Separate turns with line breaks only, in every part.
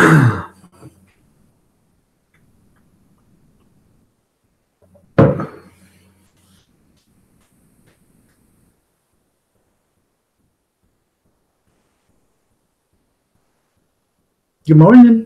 Good morning.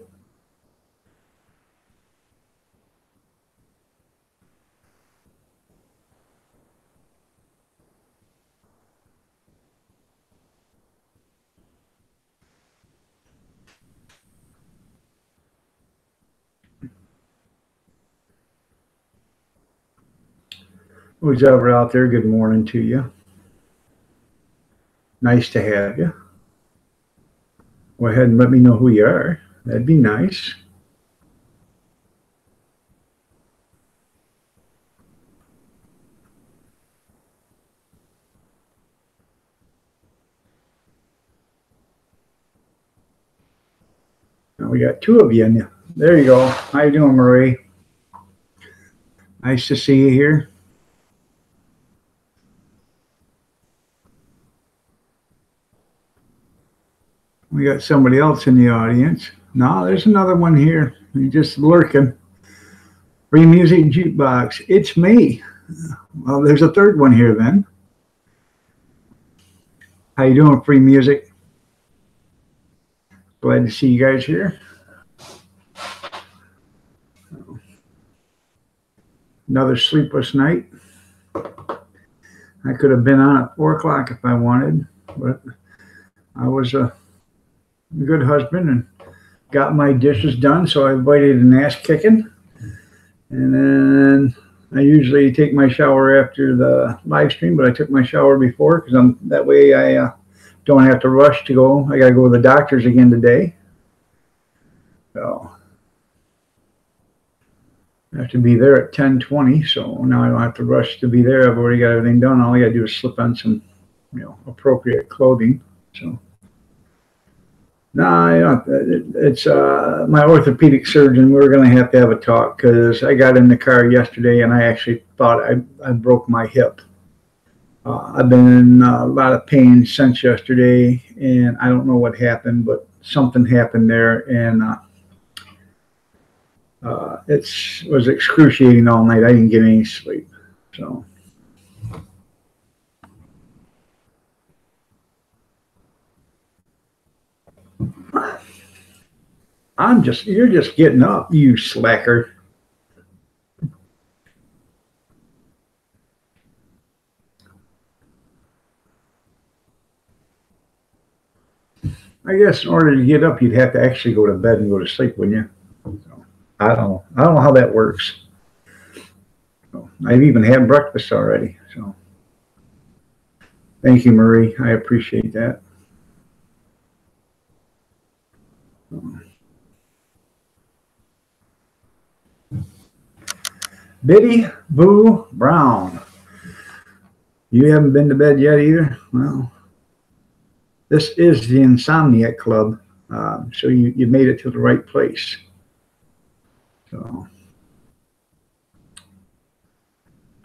Who's ever out there, good morning to you. Nice to have you. Go ahead and let me know who you are. That'd be nice. Now we got two of you in you. There you go. How you doing, Marie? Nice to see you here. We got somebody else in the audience. No, there's another one here. He's just lurking. Free Music Jukebox. It's me. Well, there's a third one here then. How you doing, Free Music? Glad to see you guys here. Another sleepless night. I could have been on at 4 o'clock if I wanted, but I was a good husband and got my dishes done, so I avoided an ass kicking. And then I usually take my shower after the live stream, but I took my shower before because that way I don't have to rush to go. I got to go to the doctor's again today. So I have to be there at 10:20, so now I don't have to rush to be there. I've already got everything done. All I got to do is slip on some, appropriate clothing. So. No, it's my orthopedic surgeon. We're going to have a talk because I got in the car yesterday and I actually thought I broke my hip. I've been in a lot of pain since yesterday, and I don't know what happened, but something happened there, and it was excruciating all night. I didn't get any sleep, so. You're just getting up, you slacker. I guess in order to get up, you'd have to actually go to bed and go to sleep, wouldn't you? So, I don't know. I don't know how that works. So, I've even had breakfast already. So, thank you, Marie. I appreciate that. Biddy Boo Brown. You haven't been to bed yet either? Well, this is the Insomniac Club, so you made it to the right place. So,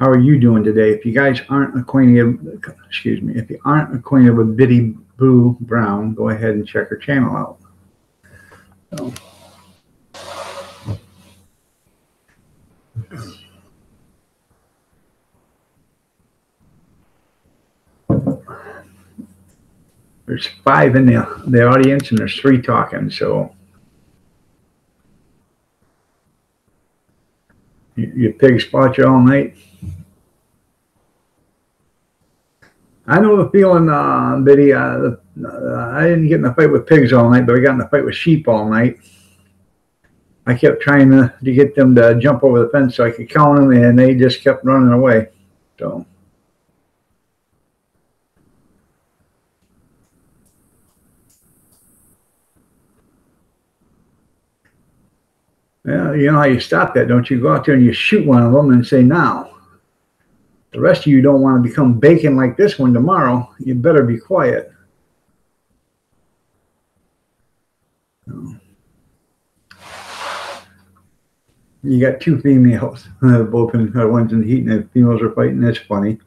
how are you doing today? If you guys aren't acquainted, if you aren't acquainted with Biddy Boo Brown, go ahead and check her channel out. So. There's 5 in the audience and there's 3 talking, so your pig spot you all night. I know the feeling, Biddy. I didn't get in a fight with pigs all night, but I got in a fight with sheep all night. I kept trying to get them to jump over the fence so I could count them, and they just kept running away. So. Well, you know how you stop that, don't you? Go out there and you shoot one of them and say, now, the rest of you don't want to become bacon like this one tomorrow. You better be quiet. You got 2 females, both in one's in the heat, and the females are fighting. That's funny.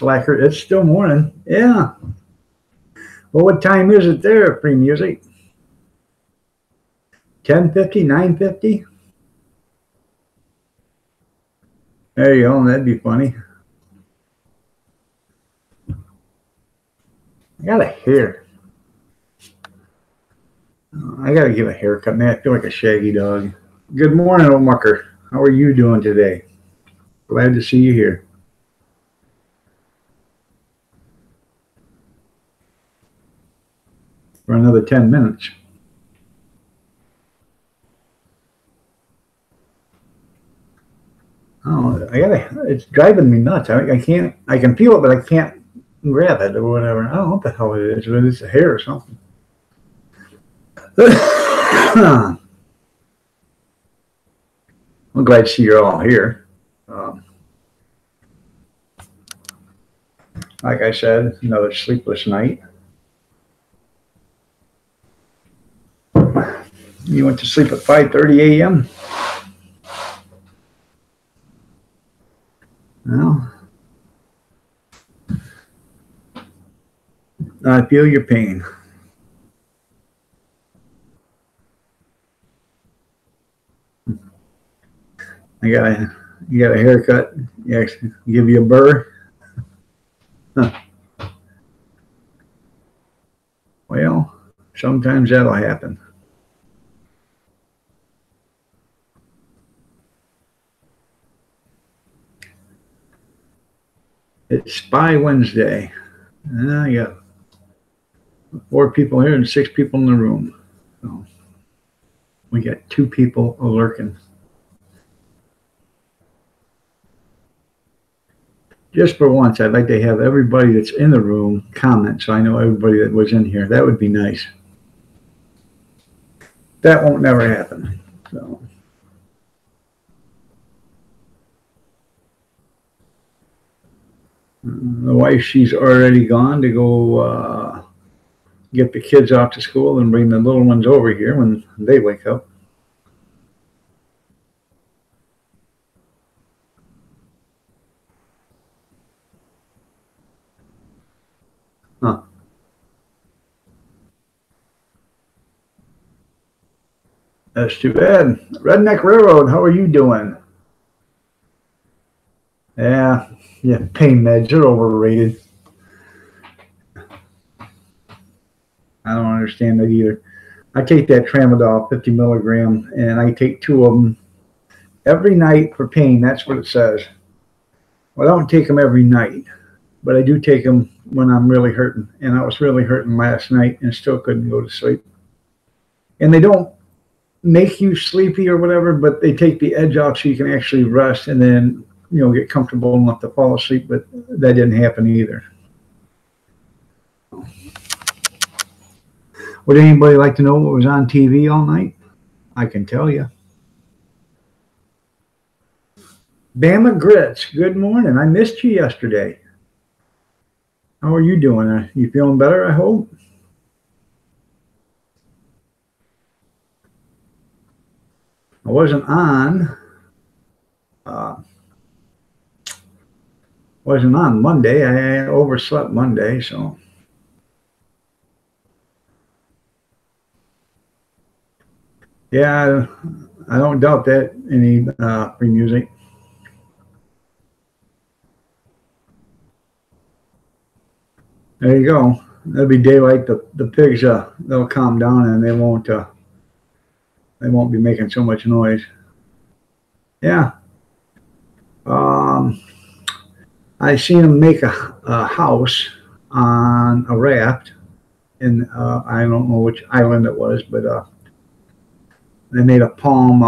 Slacker. It's still morning. Yeah. Well, what time is it there, Free Music? 10:50, 9:50? There you go. That'd be funny. I got a hair. I got to give a haircut, man. I feel like a shaggy dog. Good morning, old mucker. How are you doing today? Glad to see you here. For another 10 minutes. Oh, it's driving me nuts. I can't, I can feel it, but I can't grab it or whatever. I don't know what the hell it is, but it's a hair or something. I'm glad to see you're all here. Like I said, another sleepless night. You went to sleep at 5:30 a.m.? Well, I feel your pain. You got a haircut. Yeah, give you a burr. Huh. Well, sometimes that'll happen. It's Spy Wednesday. I got 4 people here and 6 people in the room. So we got 2 people lurking. Just for once, I'd like to have everybody that's in the room comment so I know everybody that was in here. That would be nice. That won't never happen. So. The wife, she's already gone to go get the kids off to school and bring the little ones over here when they wake up. Huh. That's too bad. Redneck Railroad, how are you doing? Yeah, pain meds are overrated. I don't understand that either. I take that tramadol, 50 milligram, and I take 2 of them every night for pain. That's what it says. Well, I don't take them every night, but I do take them when I'm really hurting. And I was really hurting last night and still couldn't go to sleep. And they don't make you sleepy or whatever, but they take the edge off so you can actually rest and then, get comfortable enough to fall asleep. But that didn't happen either. Would anybody like to know what was on TV all night? I can tell you. Bama Grits, good morning. I missed you yesterday. How are you doing? Are you feeling better, I hope? I wasn't on. Wasn't on Monday. I overslept Monday, so. Yeah, I don't doubt that. Any Free Music. There you go. That'll be daylight. The pigs, they'll calm down and they won't be making so much noise. Yeah. I seen them make a house on a raft, and I don't know which island it was, but they made a palm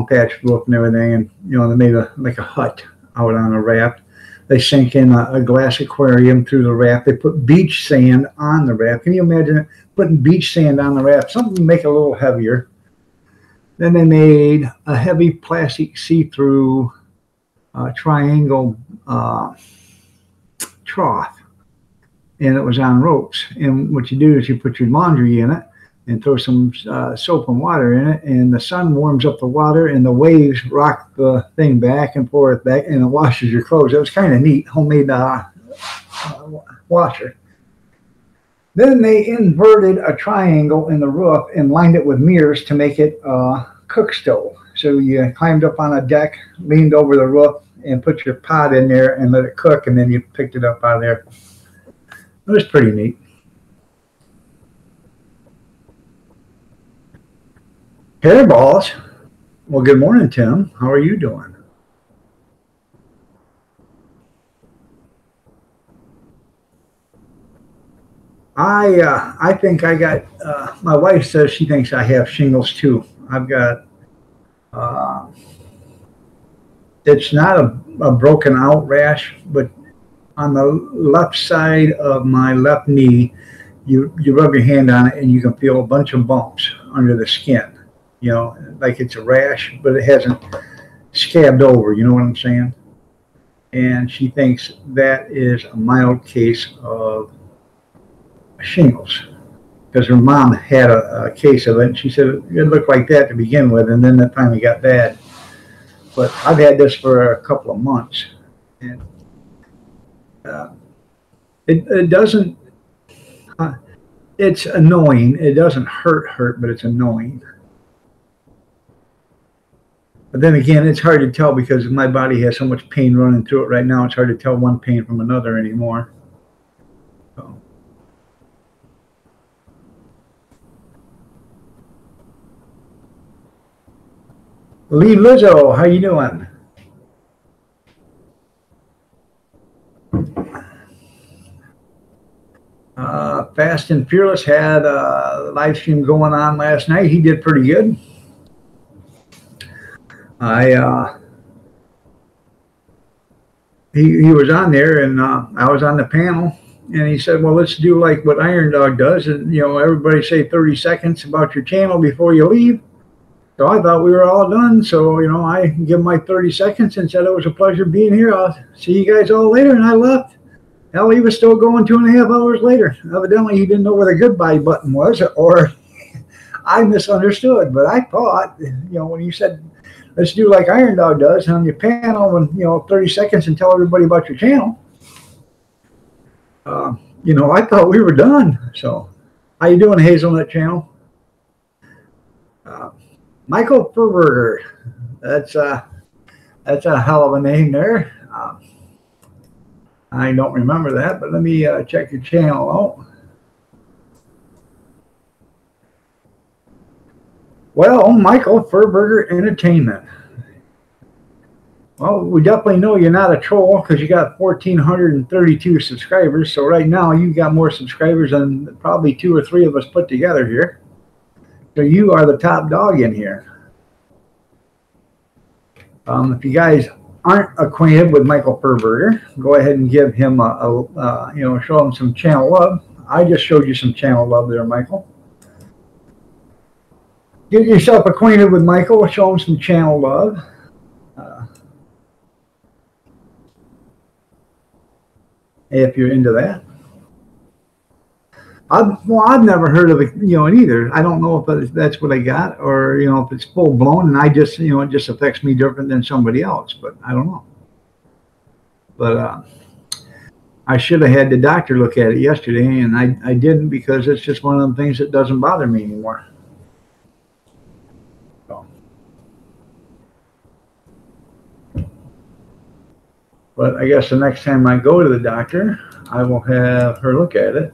patch roof and everything, and they made like a hut out on a raft. They sank in a glass aquarium through the raft. They put beach sand on the raft. Can you imagine it? Putting beach sand on the raft? Something to make it a little heavier. Then they made a heavy plastic see-through triangle trough, and it was on ropes. And what you do is you put your laundry in it, and throw some soap and water in it, and the sun warms up the water, and the waves rock the thing back and forth, and it washes your clothes. It was kind of neat, homemade washer. Then they inverted a triangle in the roof and lined it with mirrors to make it a cook stove. So you climbed up on a deck, leaned over the roof, and put your pot in there and let it cook, and then you picked it up out of there. It was pretty neat. Hairballs. Well, good morning, Tim. How are you doing? I think I got. My wife says she thinks I have shingles too. I've got. Uh, it's not a broken out rash, but on the left side of my left knee, you rub your hand on it and you can feel a bunch of bumps under the skin. You know, like it's a rash, but it hasn't scabbed over. You know what I'm saying? And she thinks that is a mild case of shingles because her mom had a case of it. And she said it looked like that to begin with, and then it finally got bad. But I've had this for a couple of months, and uh, it doesn't. It's annoying. It doesn't hurt, but it's annoying. But then again, it's hard to tell because my body has so much pain running through it right now. It's hard to tell one pain from another anymore. So. Lee Lizzo, how you doing? Fast and Fearless had a live stream going on last night. He did pretty good. He was on there, and I was on the panel, and he said, "Well, let's do like what Iron Dog does, and everybody say 30 seconds about your channel before you leave." So I thought we were all done. So I give my 30 seconds and said it was a pleasure being here. I'll see you guys all later, and I left. Hell, he was still going 2.5 hours later. Evidently, he didn't know where the goodbye button was, or I misunderstood. But I thought, when you said, let's do like Iron Dog does on your panel, and 30 seconds and tell everybody about your channel. I thought we were done. So, how you doing, Hazelnut Channel? Michael Furberger. That's a hell of a name there. I don't remember that, but let me check your channel out. Well, Michael Furberger Entertainment. Well, we definitely know you're not a troll because you got 1,432 subscribers. So right now you got more subscribers than probably 2 or 3 of us put together here. So you are the top dog in here. If you guys aren't acquainted with Michael Furberger, go ahead and give him show him some channel love. I just showed you some channel love there, Michael. Get yourself acquainted with Michael. Show him some channel love. If you're into that. I've never heard of it, either. I don't know if that's what I got, or if it's full blown, and I just, it just affects me different than somebody else. But I don't know. But I should have had the doctor look at it yesterday, and I didn't because it's just one of them things that doesn't bother me anymore. So. But I guess the next time I go to the doctor, I will have her look at it.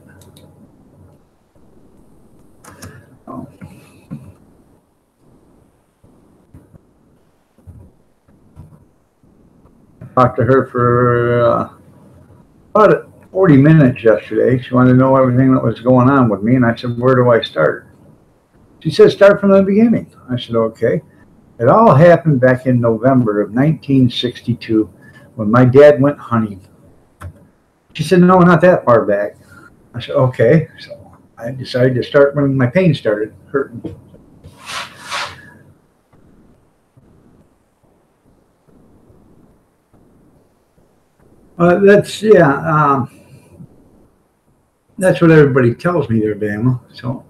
Talked to her for about 40 minutes yesterday. She wanted to know everything that was going on with me, and I said, where do I start? She said, start from the beginning. I said, okay. It all happened back in November of 1962 when my dad went hunting. She said, no, not that far back. I said, okay. So I decided to start when my pain started hurting. That's what everybody tells me there, Bama. So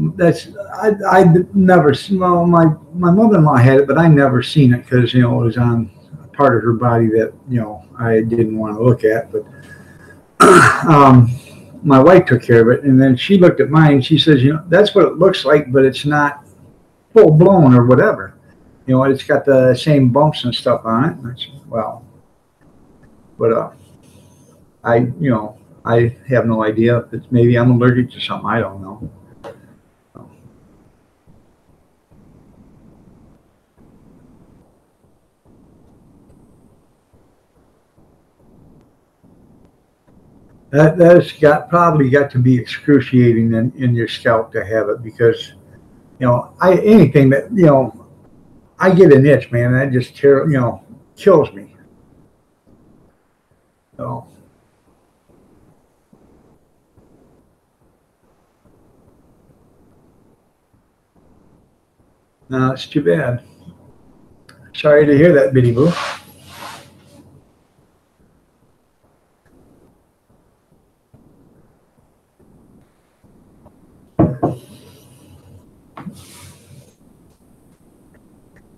That's I never. Well, my mother-in-law had it, but I never seen it because it was on a part of her body that I didn't want to look at. But um, my wife took care of it, and then she looked at mine. She says, that's what it looks like, but it's not full blown or whatever. It's got the same bumps and stuff on it. And well, but I have no idea if it's maybe I'm allergic to something. I don't know. That's probably got to be excruciating in your scalp to have it because I anything that I get an itch, man. That just kills me. So no, it's too bad. Sorry to hear that, Biddy Boo.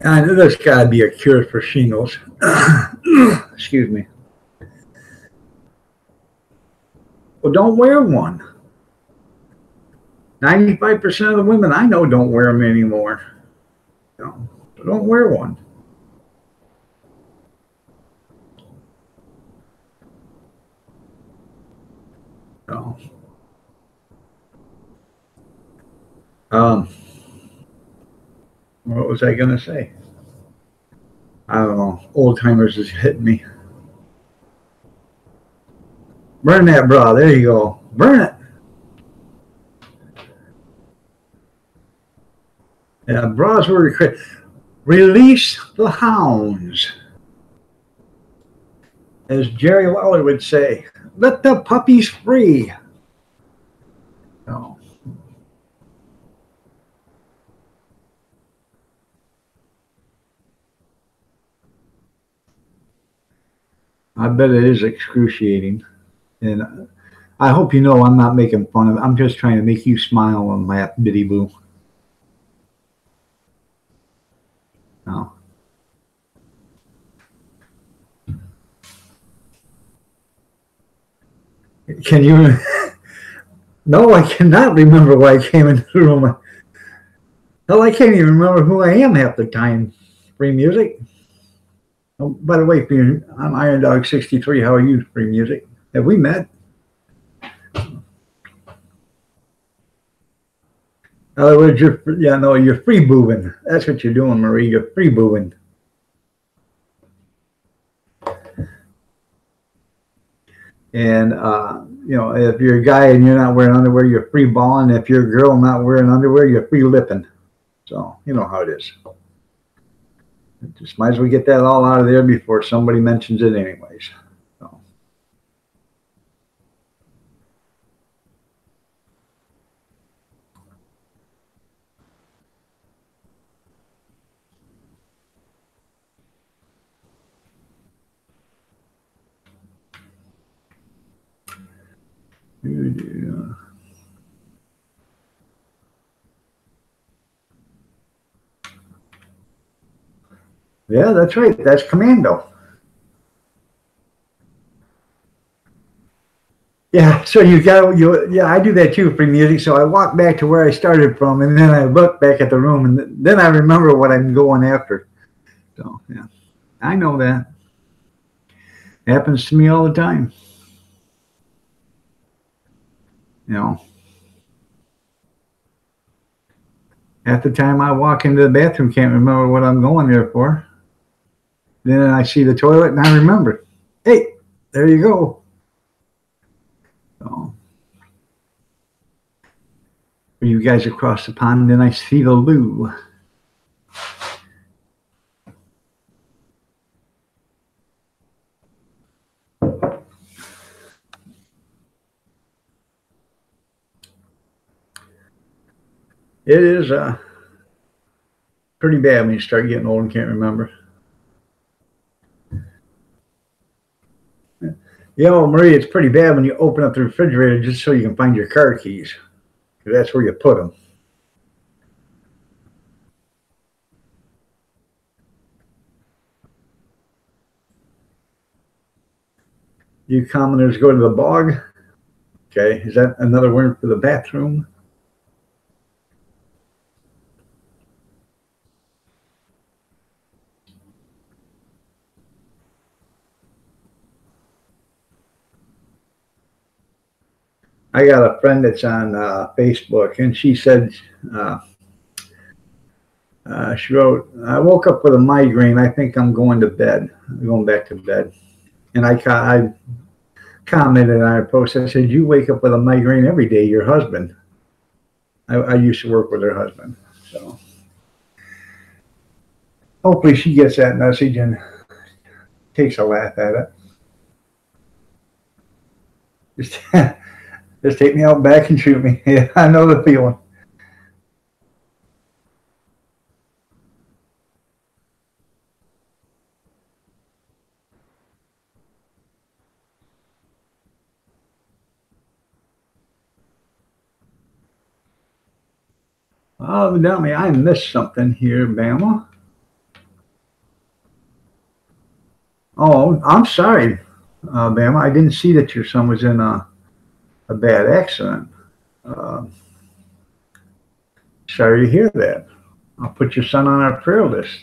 I know there's got to be a cure for shingles. Excuse me. Well, don't wear one. 95% of the women I know don't wear them anymore. So don't wear one. So, um, what was I going to say? I don't know. Old timers is hitting me. Burn that bra. There you go. Burn it. Yeah, bras were release the hounds, as Jerry Lawler would say. Let the puppies free. So, I bet it is excruciating, and I hope I'm not making fun of it. I'm just trying to make you smile and laugh, Biddy Boo. No. Can you? No, I cannot remember why I came into the room. Hell, I can't even remember who I am half the time. Free music. Oh, by the way, I'm Iron Dog 63. How are you, Free Music? Have we met? In other words, you're free boobing. That's what you're doing, Marie. You're free boobing. And if you're a guy and you're not wearing underwear, you're free balling. If you're a girl not wearing underwear, you're free lipping. So you know how it is. Just might as well get that all out of there before somebody mentions it, anyways. So. Yeah, that's right. That's Commando. Yeah, so yeah, I do that too for music. So I walk back to where I started from, and then I look back at the room, and then I remember what I'm going after. So yeah, I know that happens to me all the time. Half the time I walk into the bathroom, can't remember what I'm going there for. Then I see the toilet, and I remember. Hey, there you go. So, for you guys across the pond, then I see the loo. It is pretty bad when you start getting old and can't remember. Marie, it's pretty bad when you open up the refrigerator just so you can find your car keys. Because that's where you put them. You commoners go to the bog. Okay, is that another word for the bathroom? I got a friend that's on Facebook, and she said, uh, she wrote, I woke up with a migraine. I think I'm going to bed. I'm going back to bed. And I commented on her post. I said, you wake up with a migraine every day, your husband. I used to work with her husband. So hopefully she gets that message and takes a laugh at it. Just, just take me out back and shoot me. Yeah, I know the feeling. Oh, evidently I missed something here, Bama. Oh, I'm sorry, Bama. I didn't see that your son was in a bad accident. Uh, Sorry to hear that. I'll put your son on our prayer list.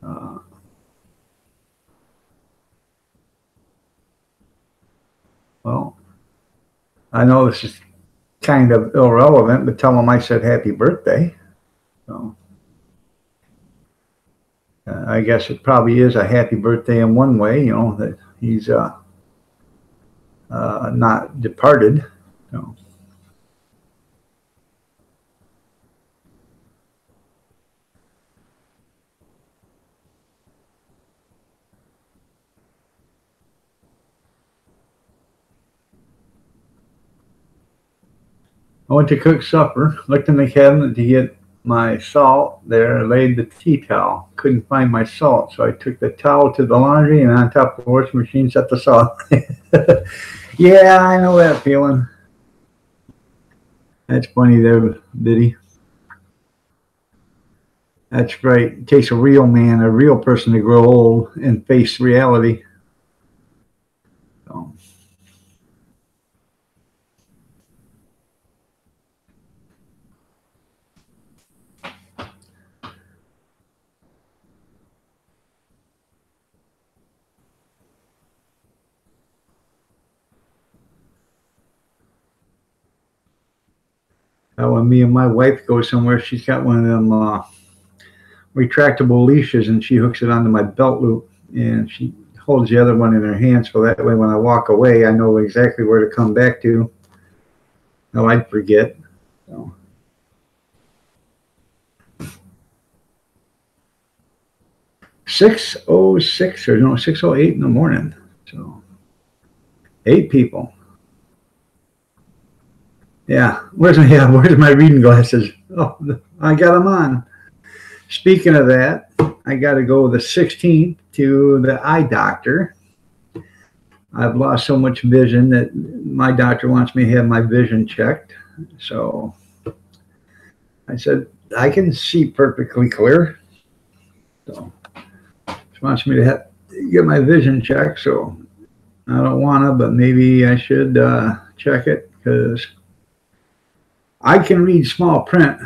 Uh, well, I know this is kind of irrelevant, but tell him I said happy birthday. So I guess it probably is a happy birthday in one way, that he's not departed. So I went to cook supper, looked in the cabinet to get my salt there, laid the tea towel. Couldn't find my salt, so I took the towel to the laundry and on top of the washing machine set the salt. Yeah, I know that feeling. That's funny there, Biddy. That's right. It takes a real man, a real person to grow old and face reality. So, when me and my wife go somewhere, she's got one of them retractable leashes, and she hooks it onto my belt loop, and she holds the other one in her hand, so that way when I walk away, I know exactly where to come back to. No, I'd forget. So. 6:06 or no 6:08 in the morning. So 8 people. Where's my reading glasses? Oh, I got them on. Speaking of that, I got to go the 16th to the eye doctor. I've lost so much vision that my doctor wants me to have my vision checked. So I said, I can see perfectly clear. So she wants me to get my vision checked. So I don't want to, but maybe I should check it because I can read small print,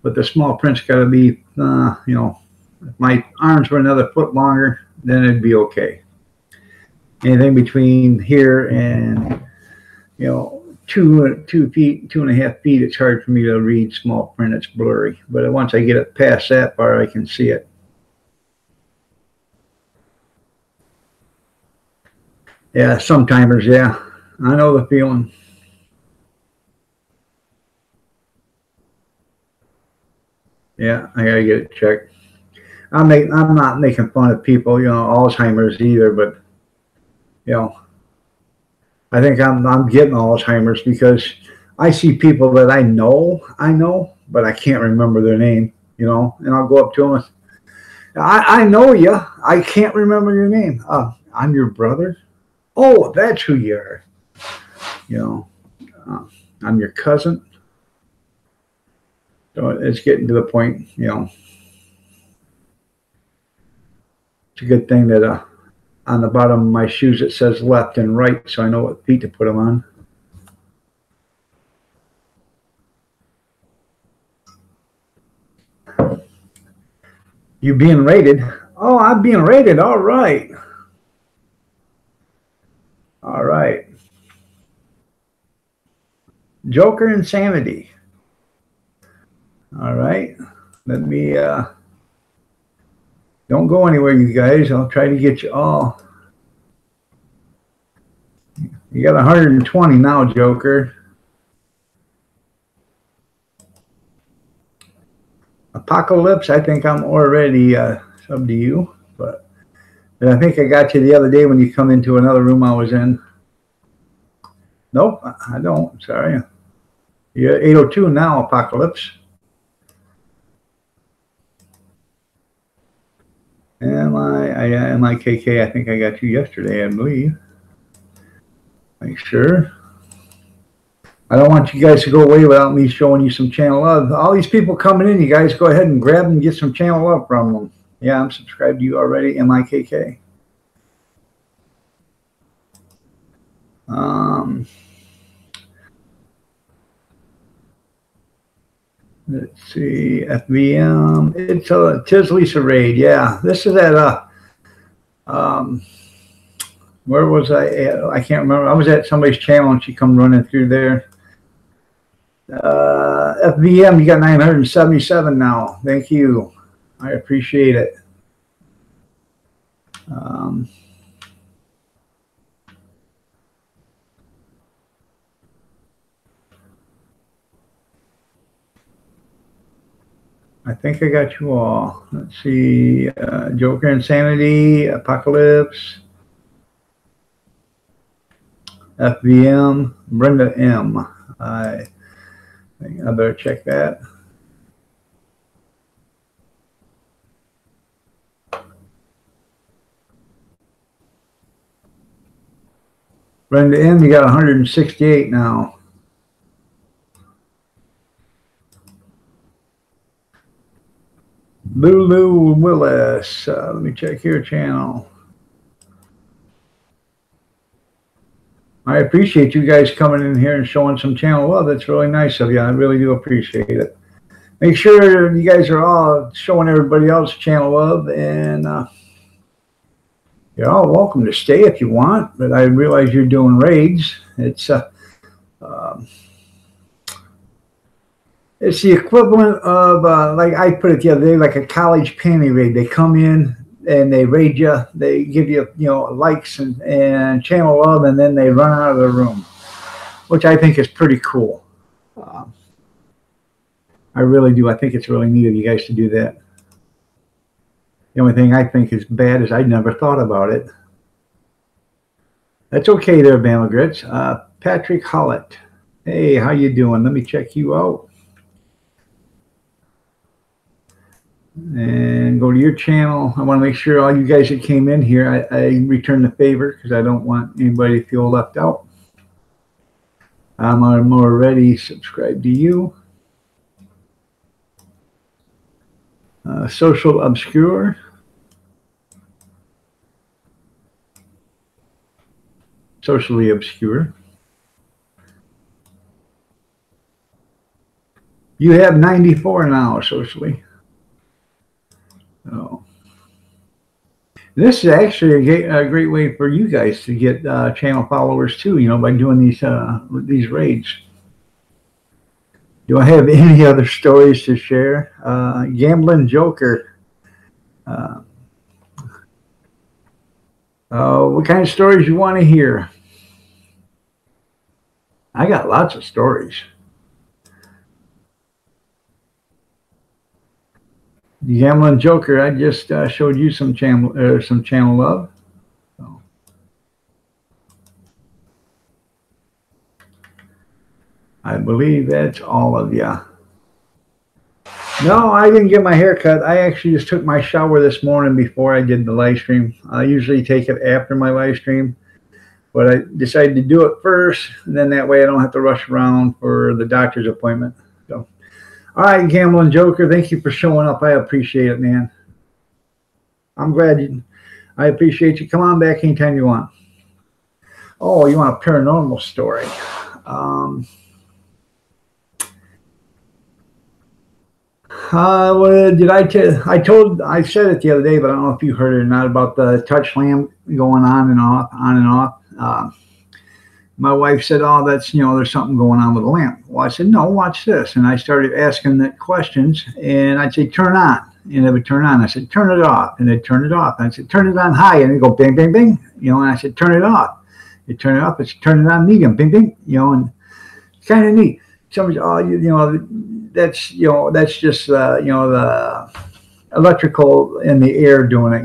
but the small print's got to be, if my arms were another foot longer, then it'd be okay. Anything between here and 2 feet, 2.5 feet, it's hard for me to read small print. It's blurry. But once I get it past that bar, I can see it. Yeah, sometimers, yeah. I know the feeling. Yeah, I gotta get it checked. I'm not making fun of people, Alzheimer's either, but I think I'm getting Alzheimer's because I see people that I know, but I can't remember their name, and I'll go up to them and I know you. I can't remember your name. I'm your brother. Oh, that's who you are. You know, I'm your cousin. So it's getting to the point, It's a good thing that on the bottom of my shoes it says left and right, so I know what feet to put them on. You being rated? Oh, I'm being rated. All right. All right. Joker Insanity. All right. Let me, don't go anywhere, you guys. I'll try to get you all. You got 120 now, Joker. Apocalypse, I think I'm already sub to you, but I think I got you the other day when you come into another room I was in. Nope, I don't. Sorry. You're 802 now, Apocalypse. MIKK, I think I got you yesterday, I believe. Make sure. I don't want you guys to go away without me showing you some channel love. All these people coming in, you guys go ahead and grab and get some channel love from them. Yeah, I'm subscribed to you already, MIKK. Let's see, FVM. It's a Tis Lisa Raid. Yeah, this is at where was I at? I can't remember. I was at somebody's channel and she come running through there. FVM, you got 977 now. Thank you. I appreciate it. I think I got you all. Let's see. Joker Insanity, Apocalypse, FVM, Brenda M. I better check that. Brenda M, you got 168 now. Lulu Willis, let me check your channel. I appreciate you guys coming in here and showing some channel love. That's really nice of you. I really do appreciate it. Make sure you guys are all showing everybody else channel love, and you're all welcome to stay if you want, but I realize you're doing raids. It's the equivalent of, like I put it the other day, like a college panty raid. They come in and they raid you. They give you, likes and channel love, and then they run out of the room, which I think is pretty cool. I really do. I think it's really neat of you guys to do that. The only thing I think is bad is I never thought about it. That's okay there, Bama Grits. Patrick Hollett. Hey, how you doing? Let me check you out. And go to your channel. I want to make sure all you guys that came in here, I return the favor because I don't want anybody to feel left out. I'm already subscribed to you. Social Obscure. Socially Obscure. You have 94 now, socially. Oh. This is actually a great way for you guys to get channel followers too, by doing these raids. Do I have any other stories to share? Gambling Joker. What kind of stories you want to hear? I got lots of stories. Gambling Joker, I just showed you some channel love. So. I believe that's all of you. No, I didn't get my hair cut. I actually just took my shower this morning before I did the live stream. I usually take it after my live stream, but I decided to do it first, and then that way I don't have to rush around for the doctor's appointment. So. All right, Gambling Joker, thank you for showing up. I appreciate it, man. I'm glad I appreciate you. Come on back anytime you want. Oh, you want a paranormal story? Um, did I tell? I said it the other day, but I don't know if you heard it or not about the touch lamp going on and off, on and off. My wife said, "Oh, that's there's something going on with the lamp." Well, I said, "No, watch this." And I started asking that questions, and I'd say, "Turn on," and it would turn on. I said, "Turn it off," and it'd turn it off. And I said, "Turn it on high," and it'd go bing, bing, bing. And I said, "Turn it off." It turn it off. It's turn it on medium, bing, bing. And it's kind of neat. Somebody, oh, that's just the electrical in the air doing it.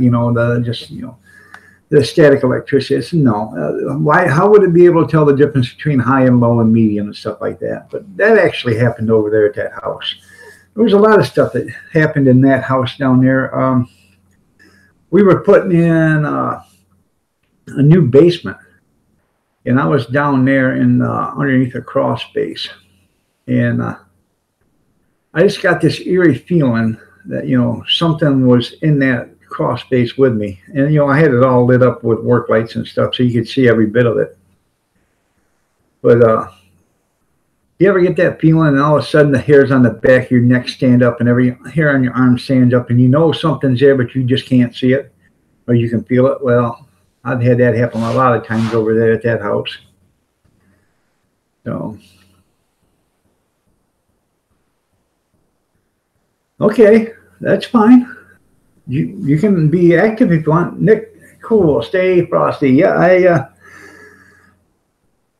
The static electricity. I said, no. Why? How would it be able to tell the difference between high and low and medium and stuff like that? But that actually happened over there at that house. There was a lot of stuff that happened in that house down there. We were putting in a new basement, and I was down there in underneath a crawl space, and I just got this eerie feeling that something was in that crawl space with me, and I had it all lit up with work lights and stuff, so you could see every bit of it. But you ever get that feeling, and all of a sudden the hairs on the back of your neck stand up, and every hair on your arm stands up, and something's there, but you just can't see it, or you can feel it? Well, I've had that happen a lot of times over there at that house. So, okay, that's fine. You can be active if you want. Nick, cool. Stay frosty. Yeah,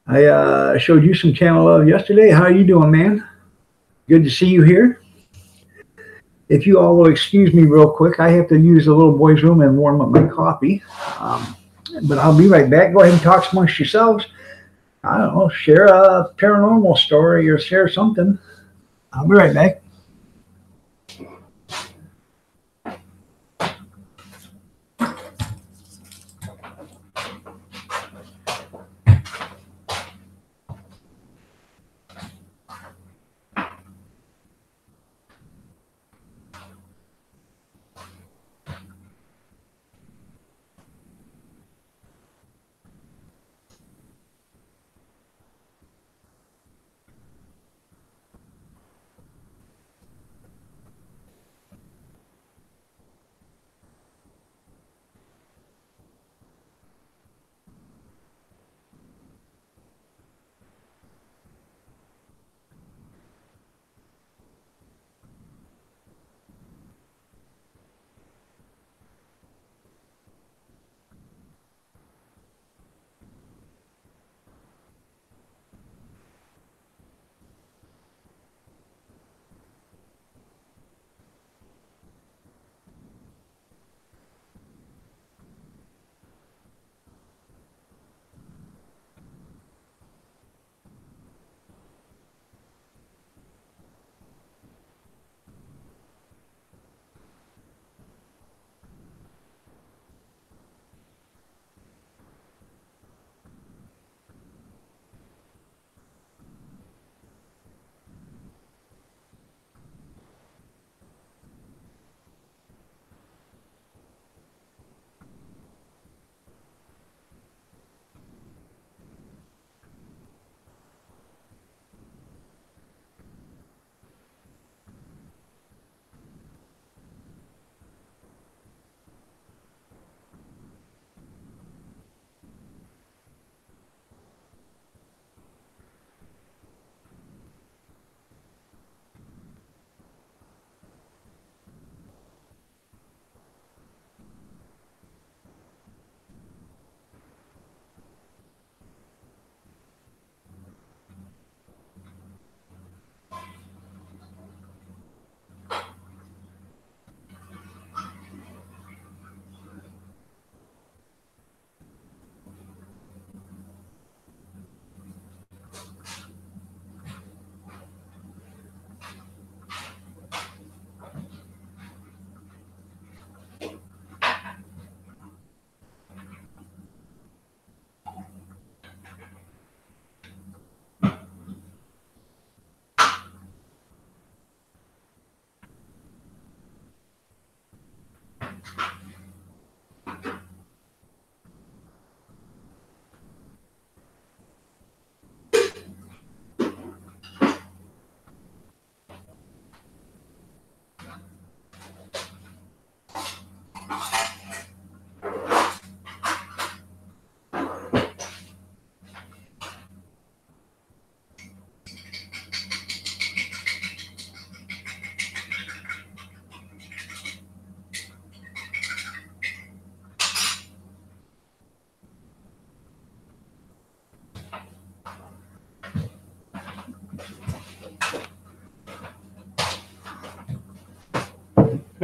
I showed you some channel love yesterday. How are you doing, man? Good to see you here. If you all will excuse me real quick, I have to use the little boy's room and warm up my coffee. Um, but I'll be right back. Go ahead and talk amongst yourselves. I don't know, share a paranormal story or share something. I'll be right back.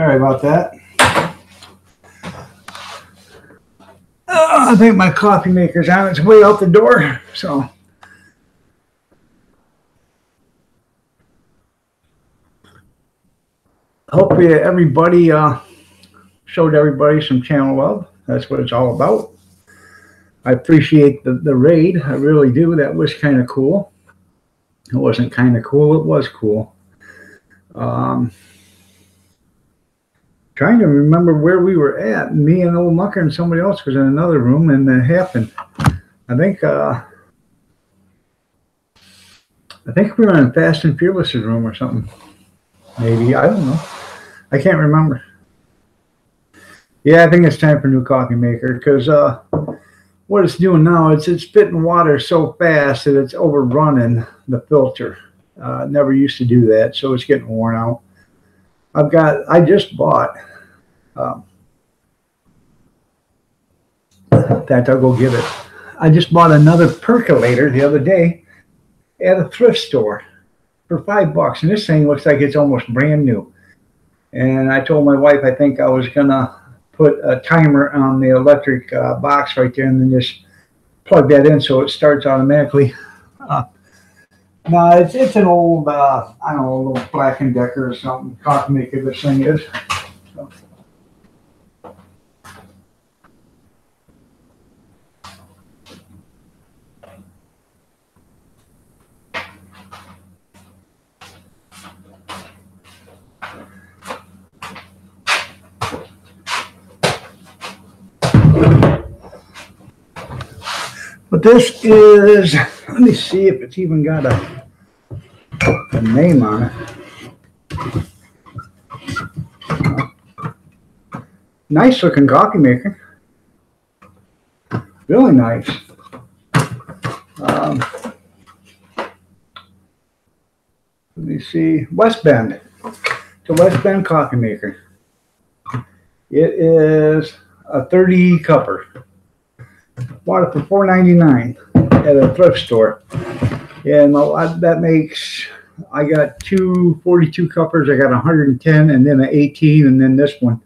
Sorry about that. I think my coffee maker's on its way out the door, so. Hopefully everybody showed everybody some channel love. That's what it's all about. I appreciate the raid. I really do. That was kind of cool. It wasn't kind of cool. It was cool. Trying to remember where we were at. Me and old Mucker and somebody else was in another room, and it happened. I think we were in Fast and Fearless' room or something. Maybe, I don't know. I can't remember. Yeah, I think it's time for a new coffee maker because what it's doing now, it's spitting water so fast that it's overrunning the filter. Never used to do that, so it's getting worn out. I just bought. In fact, I'll go get it. I just bought another percolator the other day at a thrift store for $5, and this thing looks like it's almost brand new. And I told my wife I think I was gonna put a timer on the electric box right there, and then just plug that in so it starts automatically. No, it's an old I don't know, a little Black & Decker or something coffee maker. This thing is. So. But this is, let me see if it's even got a name on it. Nice looking coffee maker. Really nice. Let me see. West Bend. It's a West Bend coffee maker. It is a 30 cupper. Bought it for $4.99 at a thrift store. And that makes, I got two 42 cuppers, I got 110, and then an 18, and then this one.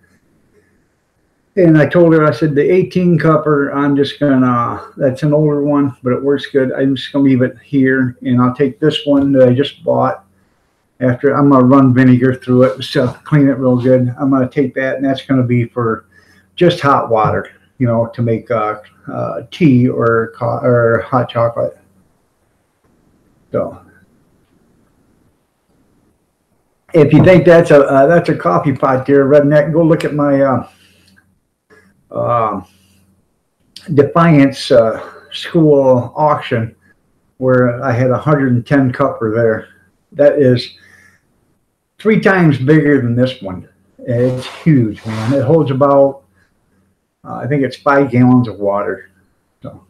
And I told her, I said, the 18 cupper, I'm just gonna, that's an older one, but it works good. I'm just gonna leave it here, and I'll take this one that I just bought. After, I'm gonna run vinegar through it, so clean it real good. I'm gonna take that, and that's gonna be for just hot water, you know, to make tea or hot chocolate. So, if you think that's a coffee pot there, redneck, go look at my Defiance school auction where I had 110 cupper there. That is 3 times bigger than this one. It's huge, man. It holds about I think it's 5 gallons of water. So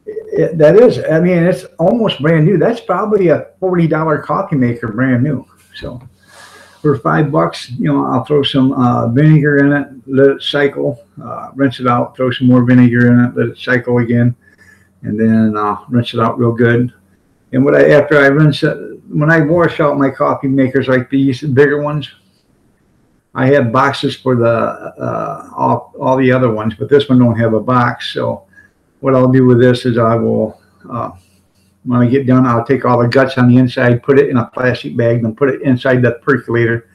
that is, I mean, it's almost brand new. That's probably a $40 coffee maker, brand new. So for $5, you know, I'll throw some vinegar in it, let it cycle, rinse it out, throw some more vinegar in it, let it cycle again, and then rinse it out real good. And after I rinse it, when I wash out my coffee makers like these bigger ones, I have boxes for the all the other ones, but this one don't have a box. So what I'll do with this is I will, when I get done, I'll take all the guts on the inside, put it in a plastic bag, then put it inside the percolator.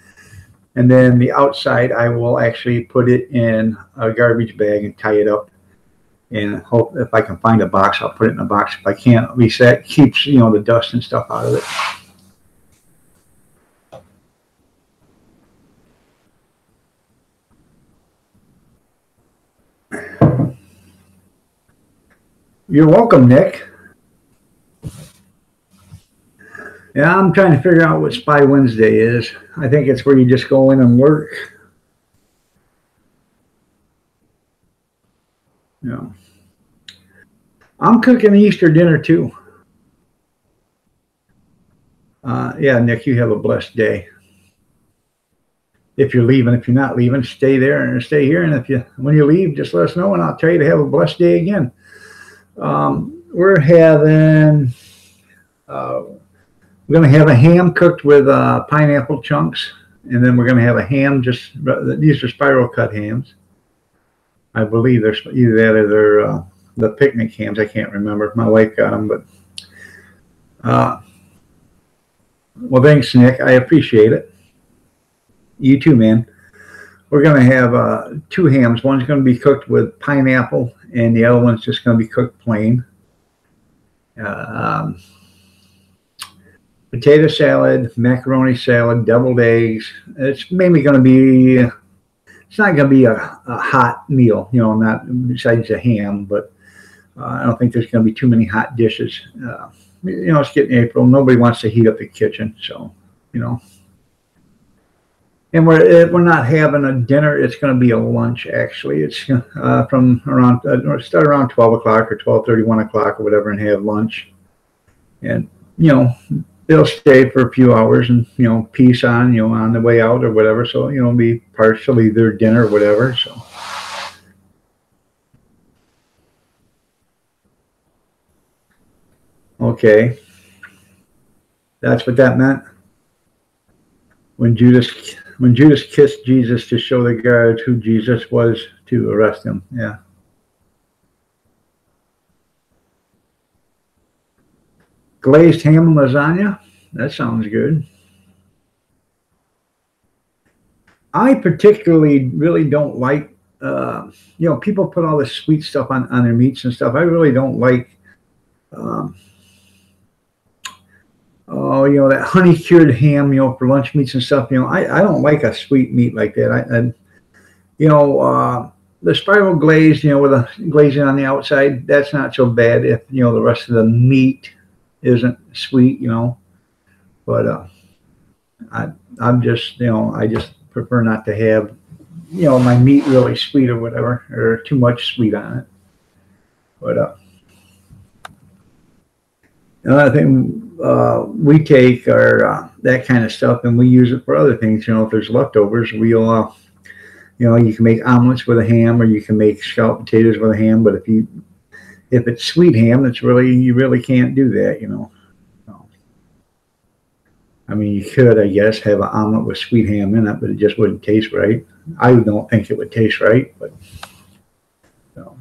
And then the outside, I will actually put it in a garbage bag and tie it up. And hope if I can find a box, I'll put it in a box. If I can't, at least that keeps, you know, the dust and stuff out of it. You're welcome, Nick. Yeah, I'm trying to figure out what Spy Wednesday is. I think it's where you just go in and work. Yeah. I'm cooking Easter dinner too. Yeah, Nick, you have a blessed day. If you're leaving, if you're not leaving, stay there and stay here. And when you leave, just let us know, and I'll tell you to have a blessed day again. We're having, we're going to have a ham cooked with pineapple chunks and then we're going to have a ham. Just these are spiral cut hams. I believe they're either that or they're the picnic hams. I can't remember. My wife got them, but well, thanks, Nick. I appreciate it. You too, man. We're going to have 2 hams. One's going to be cooked with pineapple, and the other one's just going to be cooked plain. Potato salad, macaroni salad, deviled eggs. It's mainly going to be, it's not going to be a hot meal, you know, not besides a ham, but I don't think there's going to be too many hot dishes. You know, it's getting April. Nobody wants to heat up the kitchen, so, you know. And we're not having a dinner. It's going to be a lunch, actually. It's from around, start around 12 o'clock or 12:30, 1 o'clock or whatever, and have lunch. And, you know, they'll stay for a few hours and, you know, peace on, you know, on the way out or whatever. So, you know, be partially their dinner or whatever. So. Okay. That's what that meant. When Judas kissed Jesus to show the guards who Jesus was to arrest him. Yeah. Glazed ham and lasagna. That sounds good. I particularly really don't like, you know, people put all this sweet stuff on their meats and stuff. I really don't like, oh, you know, that honey cured ham, you know, for lunch meats and stuff. You know, I don't like a sweet meat like that. You know, the spiral glaze, you know, with a glazing on the outside, that's not so bad if, you know, the rest of the meat isn't sweet, you know. But I'm just, you know, I just prefer not to have, you know, my meat really sweet or whatever, or too much sweet on it. But another thing we take are that kind of stuff, and we use it for other things. You know, if there's leftovers, we'll, you know, you can make omelets with a ham, or you can make scalloped potatoes with a ham. But if it's sweet ham, it's really, you really can't do that. You know. I mean, you could, I guess, have an omelet with sweet ham in it, but it just wouldn't taste right. I don't think it would taste right, but so.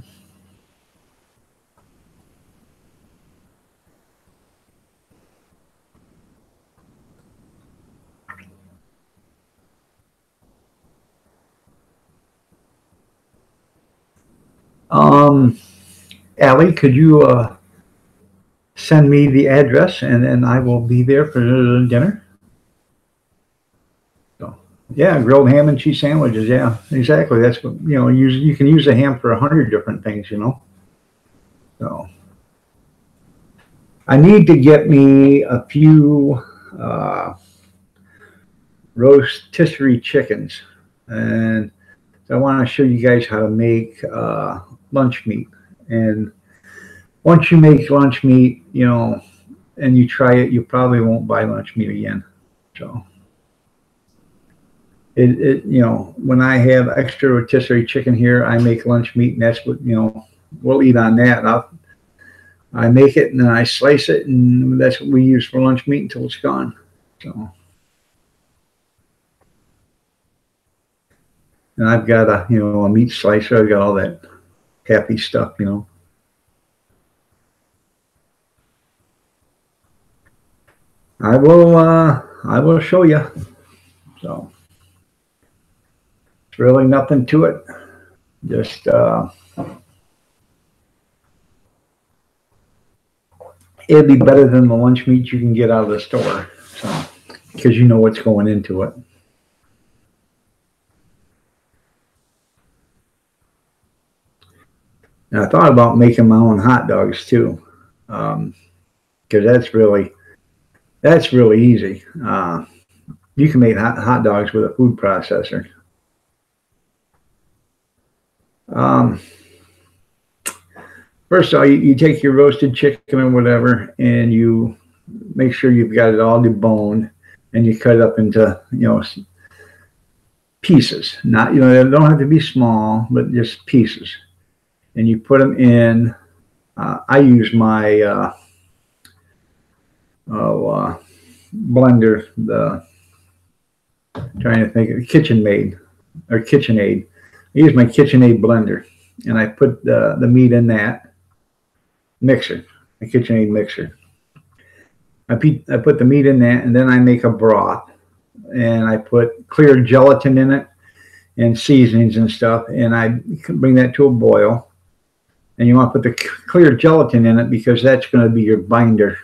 Allie, could you send me the address, and then I will be there for dinner? So, yeah, grilled ham and cheese sandwiches. Yeah, exactly. That's what, you know. You can use a ham for 100 different things. You know. So, I need to get me a few rotisserie chickens, and I want to show you guys how to make lunch meat. And once you make lunch meat, you know, and you try it, you probably won't buy lunch meat again. So you know, when I have extra rotisserie chicken here, I make lunch meat, and that's what, you know, we'll eat on that. I make it and then I slice it, and that's what we use for lunch meat until it's gone. So, and I've got a, you know, a meat slicer. I've got all that happy stuff, you know. I will show you. So it's really nothing to it. Just it'd be better than the lunch meat you can get out of the store. So, because you know what's going into it. And I thought about making my own hot dogs too, because that's really easy. You can make hot dogs with a food processor. First of all, you take your roasted chicken or whatever, and you make sure you've got it all deboned, and you cut it up into, you know, pieces. Not, you know, they don't have to be small, but just pieces. And you put them in. I use my blender, trying to think of KitchenAid or KitchenAid. I use my KitchenAid blender, and I put the meat in that mixer, a KitchenAid mixer. I put the meat in that, and then I make a broth, and I put clear gelatin in it and seasonings and stuff, and I bring that to a boil. And you want to put the clear gelatin in it because that's going to be your binder.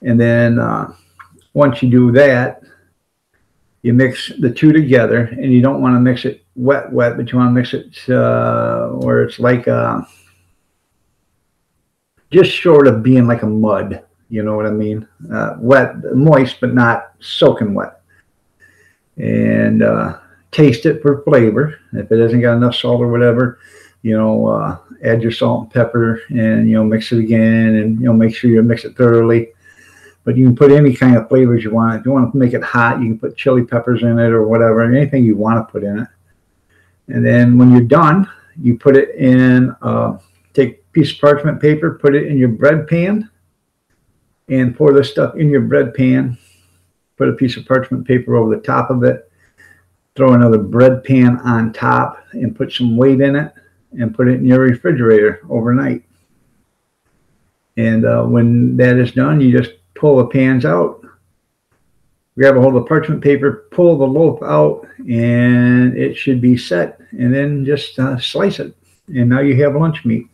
And then once you do that, you mix the two together, and you don't want to mix it wet, but you want to mix it where it's like just short of being like a mud. You know what I mean? Wet, moist, but not soaking wet. And taste it for flavor. If it hasn't got enough salt or whatever, add your salt and pepper, and mix it again, and make sure you mix it thoroughly. But you can put any kind of flavors you want. If you want to make it hot, you can put chili peppers in it or whatever, anything you want to put in it. And then when you're done, you put it in, take a piece of parchment paper, put it in your bread pan, and pour this stuff in your bread pan. Put a piece of parchment paper over the top of it. Throw another bread pan on top and put some weight in it, and put it in your refrigerator overnight. And when that is done, you just pull the pans out, grab a hold of parchment paper, pull the loaf out, and it should be set. And then just slice it, and now you have lunch meat.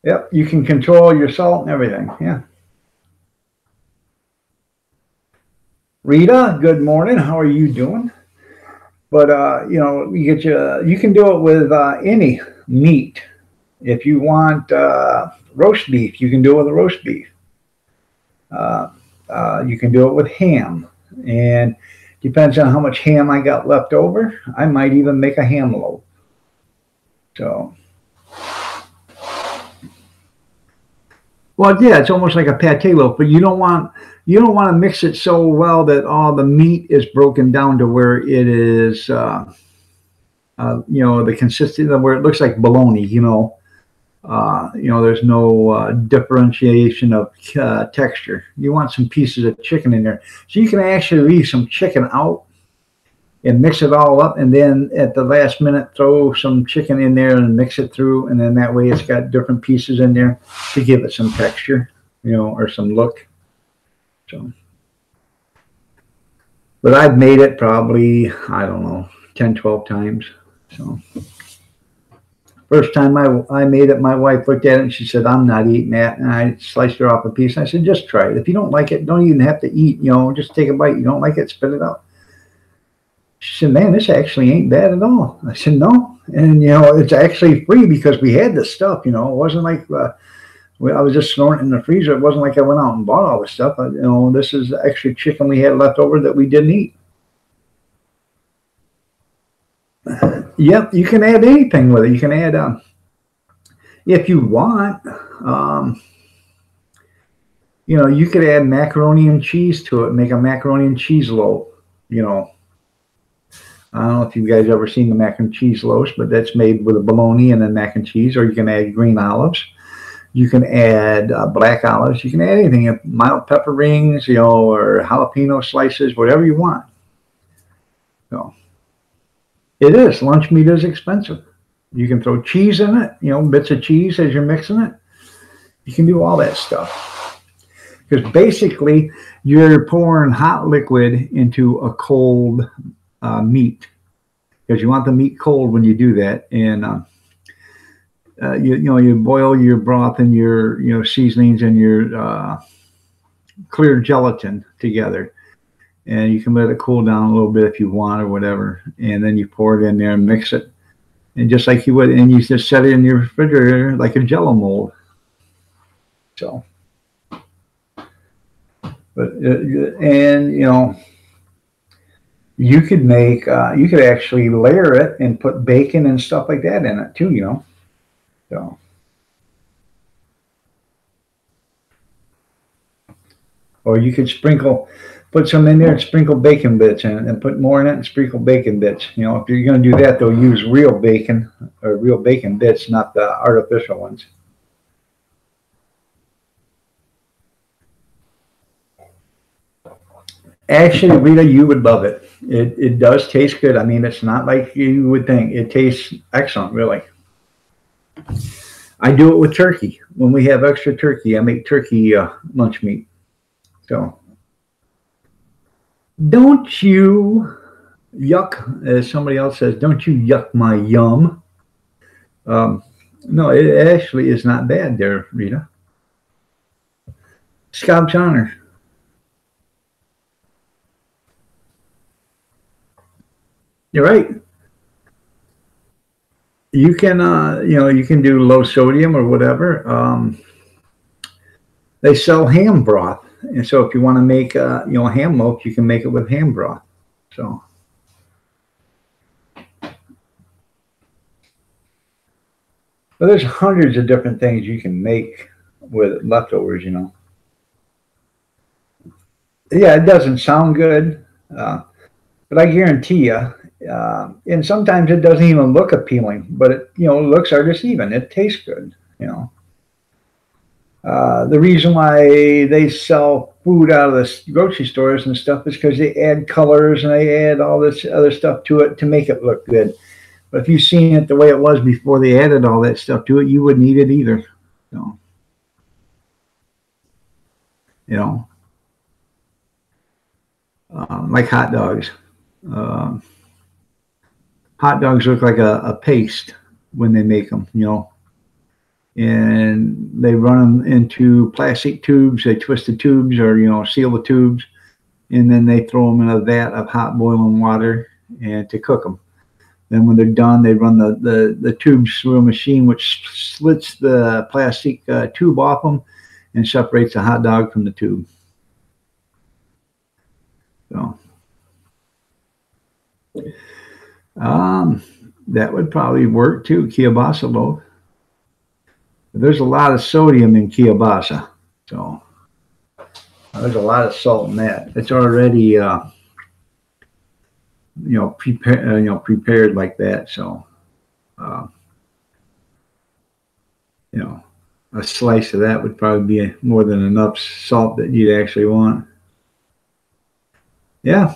Yep, you can control your salt and everything. Yeah. Rita, good morning. How are you doing? But you can do it with any meat. If you want roast beef, you can do it with a roast beef. You can do it with ham, and depends on how much ham I got left over. I might even make a ham loaf. So, well, yeah, it's almost like a pate loaf, but you don't want to mix it so well that all the meat is broken down to where it is, the consistency of where it looks like bologna. There's no differentiation of texture. You want some pieces of chicken in there, so you can actually leave some chicken out and mix it all up, and then at the last minute throw some chicken in there and mix it through, and then that way it's got different pieces in there to give it some texture, or some look. So, but I've made it probably, I don't know, 10, 12 times. So first time I made it, my wife looked at it and she said, "I'm not eating that." And I sliced her off a piece. And I said, "Just try it. If you don't like it, don't even have to eat, just take a bite. You don't like it, spit it out." She said, "Man, this actually ain't bad at all." I said, "No." And, it's actually free because we had this stuff, it wasn't like I was just storing it in the freezer. It wasn't like I went out and bought all this stuff. This is extra chicken we had left over that we didn't eat. Yep, you can add anything with it. You can add, if you want, you could add macaroni and cheese to it, make a macaroni and cheese loaf. I don't know if you guys ever seen the mac and cheese loaves, but that's made with a bologna and then mac and cheese, or you can add green olives. You can add black olives. You can add anything, mild pepper rings, or jalapeno slices, whatever you want. So it is. Lunch meat is expensive. You can throw cheese in it, bits of cheese as you're mixing it. You can do all that stuff. Because basically, you're pouring hot liquid into a cold meat. Because you want the meat cold when you do that. And you boil your broth and your seasonings and your clear gelatin together, and you can let it cool down a little bit if you want or whatever, and then you pour it in there and mix it, and just like you would, and you just set it in your refrigerator like a Jello mold. So, but you could make you could actually layer it and put bacon and stuff like that in it too. So, or you could put some in there and sprinkle bacon bits in it, and put more in it and sprinkle bacon bits. If you're going to do that, they'll use real bacon or real bacon bits, not the artificial ones. Actually, Rita, you would love it. It does taste good. I mean, it's not like you would think. It tastes excellent, really. I do it with turkey. When we have extra turkey, I make turkey lunch meat. So don't you yuck, as somebody else says, don't you yuck my yum. Um, no, it actually is not bad there, Rita. Scout's honor. You're right. You can, you can do low sodium or whatever. They sell ham broth, and so if you want to make, ham loaf, you can make it with ham broth. So, but there's hundreds of different things you can make with leftovers. Yeah, it doesn't sound good, uh, but I guarantee you. And sometimes it doesn't even look appealing, but looks are deceiving. It tastes good. You know. The reason why they sell food out of the grocery stores and stuff is because they add colors and they add all this other stuff to it to make it look good. But if you've seen it the way it was before they added all that stuff to it, you wouldn't eat it either. So, you know, like hot dogs. Um, Hot dogs look like a paste when they make them, and they run them into plastic tubes. They twist the tubes or, seal the tubes, and then they throw them in a vat of hot boiling water and to cook them. Then when they're done, they run the tubes through a machine which slits the plastic tube off them and separates the hot dog from the tube. So that would probably work too, kielbasa loaf. There's a lot of sodium in kielbasa, so there's a lot of salt in that. It's already prepared like that. So, uh, a slice of that would probably be more than enough salt that you'd actually want. Yeah,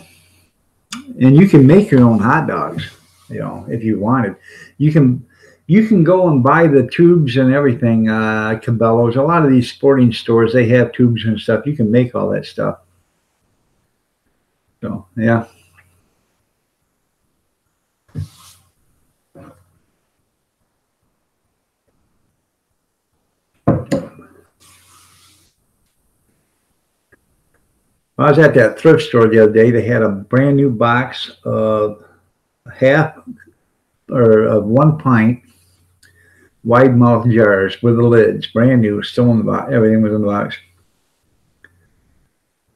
and you can make your own hot dogs. If you wanted, you can go and buy the tubes and everything. Cabela's, a lot of these sporting stores, they have tubes and stuff. You can make all that stuff. So yeah. I was at that thrift store the other day. They had a brand new box of half or of 1 pint wide mouth jars with the lids, brand new, still in the box. Everything was in the box.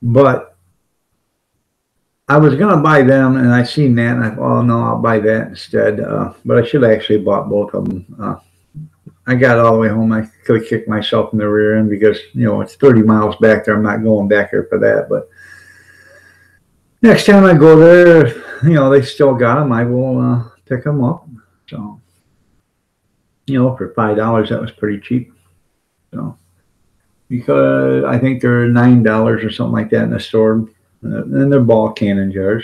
But I was going to buy them, and I seen that, and I thought, oh no, I'll buy that instead. But I should have actually bought both of them. I got all the way home. I could have kicked myself in the rear end because, it's 30 miles back there. I'm not going back there for that. But next time I go there, they still got them. I will pick them up. So, for $5, that was pretty cheap. So, because I think they're $9 or something like that in the store. And they're ball cannon jars.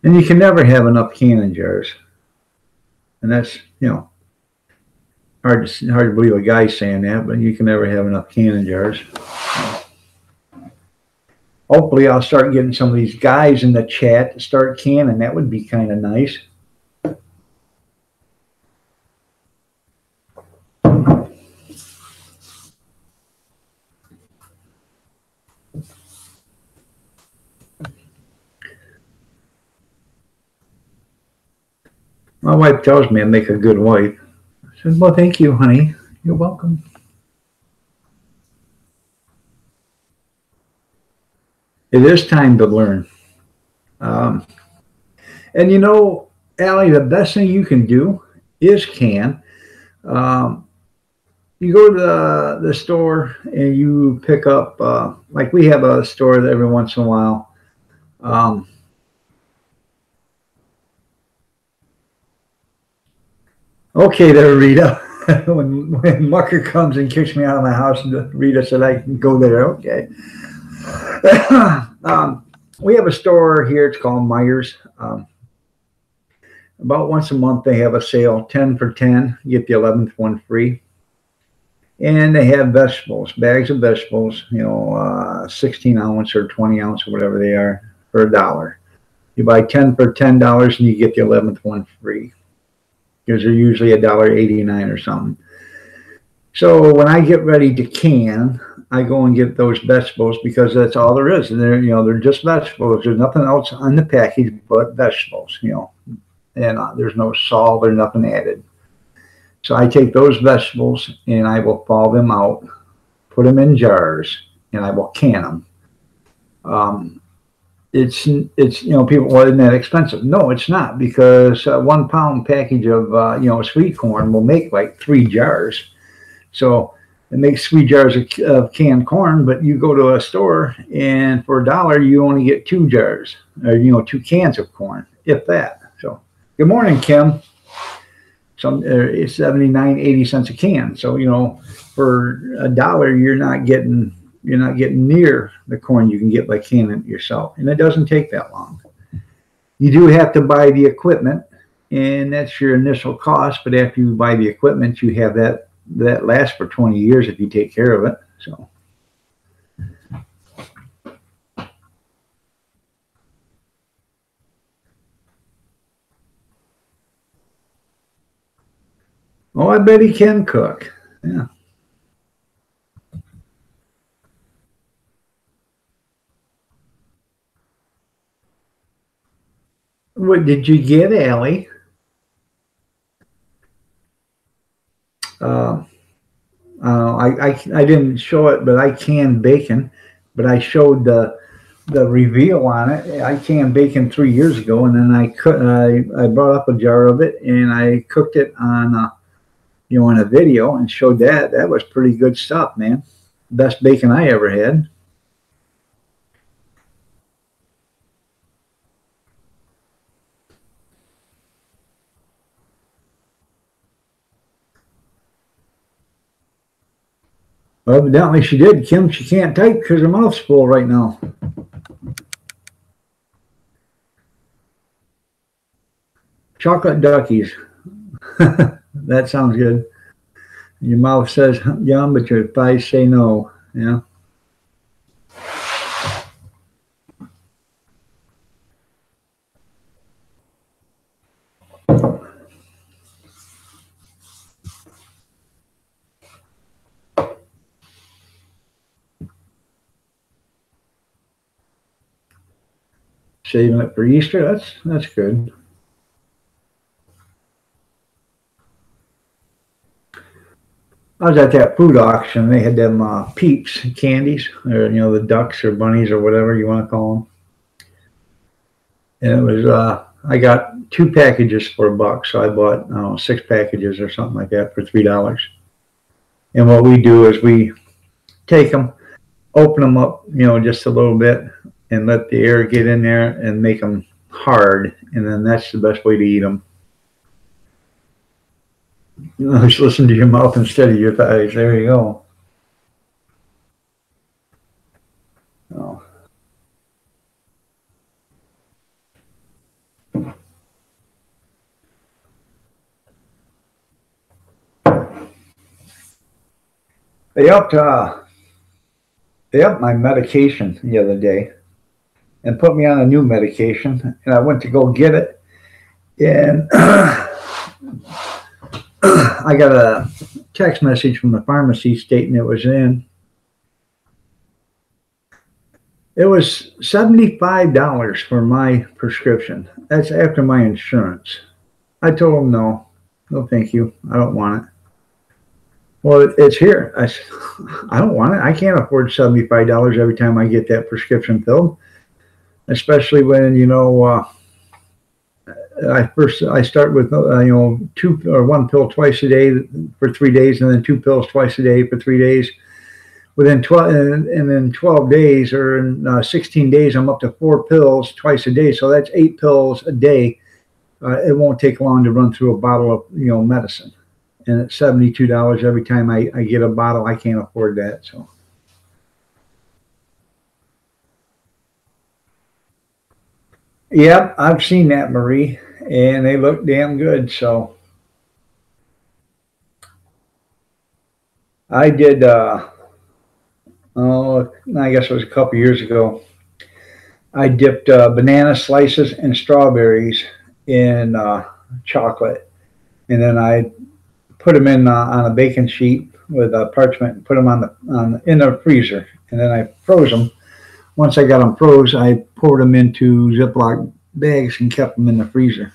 And you can never have enough cannon jars. And that's, hard to believe a guy's saying that, but you can never have enough cannon jars. Hopefully I'll start getting some of these guys in the chat to start canning. That would be kind of nice. My wife tells me I make a good wife. I said, well, thank you, honey. You're welcome. It is time to learn. And Allie, the best thing you can do is can. You go to the store and you pick up, like we have a store that every once in a while. Okay there, Rita. when Mucker comes and kicks me out of my house, Rita said I can go there. Okay. We have a store here. It's called Myers. About once a month, they have a sale, 10 for 10. You get the 11th one free. And they have vegetables, bags of vegetables, 16 ounce or 20 ounce or whatever they are for $1. You buy 10 for $10 and you get the 11th one free because they're usually $1.89 or something. So when I get ready to can, I go and get those vegetables because that's all there is. And they're just vegetables. There's nothing else on the package but vegetables, and there's no salt or nothing added. So I take those vegetables and I will thaw them out, put them in jars, and I will can them. It's people, well, isn't that expensive? No, it's not, because 1 pound package of sweet corn will make like 3 jars. So it makes 3 jars of canned corn, but you go to a store and for $1 you only get 2 jars, or 2 cans of corn, if that. So good morning, Kim. It's 79, 80 cents a can. So for $1 you're not getting near the corn you can get by canning it yourself, and it doesn't take that long. You do have to buy the equipment, and that's your initial cost. But after you buy the equipment, you have that lasts for 20 years if you take care of it. So. Oh, I bet he can cook. Yeah. What did you get, Allie? I didn't show it, but I canned bacon. But I showed the reveal on it. I canned bacon 3 years ago, and then I brought up a jar of it and I cooked it on in a video and showed that. That was pretty good stuff, man. Best bacon I ever had. Well, evidently she did, Kim. She can't type because her mouth's full right now. Chocolate duckies. That sounds good. Your mouth says yum, but your thighs say no. Yeah. Saving it for Easter. That's good. I was at that food auction. They had them Peeps candies, or the ducks or bunnies or whatever you want to call them. And it was I got 2 packages for $1, so I bought 6 packages or something like that for $3. And what we do is we take them, open them up, just a little bit, and let the air get in there and make them hard. And then that's the best way to eat them. Just listen to your mouth instead of your thighs. There you go. Oh. They upped my medication the other day and put me on a new medication. And I went to go get it, and I got a text message from the pharmacy stating it was in. It was $75 for my prescription. That's after my insurance. I told them no, thank you. I don't want it. Well, it's here. I don't want it. I can't afford $75 every time I get that prescription filled, especially when I start with 2 or 1 pill twice a day for 3 days, and then 2 pills twice a day for 3 days. Within 12 and then 12 days or in 16 days, I'm up to 4 pills twice a day. So that's 8 pills a day. It won't take long to run through a bottle of medicine, and it's $72 every time I get a bottle. I can't afford that. So Yep, I've seen that, Marie, and they look damn good. So I did. Oh, I guess it was a couple years ago. I dipped banana slices and strawberries in chocolate, and then I put them in on a baking sheet with parchment and put them in the freezer, and then I froze them. Once I got them froze, I poured them into Ziploc bags and kept them in the freezer.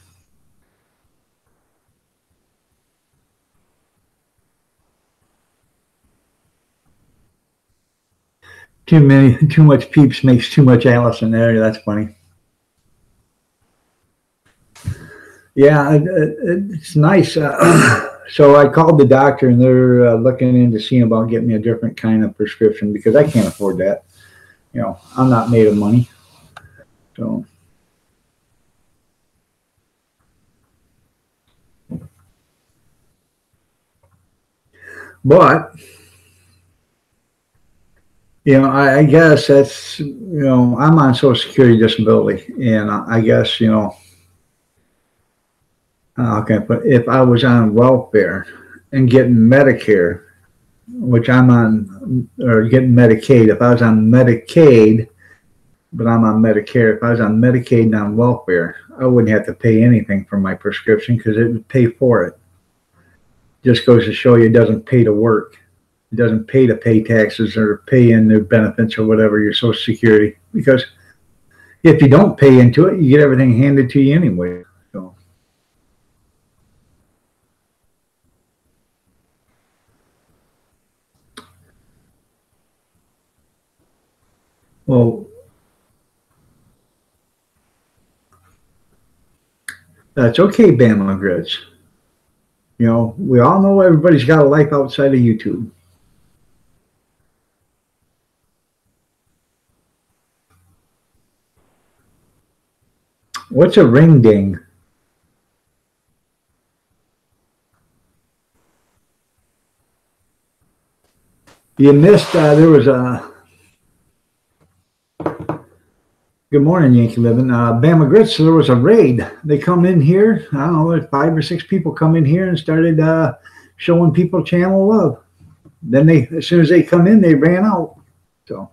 Too much Peeps makes too much Alice in there. That's funny. Yeah, it's nice. So I called the doctor, and they're looking into seeing about getting me a different kind of prescription because I can't afford that. I'm not made of money. So, but I guess that's I'm on Social Security disability, and I guess okay, but if I was on welfare and getting Medicare, which I'm on, or getting Medicaid, if I was on Medicaid, but I'm on Medicare, if I was on Medicaid and on welfare, I wouldn't have to pay anything for my prescription because it would pay for it. Just goes to show you it doesn't pay to work. It doesn't pay to pay taxes or pay in their benefits or whatever, your Social Security, because if you don't pay into it, you get everything handed to you anyway. So, well, that's okay, Bama Grits. We all know everybody's got a life outside of YouTube. What's a ring ding? You missed. There was a good morning, Yankee Living. Bama Grits. So there was a raid. They come in here. I don't know, like 5 or 6 people come in here and started showing people channel love. Then as soon as they come in, they ran out. So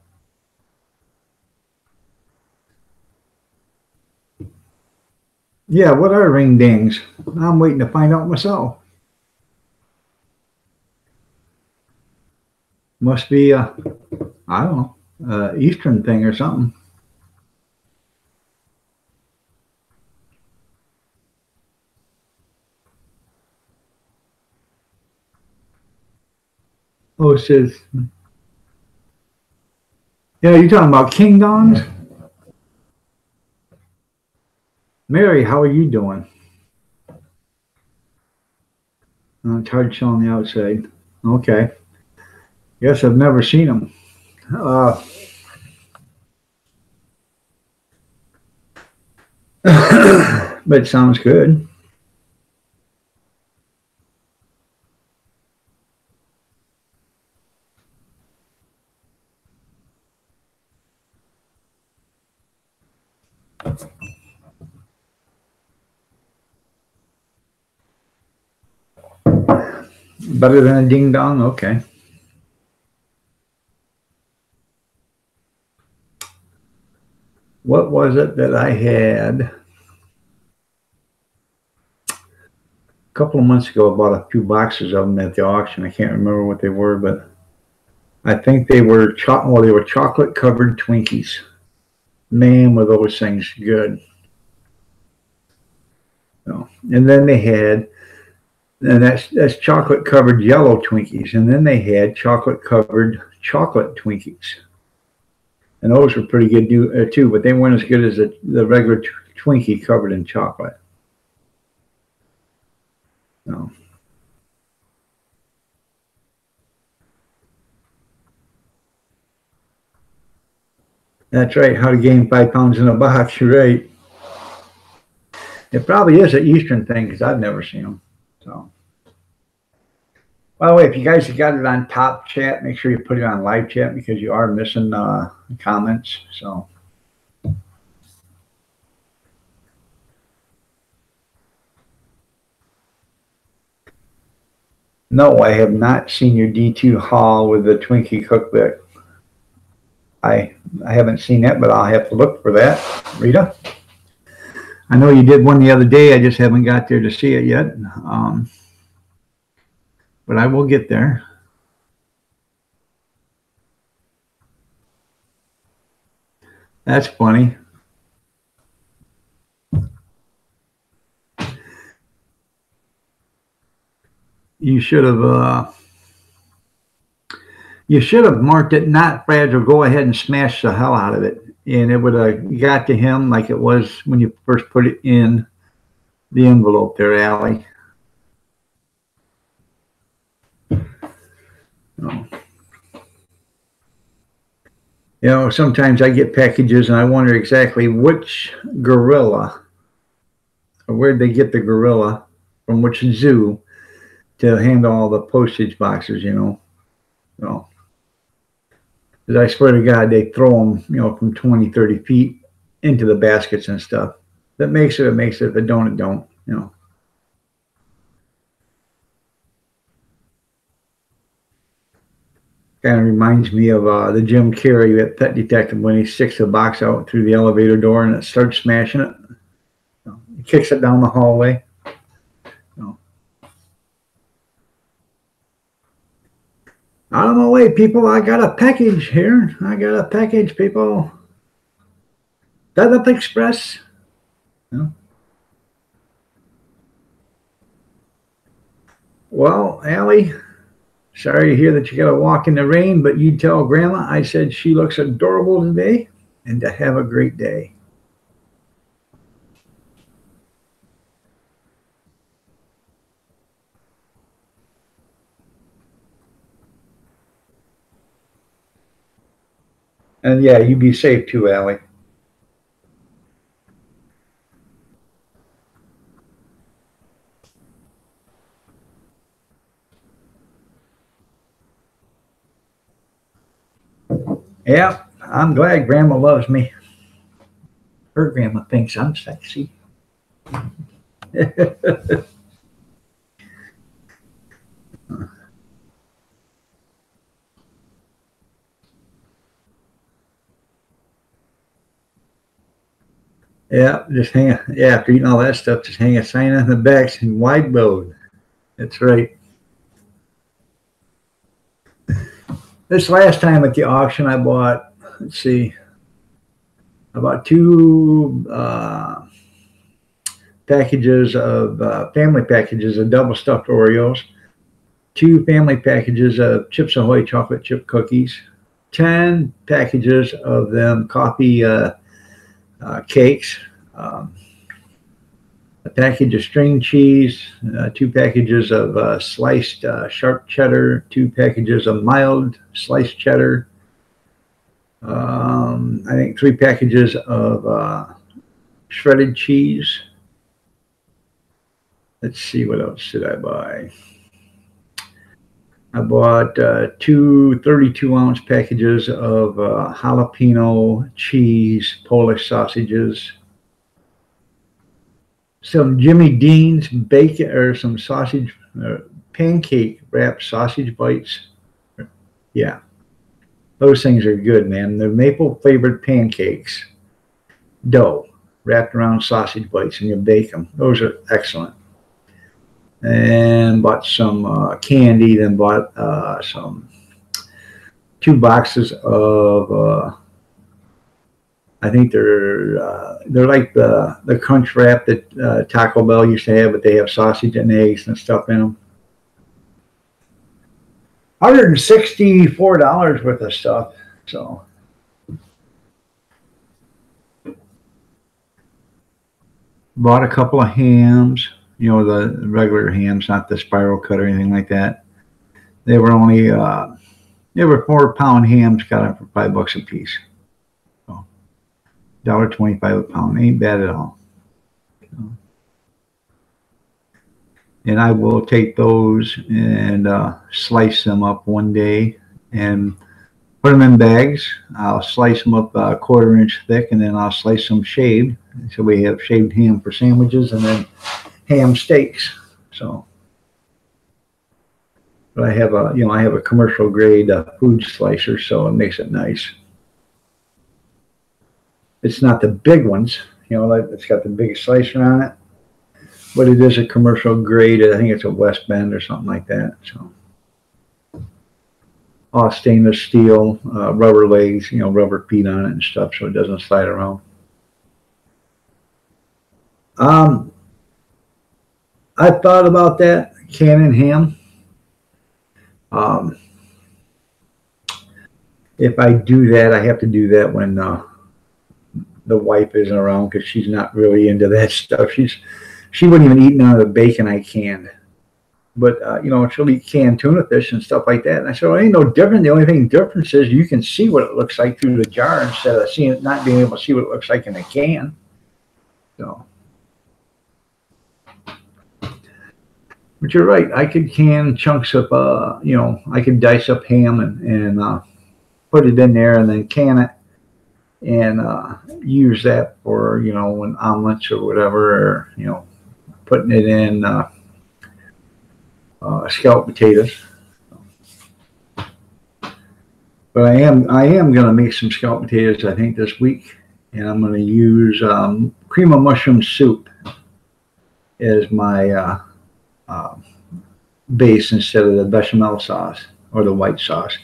yeah, what are ring dings? I'm waiting to find out myself. Must be I don't know, Eastern thing or something. Oh, it says, yeah, you're talking about King Dongs? Mary, how are you doing? It's hard to show on the outside. Okay. Guess I've never seen them. Uh, but it sounds good. Better than a ding dong? Okay. What was it that I had a couple of months ago? I bought a few boxes of them at the auction. I can't remember what they were, but I think they were they were chocolate covered Twinkies. Man, were those things good. So, and then they had, and that's chocolate covered yellow Twinkies, and then they had chocolate covered chocolate Twinkies, and those were pretty good too, but they weren't as good as the regular Twinkie covered in chocolate. No, that's right. How to gain 5 pounds in a box? You're right. It probably is an Eastern thing because I've never seen them. So, by the way, if you guys have got it on top chat, make sure you put it on live chat because you are missing comments. So, No, I have not seen your D2 haul with the Twinkie cookbook. I haven't seen that, but I'll have to look for that. Rita, I know you did one the other day. I just haven't got there to see it yet. But I will get there. That's funny. You should have. You should have marked it not fragile. Go ahead and smash the hell out of it, and it would have got to him like it was when you first put it in the envelope there, Allie. Oh. You know, sometimes I get packages and I wonder exactly which gorilla or where'd they get the gorilla from which zoo to handle all the postage boxes, you know. So, because I swear to God, they throw them, you know, from 20, 30 feet into the baskets and stuff. If it makes it, it makes it. If it don't, it don't, you know. Kind of reminds me of the Jim Carrey, that Pet Detective, when he sticks the box out through the elevator door and it starts smashing it. You know, he kicks it down the hallway. You know. Out of my way, people. I got a package here. I got a package, people. FedEx Express. You know. Well, Allie, sorry to hear that you got to walk in the rain, but you tell Grandma I said she looks adorable today and to have a great day. And yeah, you be safe too, Allie. Yeah, I'm glad Grandma loves me. Her grandma thinks I'm sexy. Yeah, just hang. Yeah, after eating all that stuff, just hang a sign on the back saying "wide load." That's right. This last time at the auction, I bought. Let's see, I bought two packages of family packages of double stuffed Oreos, two family packages of Chips Ahoy chocolate chip cookies, 10 packages of them coffee cakes. Um, a package of string cheese, two packages of sliced sharp cheddar, two packages of mild sliced cheddar, I think three packages of shredded cheese. Let's see, what else did I buy? I bought two 32-ounce packages of jalapeno cheese Polish sausages, some Jimmy Dean's bacon or some sausage pancake wrapped sausage bites. Yeah, those things are good, man. They're maple flavored pancakes, dough wrapped around sausage bites, and you bake them. Those are excellent. And bought some candy. Then bought some two boxes of I think they're like the crunch wrap that Taco Bell used to have, but they have sausage and eggs and stuff in them. $164 worth of stuff. So bought a couple of hams. You know, the regular hams, not the spiral cut or anything like that. They were only they were 4-pound hams. Got them for $5 a piece. So $1.25 a pound ain't bad at all. And I will take those and slice them up one day and put them in bags. I'll slice them up a 1/4 inch thick, and then I'll slice them shaved. So we have shaved ham for sandwiches, and then ham steaks. So But I have a commercial grade food slicer, so it makes it nice. It's not the big ones, like it's got the big slicer on it, but it is a commercial grade. I think it's a West Bend or something like that. So all stainless steel, rubber legs, rubber feet on it and stuff, so it doesn't slide around. I thought about that, canning ham. If I do that, I have to do that when the wife isn't around, because she's not really into that stuff. She wouldn't even eat none of the bacon I canned. But, she'll eat canned tuna fish and stuff like that. And I said, well, it ain't no different. The only thing difference is you can see what it looks like through the jar instead of not being able to see what it looks like in a can. So, but you're right. I could can chunks of, I could dice up ham and put it in there and then can it and use that for, when omelets or whatever, or, putting it in scalloped potatoes. But I am going to make some scalloped potatoes, I think, this week, and I'm going to use cream of mushroom soup as my base instead of the bechamel sauce or the white sauce.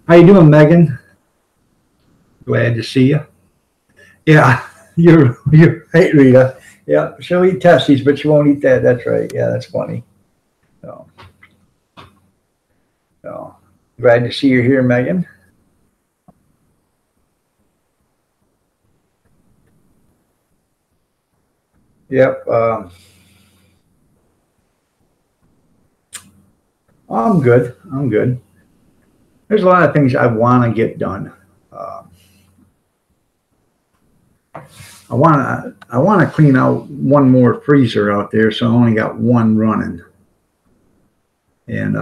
How you doing, Megan? Glad to see you. Yeah, you're right, Rita. Yeah, she'll eat testes, but she won't eat that. That's right. Yeah, that's funny. So glad to see you here, Megan. Yep. I'm good. There's a lot of things I want to get done. I want to clean out one more freezer out there, so I only got one running. And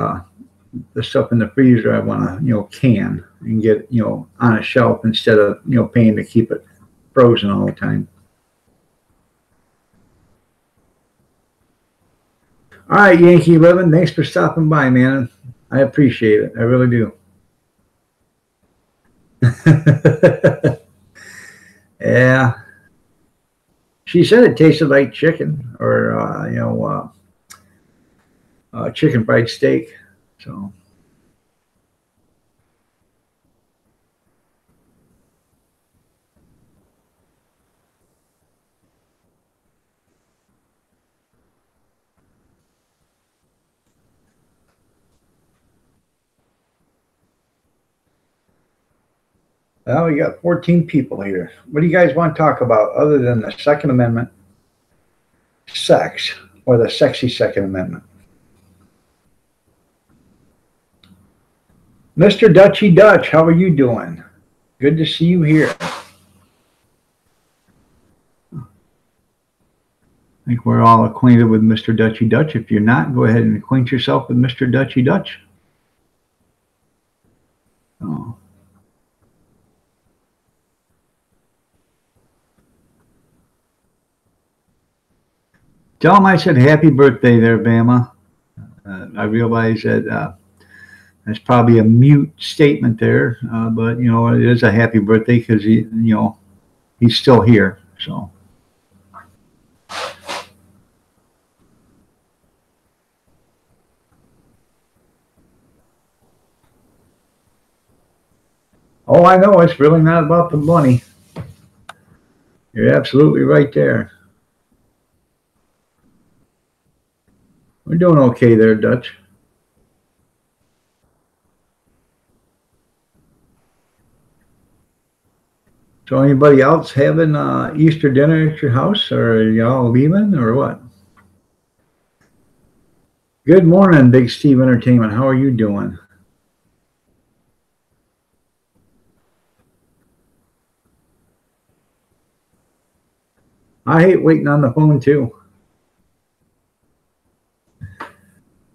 the stuff in the freezer I want to can and get on a shelf instead of paying to keep it frozen all the time. All right, Yankee Living, thanks for stopping by, man. I appreciate it. I really do. Yeah. She said it tasted like chicken or, chicken fried steak. So. Well, we got 14 people here. What do you guys want to talk about other than the Second Amendment, sex, or the sexy Second Amendment? Mr. Dutchy Dutch, how are you doing? Good to see you here. I think we're all acquainted with Mr. Dutchy Dutch. If you're not, go ahead and acquaint yourself with Mr. Dutchy Dutch. Oh. Tell him I said happy birthday there, Bama. I realize that that's probably a mute statement there, but it is a happy birthday because he's still here. So. Oh, I know it's really not about the money. You're absolutely right there. We're doing okay there, Dutch. So anybody else having Easter dinner at your house, or are y'all leaving, or what? Good morning, Big Steve Entertainment. How are you doing? I hate waiting on the phone too.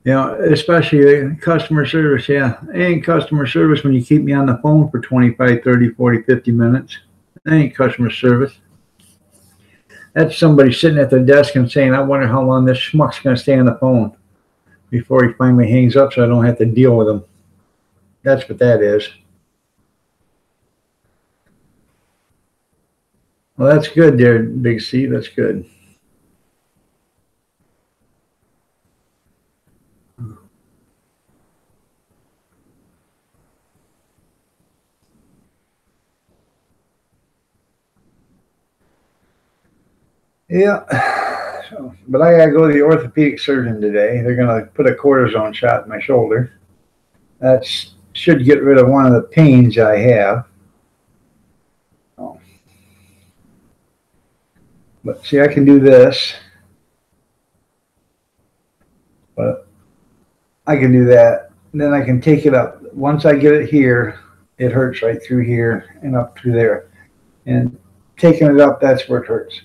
Especially customer service. Yeah, ain't customer service when you keep me on the phone for 25, 30, 40, 50 minutes. That ain't customer service. That's somebody sitting at their desk and saying, I wonder how long this schmuck's going to stay on the phone. before he finally hangs up, so I don't have to deal with him. That's what that is. Well, that's good there, Big C. That's good. Yeah. So, but I gotta go to the orthopedic surgeon today. They're gonna put a cortisone shot in my shoulder. That should get rid of one of the pains I have. Oh. But see, I can do this. But I can do that. And then I can take it up. Once I get it here, it hurts right through here and up through there. And taking it up, that's where it hurts.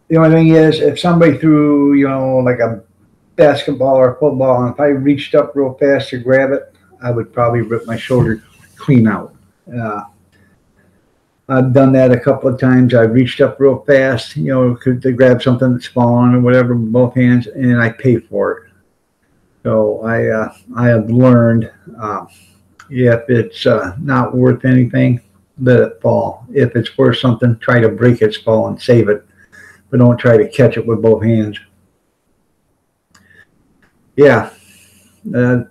The only thing is, if somebody threw, like a basketball or a football, and if I reached up real fast to grab it, I would probably rip my shoulder clean out. I've done that a couple of times. I reached up real fast, to grab something that's fallen or whatever with both hands, and I pay for it. So I have learned, if it's not worth anything, let it fall. If it's worth something, try to break its fall and save it, but don't try to catch it with both hands. Yeah,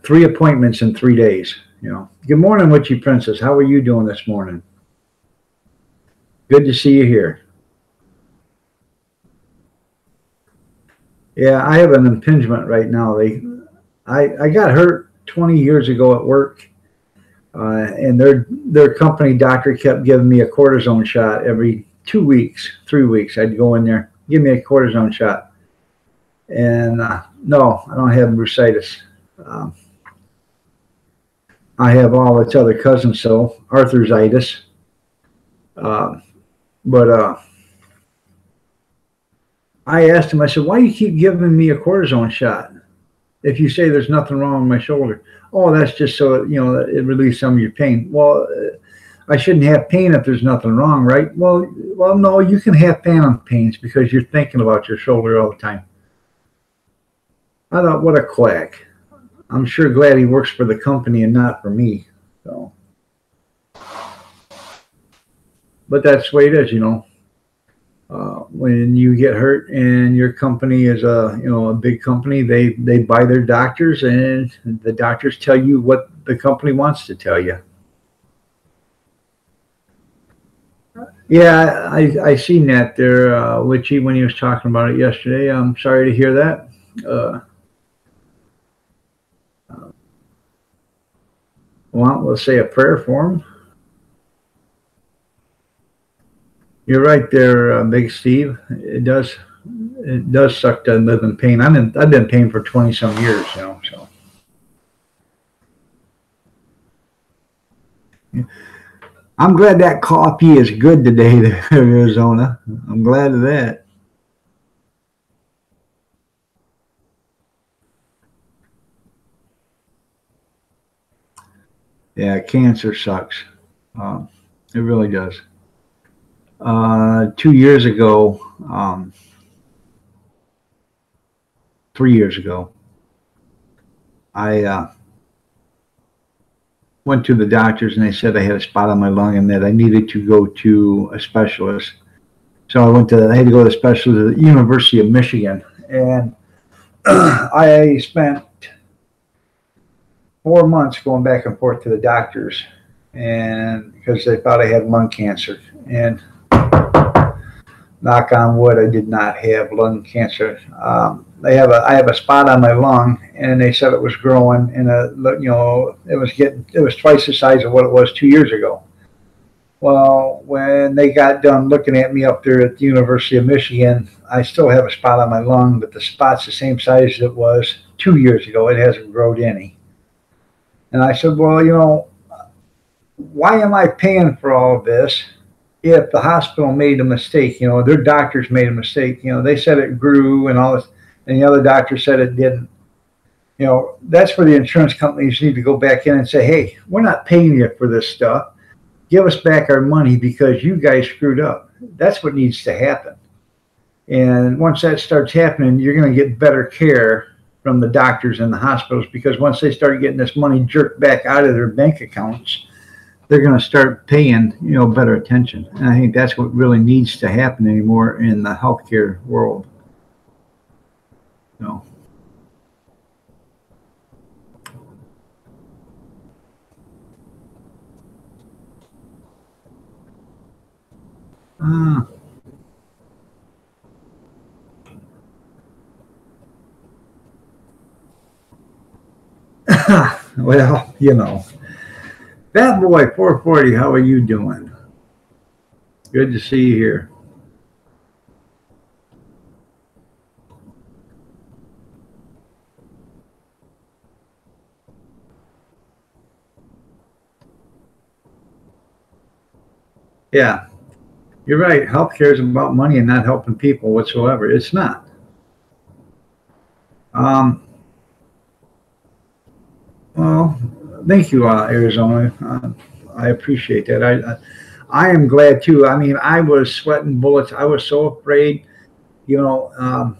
3 appointments in 3 days. Good morning, Witchy Princess. How are you doing this morning? Good to see you here. Yeah, I have an impingement right now. I got hurt 20 years ago at work, and their company doctor kept giving me a cortisone shot every 2 weeks, 3 weeks. I'd go in there, give me a cortisone shot. And no, I don't have bursitis. I have all its other cousins, so arthritis. But I asked him, I said, why do you keep giving me a cortisone shot if you say there's nothing wrong with my shoulder? Oh, that's just so, it relieves some of your pain. Well, I shouldn't have pain if there's nothing wrong, right? Well, no, you can have phantom pains because you're thinking about your shoulder all the time. I thought, what a quack. I'm sure glad he works for the company and not for me. So, but that's the way it is, when you get hurt and your company is a big company, they buy their doctors, and the doctors tell you what the company wants to tell you. Yeah, I seen that there, Witchy, when he was talking about it yesterday. I'm sorry to hear that. Well, we'll say a prayer for him. You're right there, Big Steve. It does suck to live in pain. I've been in pain for 20 some years, so. I'm glad that coffee is good today there in Arizona. I'm glad of that. Yeah, cancer sucks. It really does. 2 years ago, 3 years ago, I went to the doctors and they said I had a spot on my lung and that I needed to go to a specialist. So I had to go to a specialist at the University of Michigan, and I spent 4 months going back and forth to the doctors, and because they thought I had lung cancer. And knock on wood, I did not have lung cancer. I have a spot on my lung, and they said it was growing, and it was twice the size of what it was 2 years ago. Well, when they got done looking at me up there at the University of Michigan, I still have a spot on my lung, but the spot's the same size as it was 2 years ago. It hasn't grown any. And I said, well, why am I paying for all of this if the hospital made a mistake? Their doctors made a mistake. They said it grew and all this, and the other doctor said it didn't. That's where the insurance companies need to go back in and say, hey, we're not paying you for this stuff. Give us back our money because you guys screwed up. That's what needs to happen. And once that starts happening, you're going to get better care from the doctors and the hospitals, because once they start getting this money jerked back out of their bank accounts, they're going to start paying, better attention. And I think that's what really needs to happen anymore in the healthcare world. So. Well, Fat Boy 440, how are you doing? Good to see you here. Yeah, you're right. Healthcare is about money and not helping people whatsoever. It's not. Um, well, thank you, Arizona. I appreciate that. I am glad too. I mean, I was sweating bullets. I was so afraid. You know, um,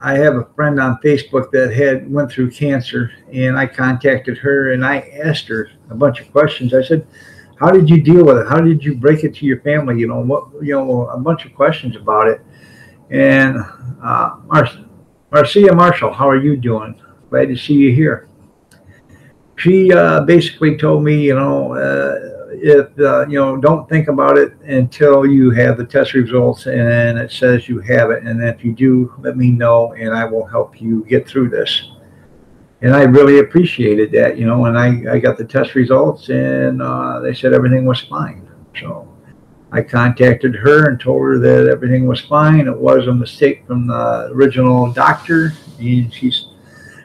I have a friend on Facebook that went through cancer, and I contacted her and I asked her a bunch of questions. I said, "How did you deal with it? How did you break it to your family? A bunch of questions about it." And Marcia Marshall, how are you doing? Glad to see you here. She basically told me, if don't think about it until you have the test results and it says you have it, and if you do, let me know and I will help you get through this. And I really appreciated that, and I got the test results, and they said everything was fine. So I contacted her and told her that everything was fine. It was a mistake from the original doctor, and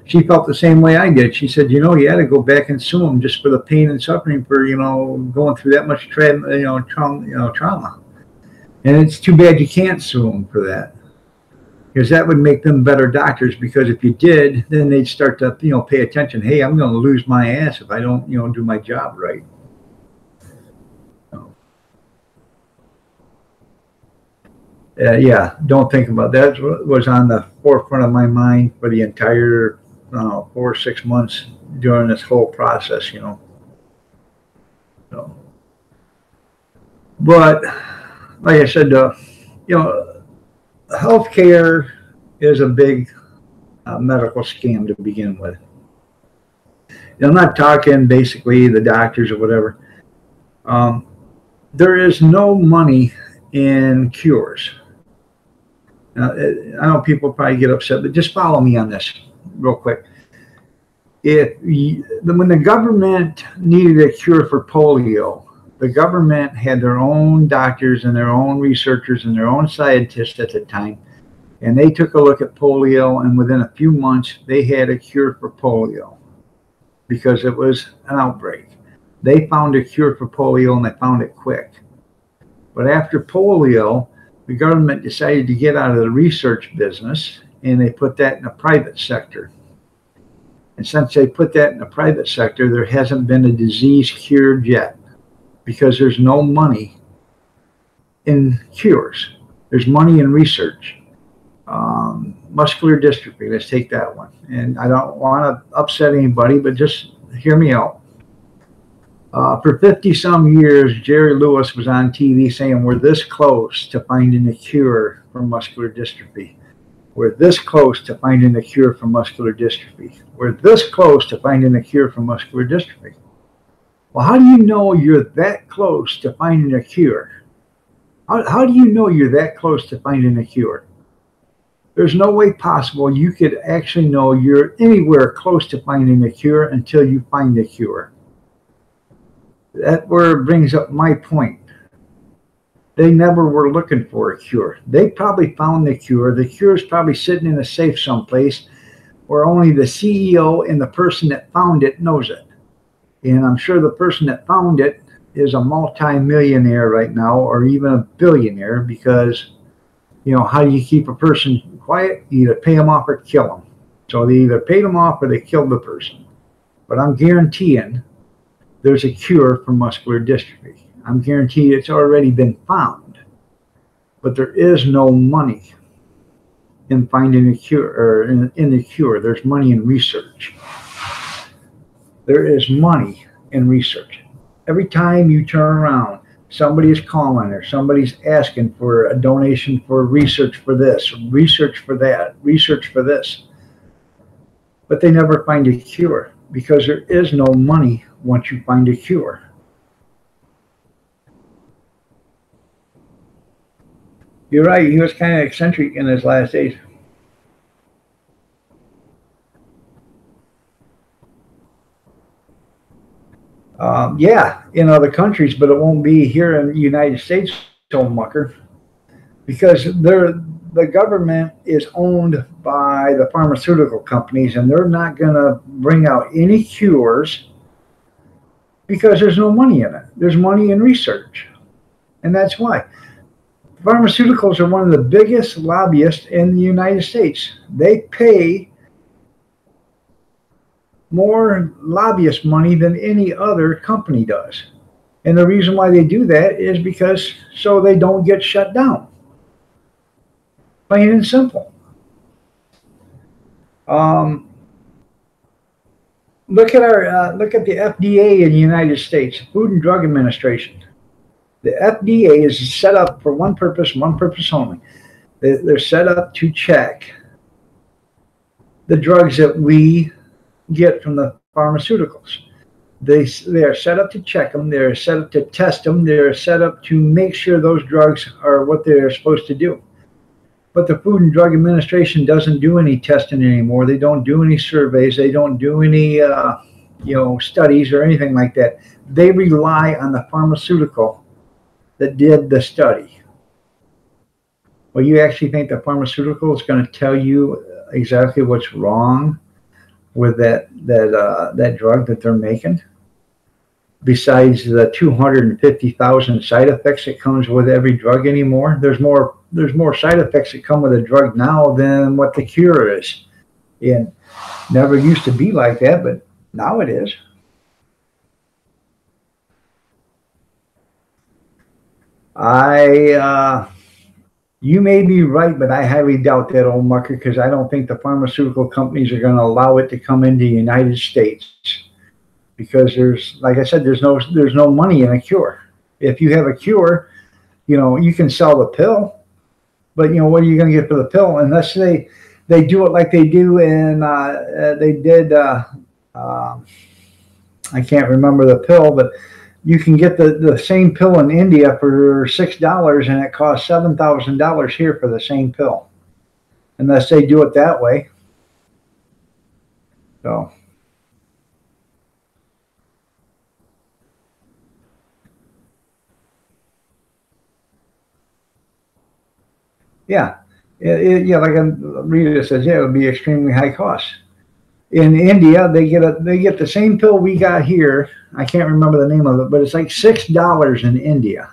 she felt the same way I did. She said, you had to go back and sue him just for the pain and suffering for, going through that much trauma. And it's too bad you can't sue them for that, because that would make them better doctors. Because if you did, then they'd start to, pay attention. Hey, I'm going to lose my ass if I don't, do my job right. Yeah, don't think about that. Was on the forefront of my mind for the entire 4 or 6 months during this whole process. So, but like I said, healthcare is a big medical scam to begin with. I'm not talking basically the doctors or whatever. Um, there is no money in cures. Now, I know people probably get upset, but just follow me on this real quick. When the government needed a cure for polio, the government had their own doctors and their own researchers and their own scientists at the time, and they took a look at polio, and within a few months, they had a cure for polio because it was an outbreak. They found a cure for polio, and they found it quick. But after polio, the government decided to get out of the research business, and they put that in the private sector. And since they put that in the private sector, there hasn't been a disease cured yet, because there's no money in cures. There's money in research. Muscular dystrophy, let's take that one. And I don't want to upset anybody, but just hear me out. For 50 some years, Jerry Lewis was on TV saying we're this close to finding a cure for muscular dystrophy. We're this close to finding a cure for muscular dystrophy. We're this close to finding a cure for muscular dystrophy. Well, how do you know you're that close to finding a cure? How do you know you're that close to finding a cure? There's no way possible you could actually know you're anywhere close to finding a cure until you find a cure. That where it brings up my point. They never were looking for a cure. They probably found the cure. The cure is probably sitting in a safe someplace where only the CEO and the person that found it knows it. And I'm sure the person that found it is a multi-millionaire right now, or even a billionaire, because, how do you keep a person quiet? You either pay them off or kill them. So they either paid them off or they killed the person. But I'm guaranteeing there's a cure for muscular dystrophy. I'm guaranteed it's already been found, but there is no money in finding a cure, or in the cure. There's money in research. There is money in research. Every time you turn around, somebody is calling or somebody's asking for a donation for research for this, research for that, research for this. But they never find a cure because there is no money once you find a cure. You're right. He was kind of eccentric in his last days. Yeah, in other countries, but it won't be here in the United States, old mucker, because the government is owned by the pharmaceutical companies, and they're not going to bring out any cures because there's no money in it. There's money in research, and that's why. Pharmaceuticals are one of the biggest lobbyists in the United States. They pay more lobbyist money than any other company does. And the reason why they do that is because so they don't get shut down. Plain and simple. Look at the FDA in the United States, Food and Drug Administration. The FDA is set up for one purpose only. They're set up to check the drugs that we get from the pharmaceuticals. They are set up to check them. They're set up to test them. They're set up to make sure those drugs are what they're supposed to do. But the Food and Drug Administration doesn't do any testing anymore. They don't do any surveys. They don't do any studies or anything like that. They rely on the pharmaceutical that did the study. Well, you actually think the pharmaceutical is going to tell you exactly what's wrong with that drug that they're making? Besides the 250,000 side effects that comes with every drug anymore, there's more side effects that come with a drug now than what the cure is. And never used to be like that, but now it is. You may be right, but I highly doubt that, old mucker, because I don't think the pharmaceutical companies are going to allow it to come into the United States. Because like I said, there's no money in a cure. If you have a cure, you can sell the pill, but what are you going to get for the pill unless they do it like they do in I can't remember the pill, but you can get the same pill in India for $6, and it costs $7,000 here for the same pill, unless they do it that way. So. Yeah, yeah. Like Rita says, yeah, it would be extremely high cost. In India, they get the same pill we got here. I can't remember the name of it, but it's like $6 in India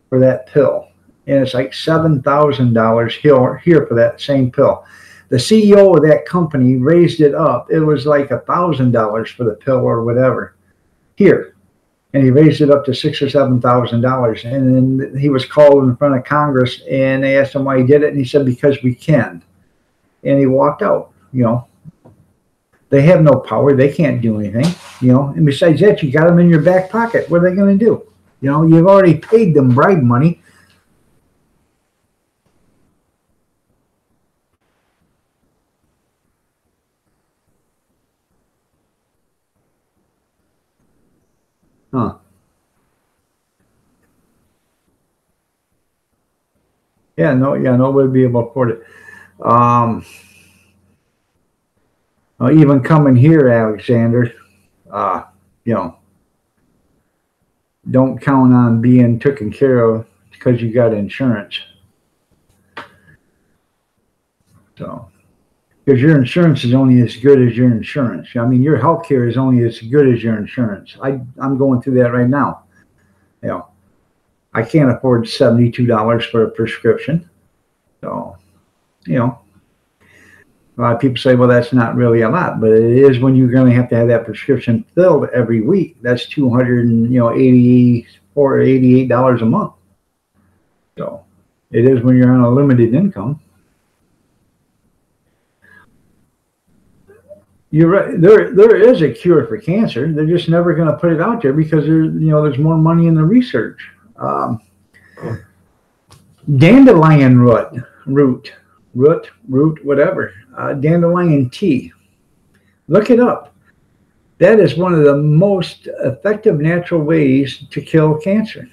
for that pill, and it's like $7,000 here for that same pill. The CEO of that company raised it up. It was like $1,000 for the pill or whatever here. And he raised it up to $6,000 or $7,000. And then he was called in front of Congress, and they asked him why he did it, and he said, because we can. And he walked out. They have no power. They can't do anything. And besides that, you got them in your back pocket. What are they going to do? You've already paid them bribe money. Huh. Yeah, nobody would be able to afford it. Even coming here, Alexander, uh, you know, don't count on being taken care of because you got insurance. So, because your insurance is only as good as your insurance. I mean, your health care is only as good as your insurance. I'm going through that right now. I can't afford $72 for a prescription. So, a lot of people say, well, that's not really a lot, but it is when you're going to have that prescription filled every week. That's $284 or $88 a month. So it is when you're on a limited income. You're right. There is a cure for cancer. They're just never going to put it out there because there's more money in the research. Um, Dandelion root, whatever. Dandelion tea. Look it up. That is one of the most effective natural ways to kill cancer.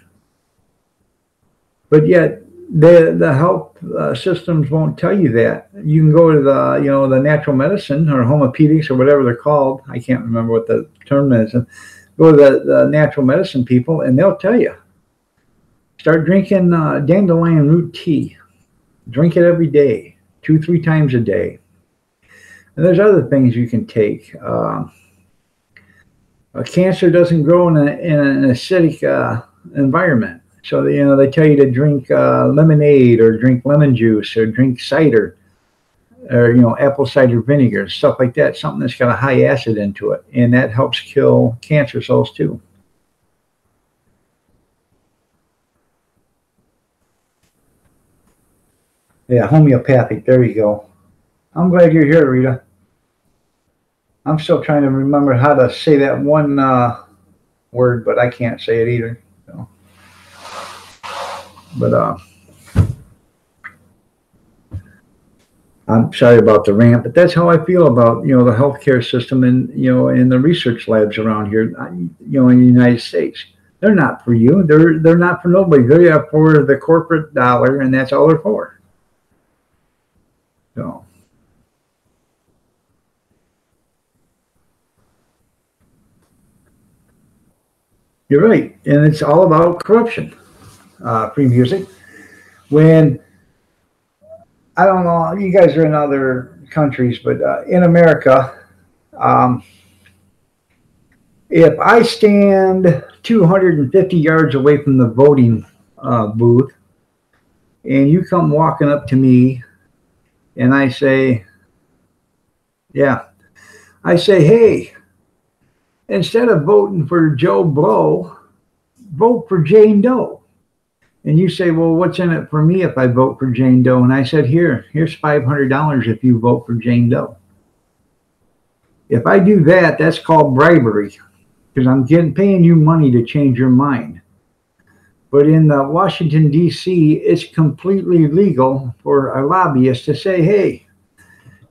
But yet the health systems won't tell you that. You can go to the natural medicine or homopedics or whatever they're called. I can't remember what the term is. Go to the natural medicine people, and they'll tell you start drinking dandelion root tea. Drink it every day, 2-3 times a day. And there's other things you can take. Cancer doesn't grow in an acidic environment. So they tell you to drink lemonade or drink lemon juice or drink cider or apple cider vinegar, stuff like that. Something that's got a high acid into it, and that helps kill cancer cells too. Yeah, homeopathic. There you go. I'm glad you're here, Rita. I'm still trying to remember how to say that one word, but I can't say it either. So. But I'm sorry about the rant, but that's how I feel about the healthcare system and in the research labs around here. In the United States, they're not for you. They're not for nobody. They're for the corporate dollar, and that's all they're for. So. You're right, and it's all about corruption. Free music. When I don't know, you guys are in other countries, but in America, if I stand 250 yards away from the voting booth, and you come walking up to me, and I say, hey, instead of voting for Joe Blow, vote for Jane Doe. And you say, well, what's in it for me if I vote for Jane Doe? And I said, here's $500 if you vote for Jane Doe. If I do that, that's called bribery, because I'm paying you money to change your mind. But in Washington, D.C., it's completely legal for a lobbyist to say, hey,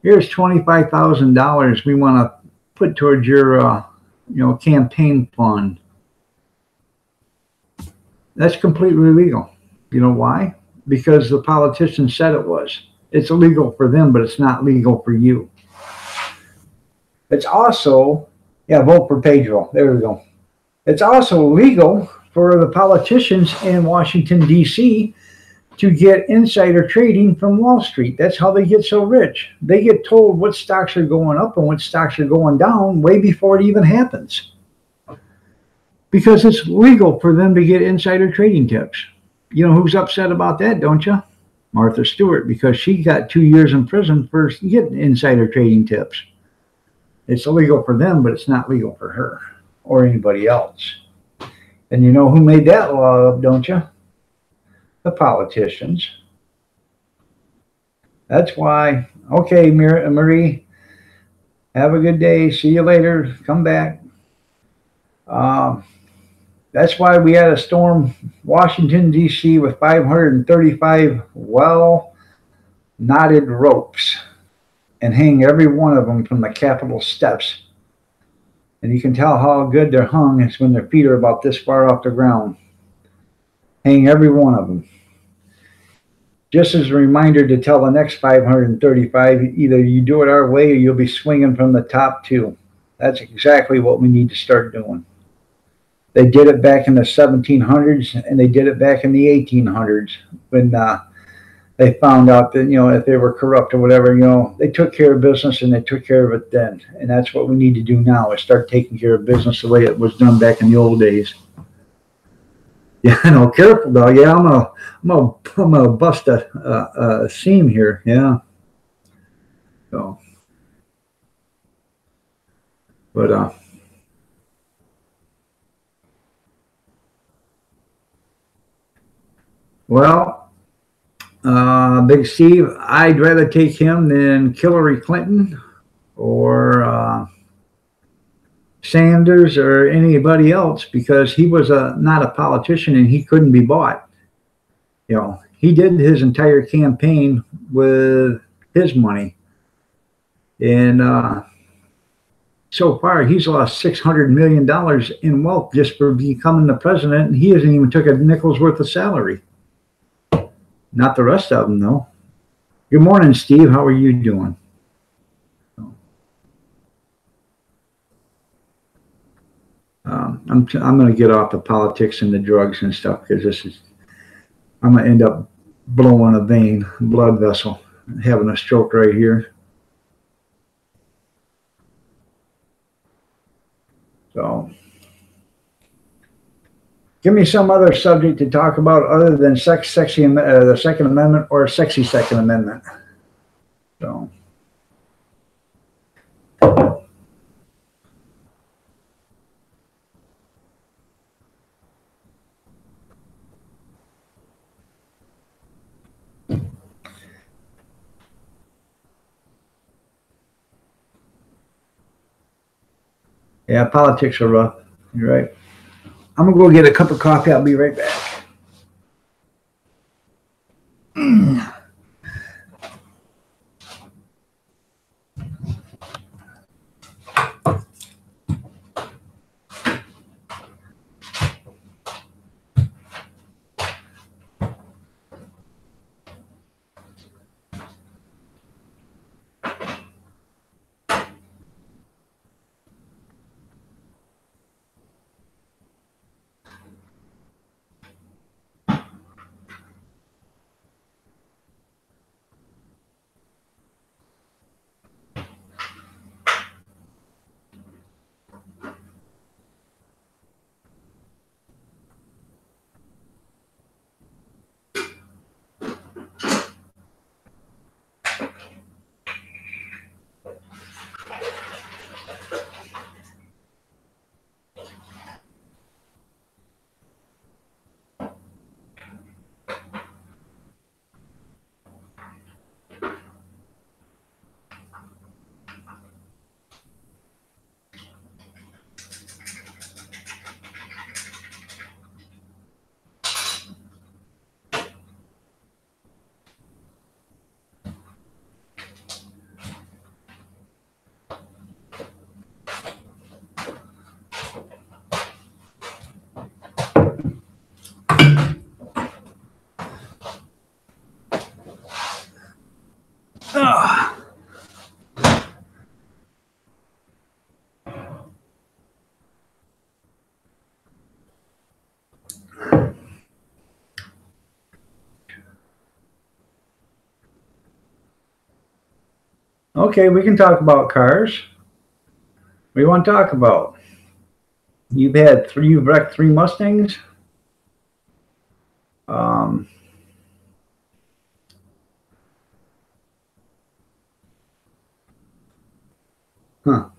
here's $25,000 we want to put towards your campaign fund. That's completely illegal. You know why? Because the politician said it was. It's illegal for them, but it's not legal for you. It's also, vote for Pedro. There we go. It's also legal for the politicians in Washington, D.C. to get insider trading from Wall Street. That's how they get so rich. They get told what stocks are going up and what stocks are going down way before it even happens. Because it's legal for them to get insider trading tips. You know who's upset about that, don't you? Martha Stewart, because she got 2 years in prison for getting insider trading tips. It's illegal for them, but it's not legal for her or anybody else. And you know who made that law up, don't you? The politicians. That's why. Okay, Marie, have a good day. See you later. Come back. That's why we had to storm Washington, D.C. with 535 well-knotted ropes and hang every one of them from the Capitol steps. And you can tell how good they're hung is when their feet are about this far off the ground. Hang every one of them. Just as a reminder to tell the next 535, either you do it our way or you'll be swinging from the top too. That's exactly what we need to start doing. They did it back in the 1700s, and they did it back in the 1800s when they found out that, if they were corrupt or whatever, they took care of business and they took care of it then. And that's what we need to do now, is start taking care of business the way it was done back in the old days. Yeah, I know. Careful, though. Yeah, I'm gonna bust a seam here. Yeah. So, but well, Big Steve, I'd rather take him than Hillary Clinton or Sanders or anybody else, because he was not a politician and he couldn't be bought. He did his entire campaign with his money, and so far he's lost $600 million in wealth just for becoming the president, and he hasn't even took a nickel's worth of salary. Not the rest of them, though. Good morning, Steve. How are you doing? I'm going to get off the politics and the drugs and stuff, because I'm going to end up blowing a vein, blood vessel, having a stroke right here. So, give me some other subject to talk about other than the Second Amendment, or sexy Second Amendment. So, yeah, politics are rough. You're right. I'm going to go get a cup of coffee. I'll be right back. Okay, we can talk about cars. What do you want to talk about? You've wrecked 3 Mustangs. Um, huh.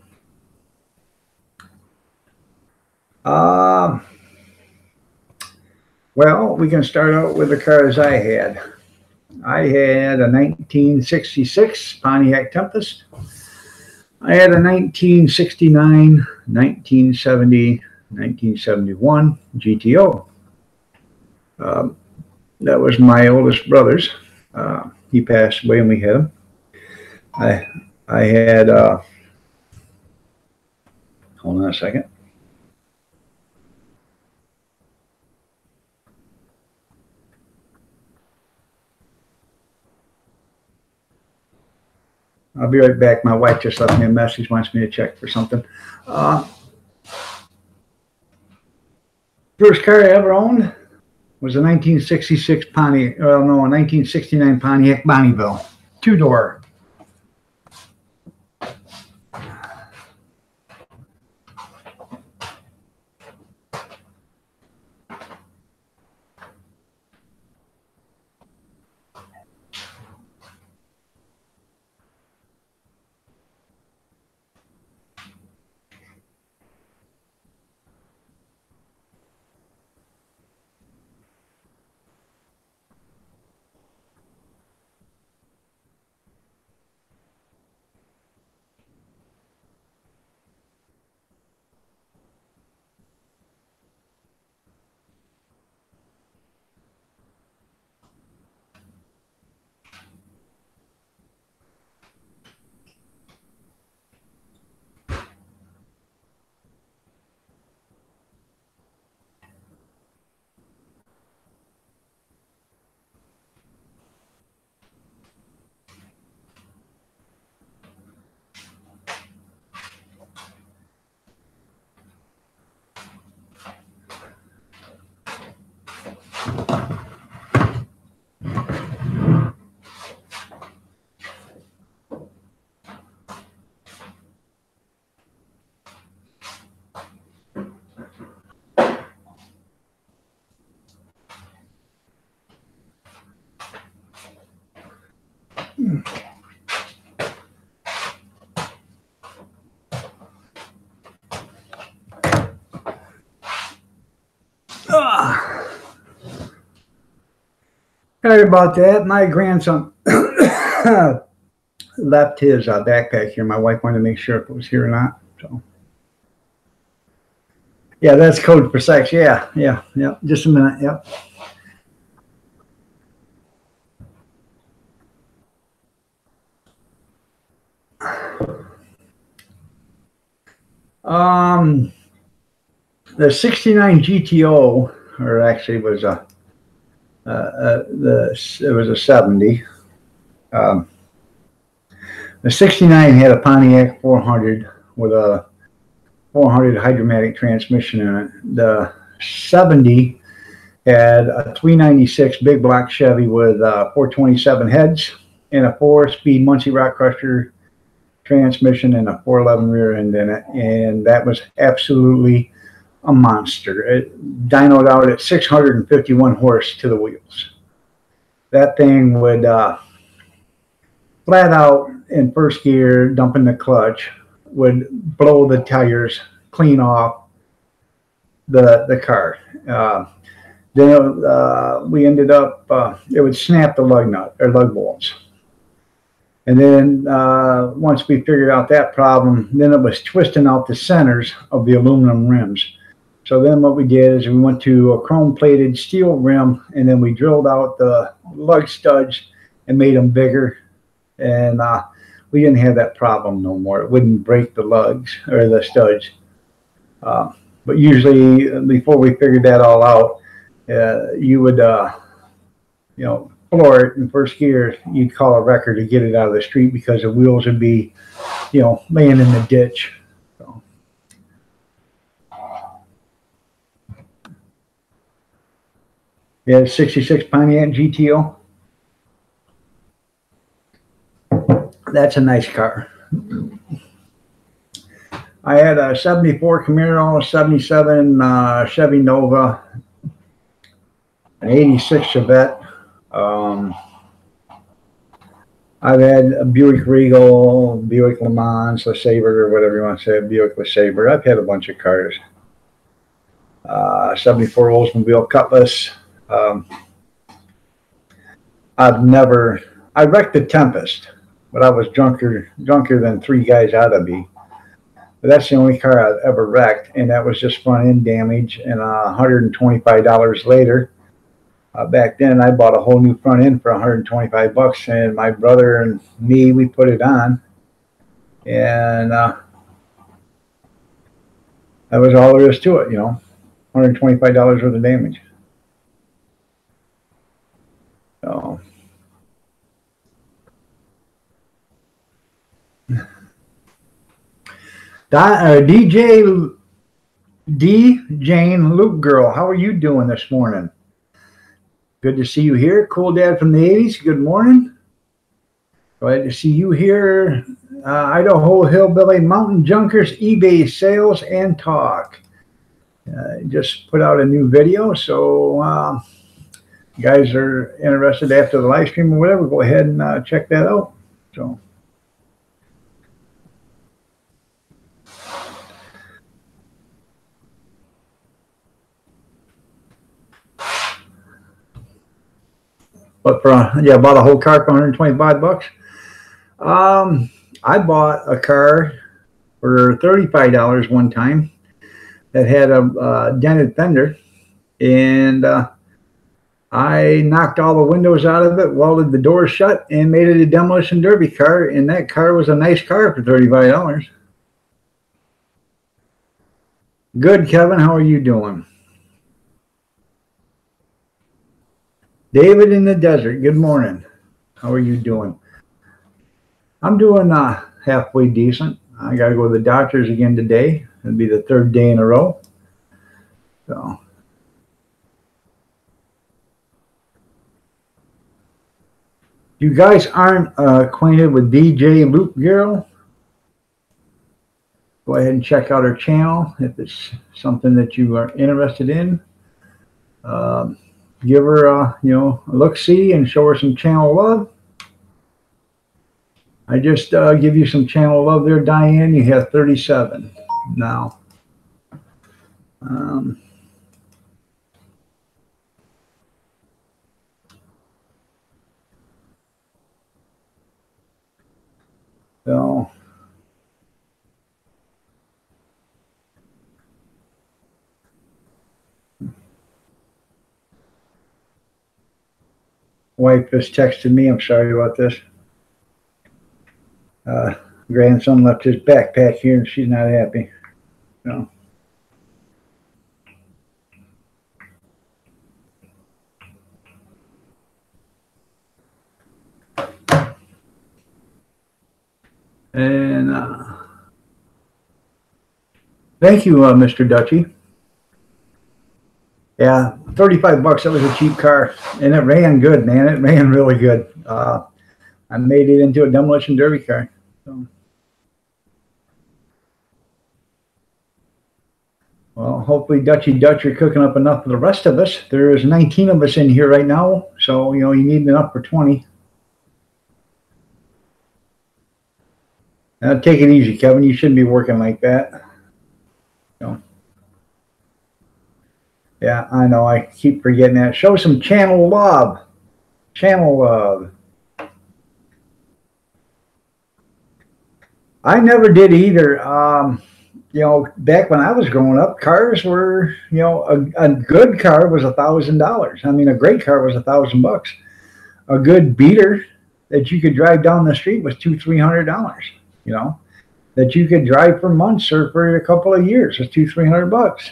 Um, well, we can start out with the cars I had. I had a 1966 Pontiac Tempest. I had a 1969, 1970, 1971 GTO. Um, that was my oldest brother's. He passed away and we had him. I I had hold on a second. I'll be right back. My wife just left me a message, wants me to check for something. Uh, First car I ever owned was a 1966 Pontiac, well, no, a 1969 Pontiac Bonneville, 2-door. Sorry about that. My grandson left his backpack here. My wife wanted to make sure if it was here or not. So, yeah, that's code for sex. Yeah, yeah, yeah. Just a minute. Yep. Um, the '69 GTO, or actually was it was a '70. Um, the '69 had a Pontiac 400 with a 400 hydromatic transmission in it. The '70 had a 396 big block Chevy with 427 heads and a 4-speed Muncie Rock Crusher transmission and a 411 rear end in it, and that was absolutely a monster. It dynoed out at 651 horse to the wheels. That thing would flat out in first gear, dumping the clutch, would blow the tires clean off the car. Then we ended up, it would snap the lug nut or lug bolts. And then once we figured out that problem, then it was twisting out the centers of the aluminum rims. So then what we did is we went to a chrome plated steel rim, and then we drilled out the lug studs and made them bigger. And we didn't have that problem no more. It wouldn't break the lugs or the studs. But usually before we figured that all out, you would, floor it in first gear. You'd call a wrecker to get it out of the street because the wheels would be, laying in the ditch. So. Yeah, 66 Pontiac GTO. That's a nice car. I had a 74 Camaro, 77 Chevy Nova, an 86 Chevette. I've had a Buick Regal, Buick Le Mans, LeSabre, or whatever you want to say, Buick LeSabre. I've had a bunch of cars. 74 Oldsmobile Cutlass. I wrecked the Tempest, but I was drunker than three guys ought to be. But that's the only car I've ever wrecked, and that was just front end damage. And $125 later, back then I bought a whole new front end for $125, and my brother and me, we put it on, and that was all there is to it, $125 worth of damage. So. DJ D. Jane Luke Girl, how are you doing this morning? Good to see you here. Cool Dad from the 80s, good morning. Glad to see you here. Idaho Hillbilly Mountain Junkers eBay sales and talk. Just put out a new video, so you guys are interested after the live stream or whatever, go ahead and check that out. So. But I bought a whole car for $125. I bought a car for $35 one time that had a dented fender, and I knocked all the windows out of it, welded the doors shut, and made it a demolition derby car. And that car was a nice car for $35. Good, Kevin. How are you doing? David in the desert, good morning. How are you doing? I'm doing halfway decent. I got to go to the doctors again today. It'll be the third day in a row. So, you guys aren't acquainted with DJ Luke Girl? Go ahead and check out her channel if it's something that you are interested in. Give her a look-see and show her some channel love. I just give you some channel love there, Diane. You have 37 now. Wife just texted me. I'm sorry about this. Grandson left his backpack here, and she's not happy. So. And thank you, Mr. Dutchy. Yeah, 35 bucks. That was a cheap car, and it ran good, man. It ran really good. I made it into a demolition derby car. So. Well, hopefully Dutchy Dutch are cooking up enough for the rest of us. There's 19 of us in here right now, so you need enough for 20. Now take it easy, Kevin. You shouldn't be working like that. So. Yeah, I know. I keep forgetting that. Show some channel love. Channel love. I never did either. Back when I was growing up, cars were, a good car was $1,000. I mean, a great car was $1,000. A good beater that you could drive down the street was $200-300. That you could drive for months or for a couple of years was $200-300.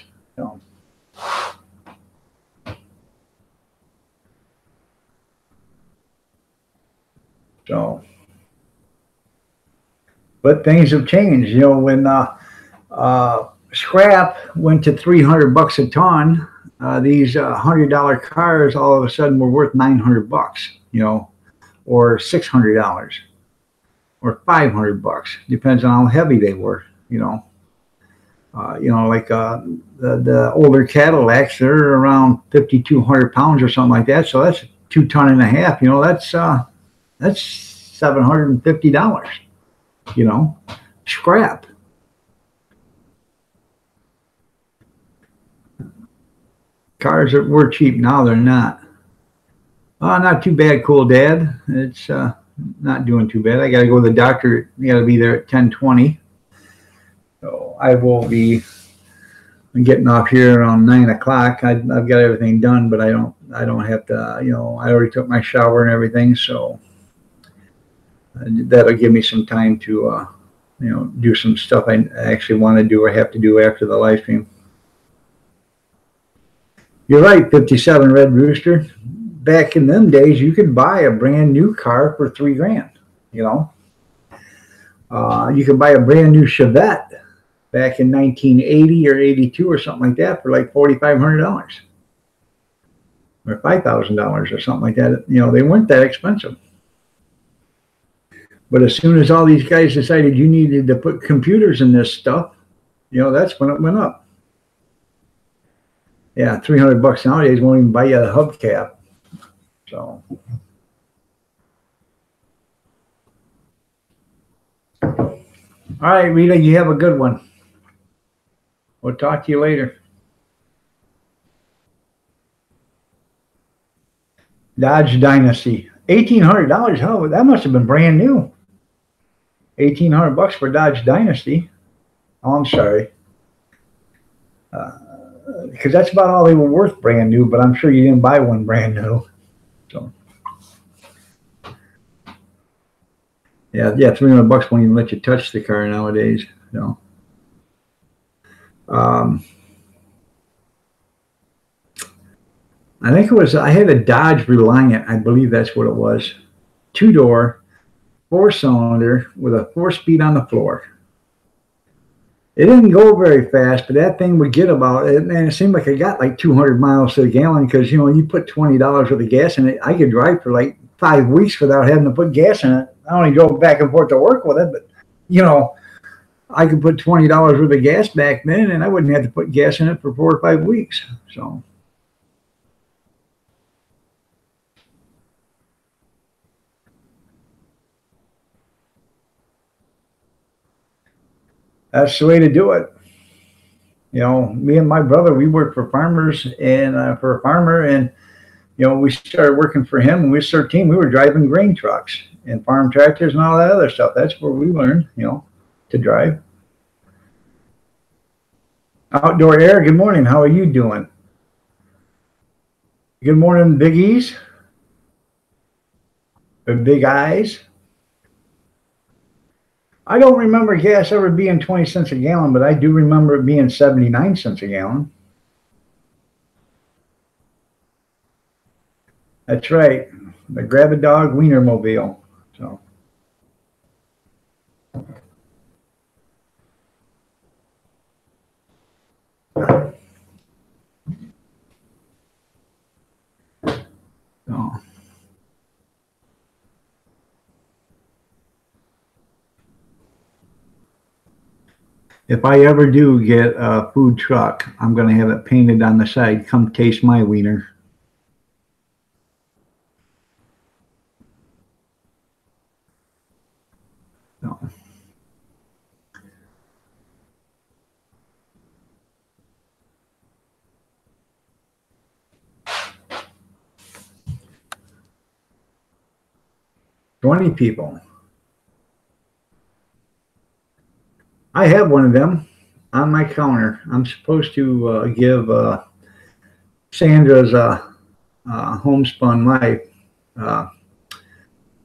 So, but things have changed. When scrap went to $300 a ton, these $100 cars all of a sudden were worth $900. Or $600 or $500. Depends on how heavy they were. Like the older Cadillacs, they're around 5,200 pounds or something like that. So that's 2.5 tons. That's $750. Scrap. Cars that were cheap, now they're not. Not too bad, cool dad. It's not doing too bad. I got to go to the doctor. I got to be there at 10:20. So I will be getting off here around 9 o'clock. I've got everything done, but I don't have to. I already took my shower and everything, so that'll give me some time to do some stuff I actually want to do or have to do after the live stream. You're right, 57 Red Rooster. Back in them days, you could buy a brand new car for $3,000. You could buy a brand new Chevette back in 1980 or 82 or something like that for like $4,500 or $5,000 or something like that. They weren't that expensive. But as soon as all these guys decided you needed to put computers in this stuff, that's when it went up. Yeah, $300 nowadays won't even buy you a hubcap. So. All right, Rita, you have a good one. We'll talk to you later. Dodge Dynasty, $1,800. Oh, that must have been brand new. $1,800 for Dodge Dynasty. Oh, I'm sorry. Because that's about all they were worth brand new, but I'm sure you didn't buy one brand new. So. Yeah, $300 won't even let you touch the car nowadays. I think it was, I had a Dodge Reliant. I believe that's what it was. 2-door, 4-cylinder with a 4-speed on the floor. It didn't go very fast, but that thing would get about it. And it seemed like it got like 200 miles to the gallon because, you put $20 worth of gas in it. I could drive for like 5 weeks without having to put gas in it. I only drove back and forth to work with it, but, I could put $20 worth of gas back then and I wouldn't have to put gas in it for 4 or 5 weeks. So. That's the way to do it. Me and my brother, we worked for farmers and for a farmer, and we started working for him when we was 13. We were driving grain trucks and farm tractors and all that other stuff. That's where we learned, to drive. Outdoor Air, good morning. How are you doing? Good morning, Big E's. with big eyes. I don't remember gas ever being 20 cents a gallon, but I do remember it being 79 cents a gallon. That's right. The Grab a Dog Wienermobile. So, so if I ever do get a food truck, I'm going to have it painted on the side. Come taste my wiener. So, 20 people. I have one of them on my counter. I'm supposed to give Sandra's homespun life uh,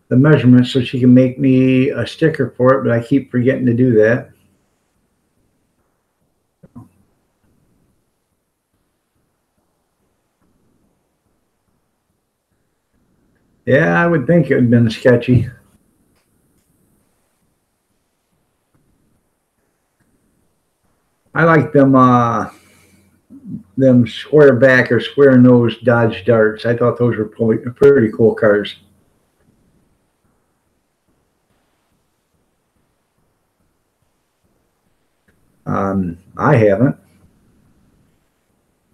the measurements so she can make me a sticker for it, but I keep forgetting to do that. Yeah, I would think it would have been sketchy. I like them square back or square nose Dodge Darts. I thought those were pretty cool cars. I haven't.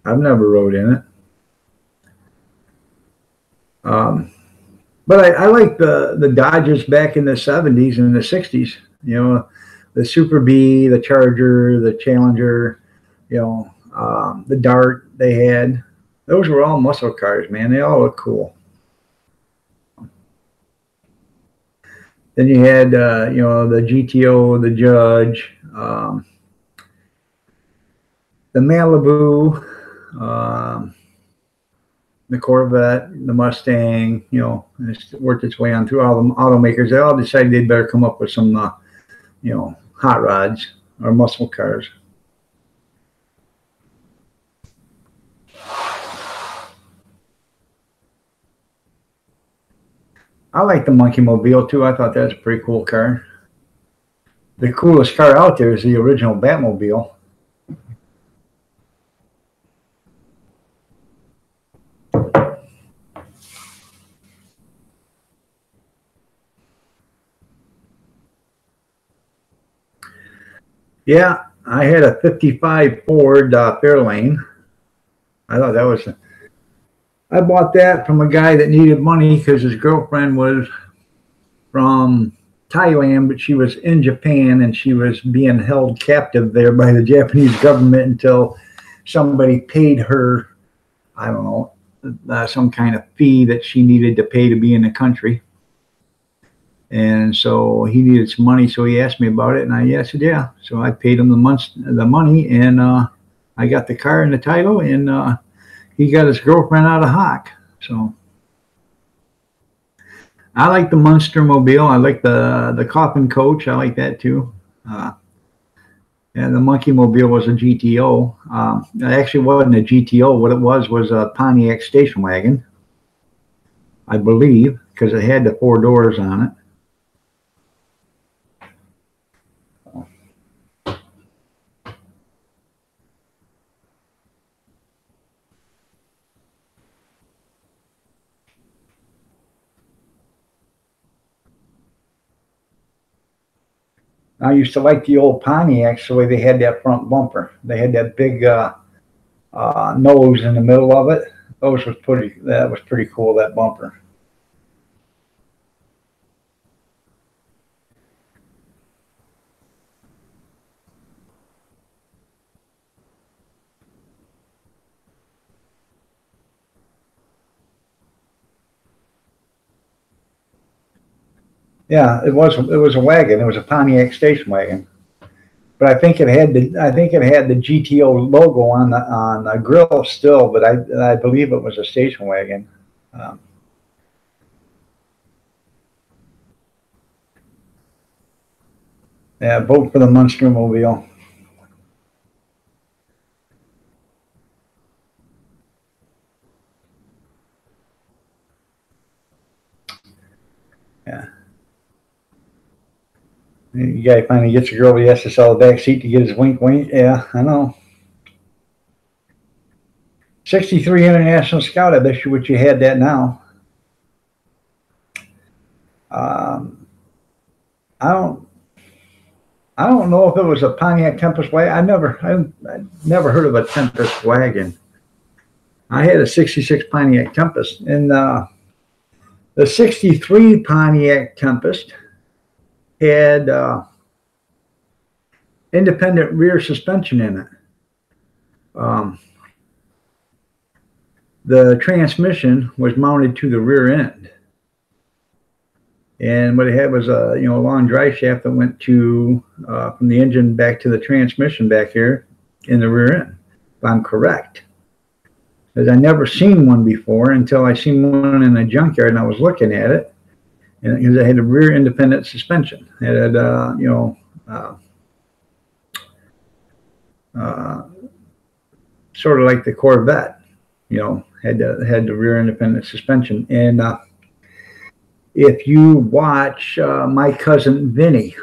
I've never rode in it. Um, but I like the Dodges back in the 70s and the 60s. You know, the Super B, the Charger, the Challenger, the Dart they had. Those were all muscle cars, man. They all look cool. Then you had, the GTO, the Judge, the Malibu, the Corvette, the Mustang. It's worked its way on through all the automakers. They all decided they'd better come up with some, hot rods or muscle cars. I like the Monkey Mobile too. I thought that was a pretty cool car. The coolest car out there is the original Batmobile. Yeah, I had a 55 Ford Fairlane. I thought that was. I bought that from a guy that needed money because his girlfriend was from Thailand, but she was in Japan and she was being held captive there by the Japanese government until somebody paid her, I don't know, some kind of fee that she needed to pay to be in the country. And so he needed some money, so he asked me about it, and I said, yeah. So I paid him the money, and I got the car and the title, and he got his girlfriend out of hock. So I like the Munster Mobile. I like the coffin coach. I like that too. And the Monkey Mobile was a GTO. It actually wasn't a GTO. What it was a Pontiac station wagon, I believe, because it had the 4 doors on it. I used to like the old Pontiacs the way they had that front bumper. They had that big nose in the middle of it. That was pretty cool, that bumper. Yeah, it was a wagon. It was a Pontiac station wagon. But I think it had the GTO logo on the grill still, but I believe it was a station wagon. Um, Yeah, vote for the Munster Mobile. Yeah. You guy finally gets a girl, he has to sell the back seat to get his wink wink. Yeah, I know. 63 International Scout, I bet you what you had that now. Um, I don't I don't know if it was a Pontiac Tempest wagon. I never heard of a Tempest wagon. I had a 66 Pontiac Tempest, and the 63 Pontiac Tempest had independent rear suspension in it. Um, the transmission was mounted to the rear end, and what it had was a long drive shaft that went to from the engine back to the transmission back here in the rear end. If I'm correct, because I never seen one before until I seen one in a junkyard and I was looking at it, and because it had a rear independent suspension, it had sort of like the Corvette, had the rear independent suspension. And if you watch My Cousin Vinny,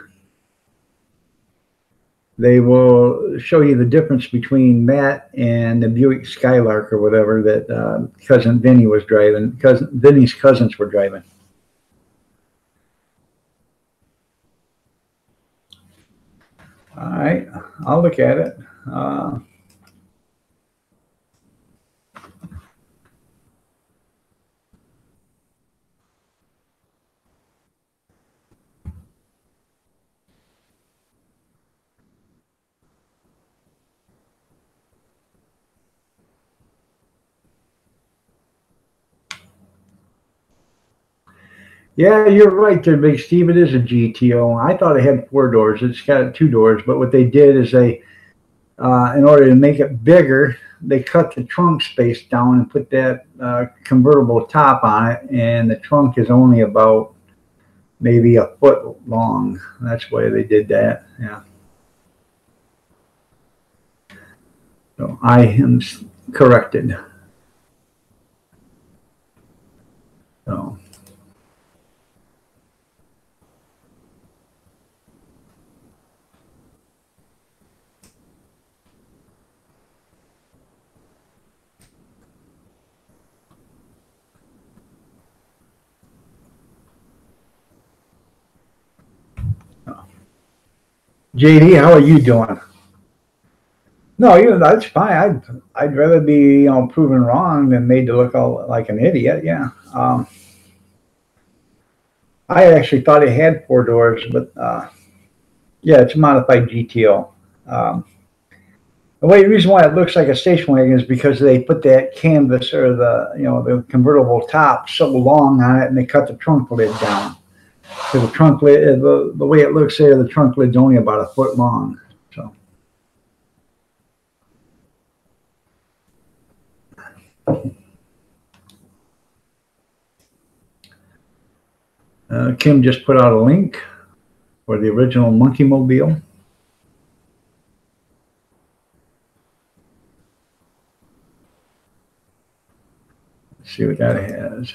they will show you the difference between that and the Buick Skylark or whatever that Cousin Vinny was driving. Vinny's cousins were driving. All right, I'll look at it. Yeah, you're right there, Big Steve. It is a GTO. I thought it had 4 doors. It's got 2 doors, but what they did is in order to make it bigger, they cut the trunk space down and put that convertible top on it, and the trunk is only about maybe a foot long. That's why they did that. Yeah. So I am corrected. So. JD, how are you doing? No, that's fine. I'd rather be proven wrong than made to look all like an idiot. Yeah. I actually thought it had 4 doors, but yeah, it's a modified GTO. The reason why it looks like a station wagon is because they put that canvas or the convertible top so long on it, and they cut the trunk lid down. So the trunk lid, the way it looks there, the trunk lid's only about a foot long. So. Kim just put out a link for the original Monkey Mobile. Let's see what that has.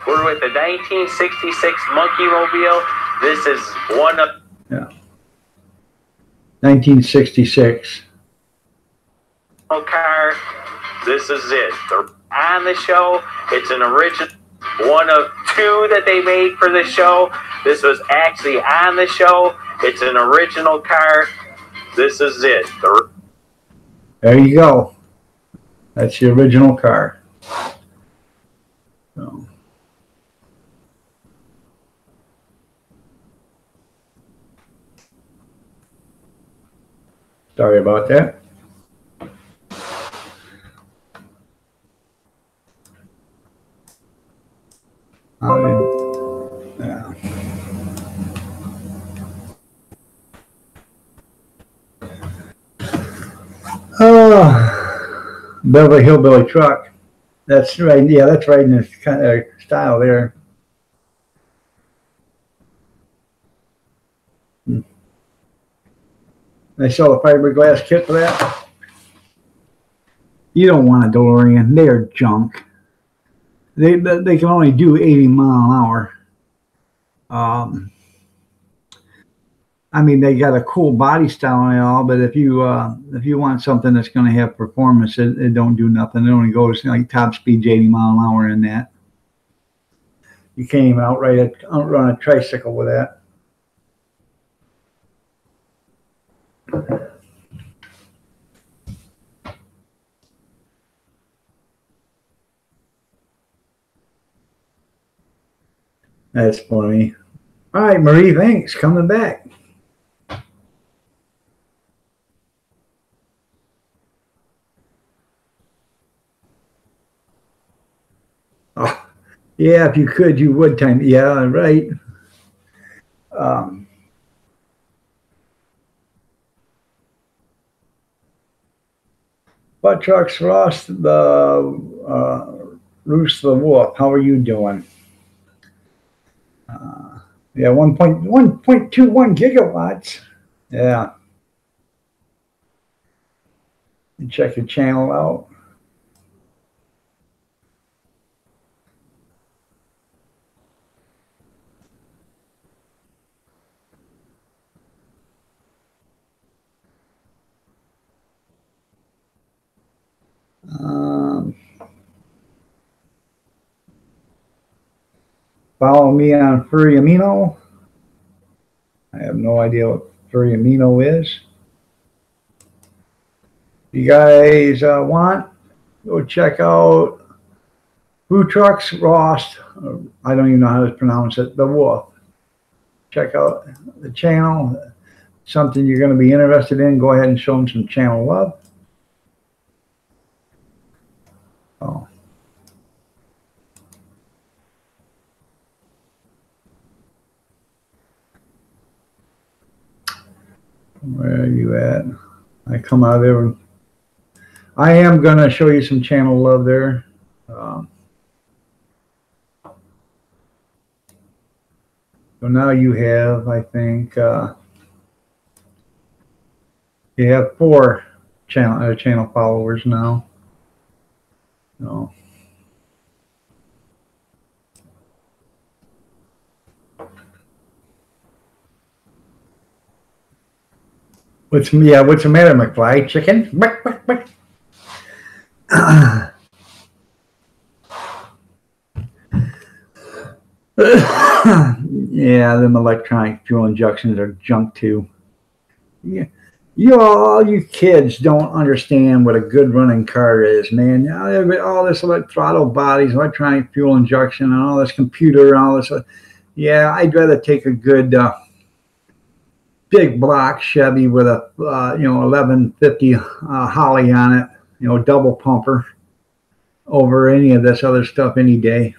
We're with the 1966 Monkey Mobile. This is one of...
Yeah. 1966.
Car. This is it. They're on the show. It's an original, one of 2 that they made for the show. This was actually on the show. It's an original car. This is it.
There you go. That's the original car. So. Sorry about that. Yeah. Oh, Beverly Hillbilly truck. That's right. Yeah, that's right in this kind of style there. They sell a fiberglass kit for that. You don't want a DeLorean. They are junk. They can only do 80 mile an hour. I mean, they got a cool body style and all, but if you want something that's going to have performance, it don't do nothing. It only goes like top speed's 80 mile an hour in that. You can't even outrun a tricycle with that. That's funny. All right, Marie, thanks. Coming back. Oh, yeah, if you could, you would time. Yeah, right. Butt Trucks Ross, the Roos the Wolf. How are you doing? Yeah, 1.21 gigawatts. Yeah. And check your channel out. Follow me on Furry Amino. I have no idea what Furry Amino is. If you guys want, go check out Boo Trucks Ross. I don't even know how to pronounce it. The Wolf. Check out the channel. Something you're going to be interested in. Go ahead and show them some channel love. Oh. Where are you at? I come out of there. I am going to show you some channel love there. So now you have, I think, you have 4 channel followers now. So. What's the matter, McFly? Chicken? Yeah, them electronic fuel injections are junk too. Yeah, all you kids don't understand what a good running car is, man. All this throttle bodies, electronic fuel injection, and all this computer, and all this. Yeah, I'd rather take a good big block Chevy with a 1150 Holly on it, double pumper, over any of this other stuff any day.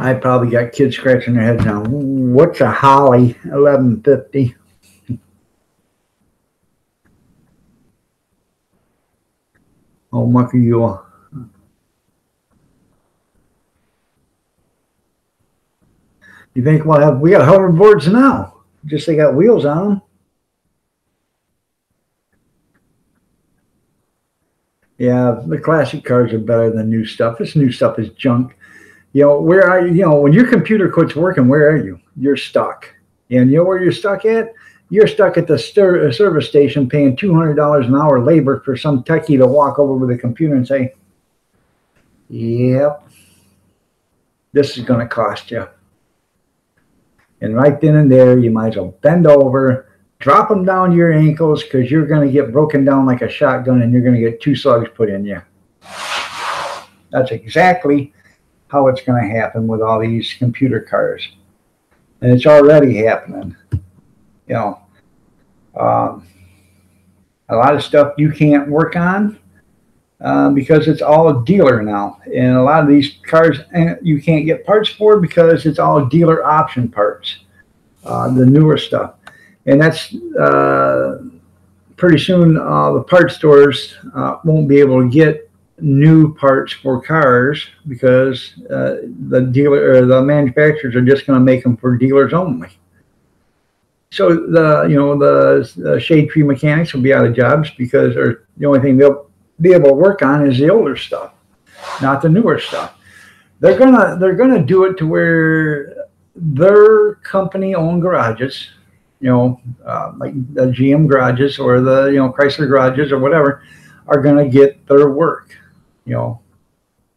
I probably got kids scratching their heads now. What's a Holly 1150? Oh, mucky you. You think we got hoverboards now? Just they got wheels on them. Yeah, the classic cars are better than new stuff. This new stuff is junk. Where are you? When your computer quits working, where are you? You're stuck. And you know where you're stuck at? You're stuck at the service station paying $200 an hour labor for some techie to walk over with a computer and say, yep, this is going to cost you. And right then and there, you might as well bend over, drop them down to your ankles, because you're going to get broken down like a shotgun and you're going to get 2 slugs put in you. That's exactly how it's going to happen with all these computer cars. And it's already happening. A lot of stuff you can't work on because it's all a dealer now. And a lot of these cars you can't get parts for because it's all dealer option parts, the newer stuff. And that's pretty soon the parts stores won't be able to get new parts for cars because the dealer or the manufacturers are just going to make them for dealers only. So the shade tree mechanics will be out of jobs because the only thing they'll be able to work on is the older stuff, not the newer stuff. They're gonna do it to where their company owned garages, like the GM garages or the Chrysler garages or whatever, are gonna get their work.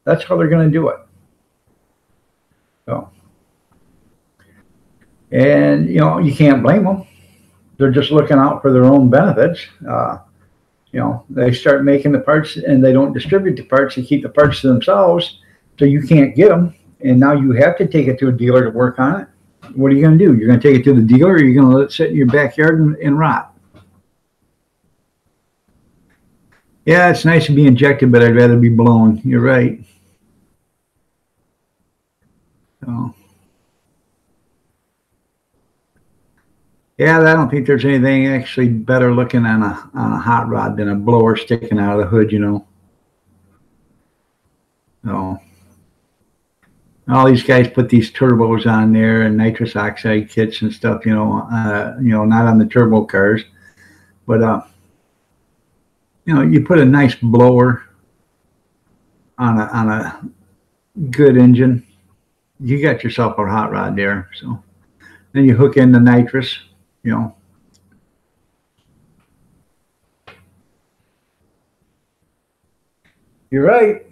That's how they're gonna do it. So, and you can't blame them. They're just looking out for their own benefits. They start making the parts and they don't distribute the parts. They keep the parts to themselves, so you can't get them. And now you have to take it to a dealer to work on it. What are you going to do? You're going to take it to the dealer, or you're going to let it sit in your backyard and rot? Yeah, it's nice to be injected, but I'd rather be blown. You're right. So, yeah, I don't think there's anything actually better looking on a hot rod than a blower sticking out of the hood, So, all these guys put these turbos on there and nitrous oxide kits and stuff, not on the turbo cars, but you put a nice blower on a good engine, you got yourself a hot rod there. So then you hook in the nitrous. You're right.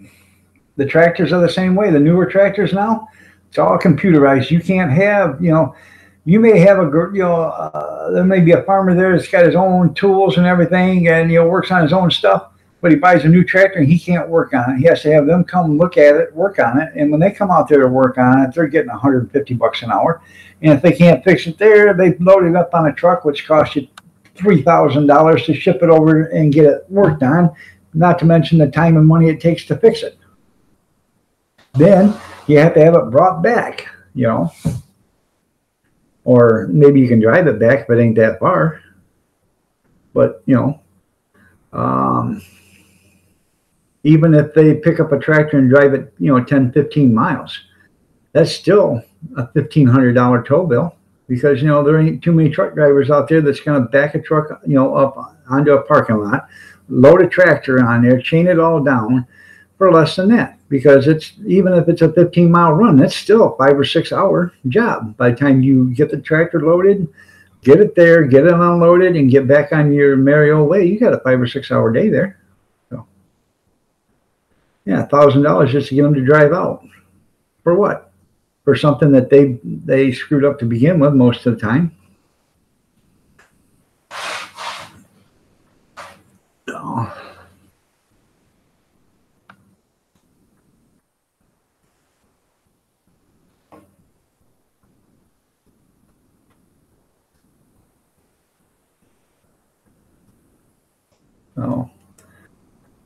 The tractors are the same way. The newer tractors now, it's all computerized. You can't have, you may have there may be a farmer there that's got his own tools and everything, and works on his own stuff, but he buys a new tractor and he can't work on it. He has to have them come look at it, work on it, and when they come out there to work on it, they're getting $150 an hour. And if they can't fix it there, they load it up on a truck, which costs you $3,000 to ship it over and get it worked on, not to mention the time and money it takes to fix it. Then you have to have it brought back, or maybe you can drive it back if it ain't that far. But, even if they pick up a tractor and drive it, 10, 15 miles, that's still a $1,500 tow bill because, there ain't too many truck drivers out there that's going to back a truck, up onto a parking lot, load a tractor on there, chain it all down for less than that. Because even if it's a 15-mile run, that's still a 5 or 6 hour job. By the time you get the tractor loaded, get it there, get it unloaded, and get back on your merry old way, you got a 5 or 6 hour day there. So, yeah, $1,000 just to get them to drive out. For what? For something that they screwed up to begin with most of the time. So,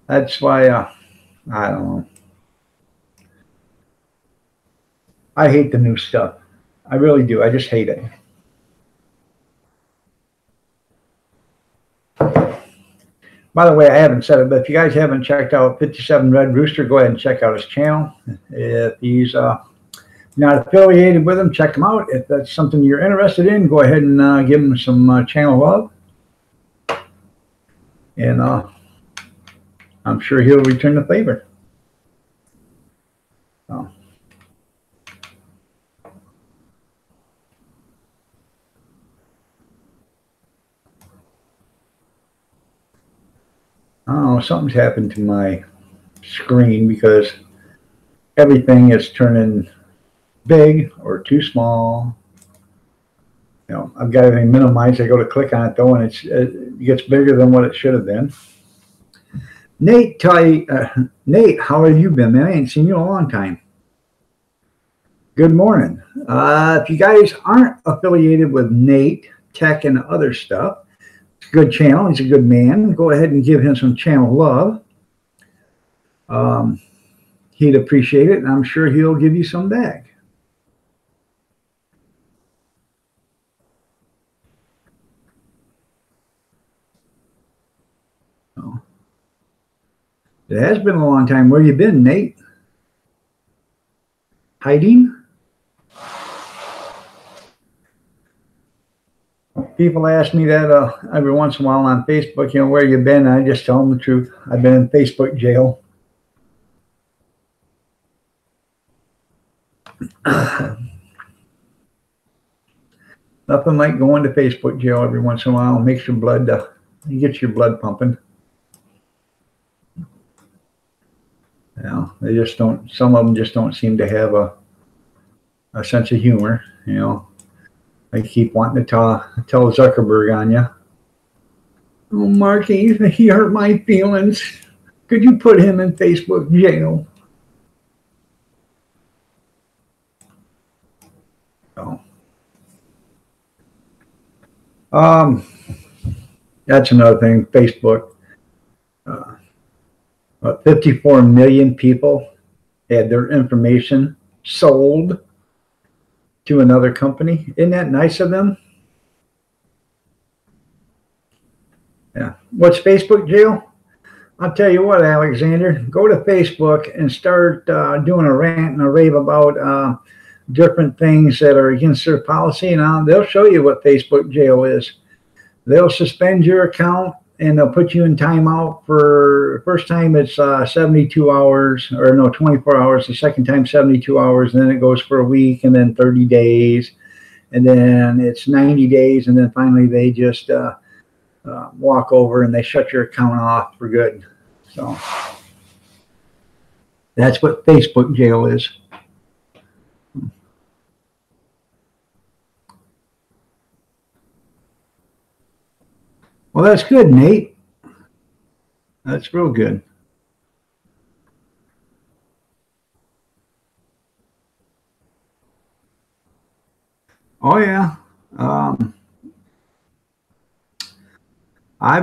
that's why I don't know. I hate the new stuff. I really do. I just hate it. By the way, I haven't said it, but if you guys haven't checked out 57 Red Rooster, go ahead and check out his channel. If he's not affiliated with him, check him out. If that's something you're interested in, go ahead and give him some channel love. And I'm sure he'll return the favor. So. I don't know, something's happened to my screen because everything is turning big or too small. I've got everything minimized. I go to click on it though, and it gets bigger than what it should have been. Nate, Nate, how have you been, man? I ain't seen you in a long time. Good morning. If you guys aren't affiliated with Nate Tech and other stuff, it's a good channel. He's a good man. Go ahead and give him some channel love. he'd appreciate it, and I'm sure he'll give you some back. So, it has been a long time. Where you been, Nate? Hiding? People ask me that every once in a while on Facebook, where you been? I just tell them the truth. I've been in Facebook jail. Nothing like going to Facebook jail every once in a while. It makes your blood, you get your blood pumping. They just don't, some of them just don't seem to have a sense of humor, They keep wanting to tell Zuckerberg on you. Oh, Marky, he hurt my feelings. Could you put him in Facebook jail? So, that's another thing. Facebook. 54 million people had their information sold to another company. Isn't that nice of them? Yeah. What's Facebook jail? I'll tell you what, Alexander, go to Facebook and start doing a rant and a rave about different things that are against their policy, and they'll show you what Facebook jail is. They'll suspend your account and they'll put you in timeout for first time it's 72 hours, or no, 24 hours. The second time 72 hours, and then it goes for a week, and then 30 days, and then it's 90 days, and then finally they just walk over and they shut your account off for good. So that's what Facebook jail is. Well, that's good, Nate. That's real good. Oh yeah. My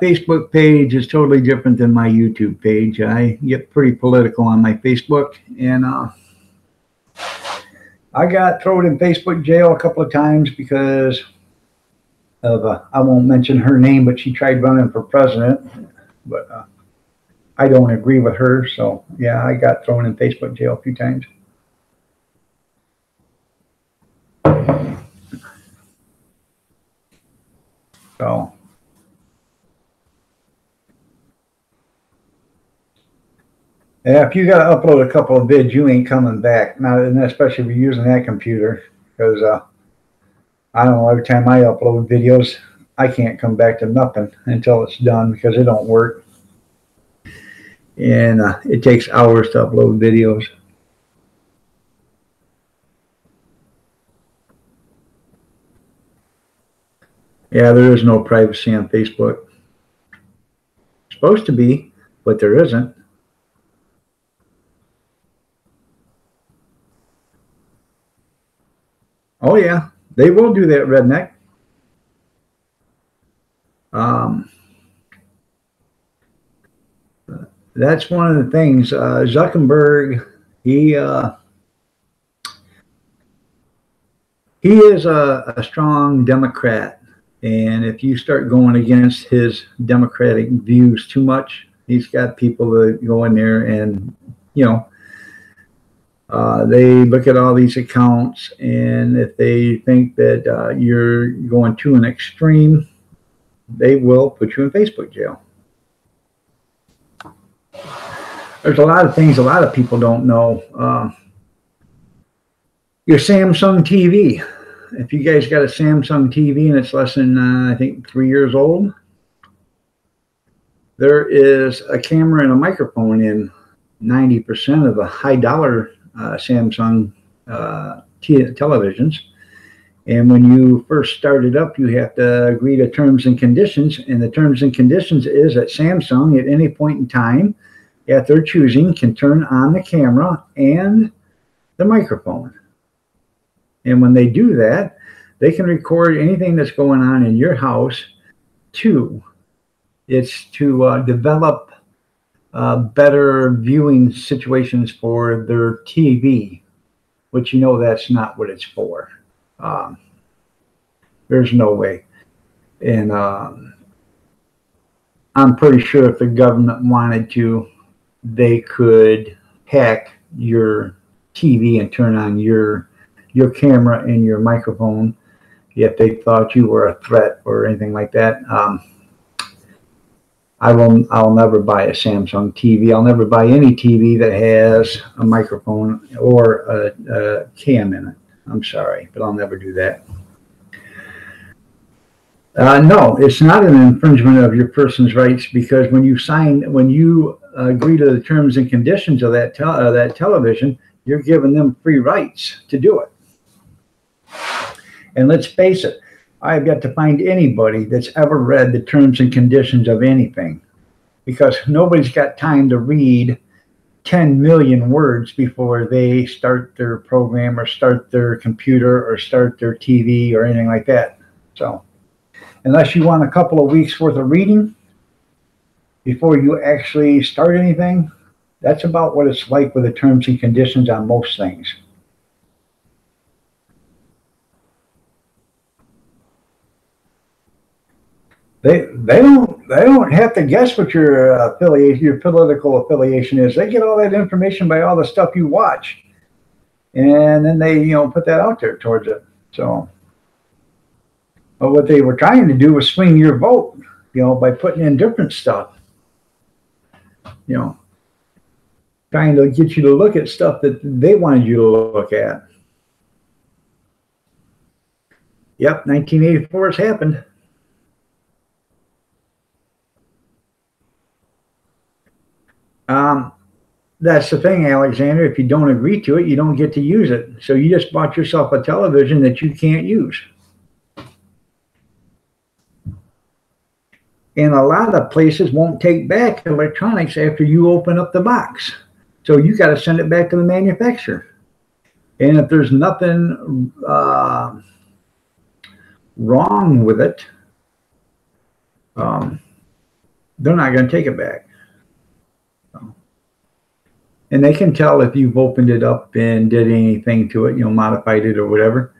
Facebook page is totally different than my YouTube page. I get pretty political on my Facebook, and I got thrown in Facebook jail a couple of times because of I won't mention her name, but she tried running for president, but I don't agree with her. So yeah, I got thrown in Facebook jail a few times. So yeah, if you got to upload a couple of vids, you ain't coming back. Not, and especially if you're using that computer, because I don't know, every time I upload videos, I can't come back to nothing until it's done because it don't work. And it takes hours to upload videos. Yeah, there is no privacy on Facebook. It's supposed to be, but there isn't. Oh yeah, they will do that, redneck. That's one of the things. Zuckerberg, he is a strong Democrat, and if you start going against his Democratic views too much, he's got people that go in there and they look at all these accounts, and if they think that you're going to an extreme, they will put you in Facebook jail. There's a lot of things a lot of people don't know. Your Samsung TV. If you guys got a Samsung TV and it's less than, I think, 3 years old, there is a camera and a microphone in 90% of the high-dollar Samsung televisions. And when you first start it up, you have to agree to terms and conditions. And the terms and conditions is that Samsung, at any point in time, at their choosing, can turn on the camera and the microphone. And when they do that, they can record anything that's going on in your house too. It's to develop better viewing situations for their TV, which that's not what it's for. Um, there's no way. And I'm pretty sure if the government wanted to, they could hack your TV and turn on your camera and your microphone if they thought you were a threat or anything like that. I'll never buy a Samsung TV. I'll never buy any TV that has a microphone or a cam in it. I'm sorry, but I'll never do that. No, it's not an infringement of your person's rights, because when you agree to the terms and conditions of that television, you're giving them free rights to do it. And let's face it, I've got to find anybody that's ever read the terms and conditions of anything, because nobody's got time to read 10 million words before they start their program or start their computer or start their TV or anything like that. So unless you want a couple of weeks worth of reading before you actually start anything, that's about what it's like with the terms and conditions on most things. They don't have to guess what your affiliation, your political affiliation is. They get all that information by all the stuff you watch, and then they put that out there towards it. So, but what they were trying to do was swing your vote, by putting in different stuff. Trying to get you to look at stuff that they wanted you to look at. Yep, 1984 has happened. That's the thing, Alexander. If you don't agree to it, you don't get to use it. So you just bought yourself a television that you can't use. And a lot of places won't take back electronics after you open up the box. So you got to send it back to the manufacturer. And if there's nothing wrong with it, they're not going to take it back. And they can tell if you've opened it up and did anything to it, modified it or whatever.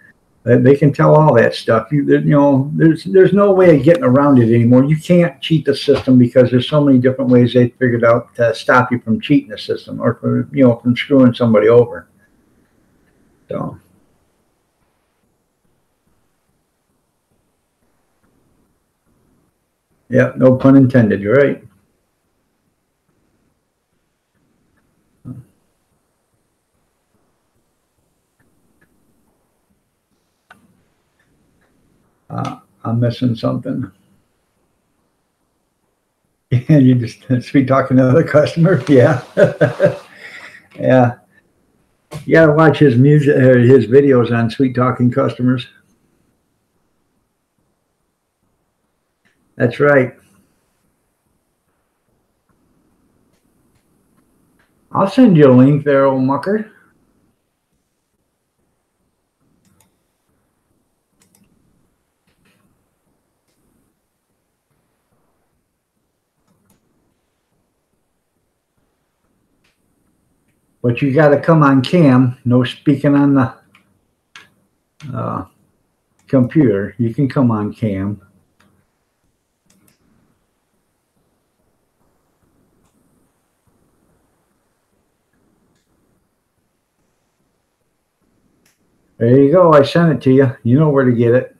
They can tell all that stuff. There's no way of getting around it anymore. You can't cheat the system, because there's so many different ways they figured out to stop you from cheating the system, or from screwing somebody over. So. Yeah, no pun intended. You're right. I'm missing something. And you just sweet talking to another customer. Yeah. Yeah. You gotta watch his music, his videos on sweet talking customers. That's right. I'll send you a link there, old mucker. But you got to come on cam. No speaking on the computer. You can come on cam. There you go. I sent it to you. You know where to get it.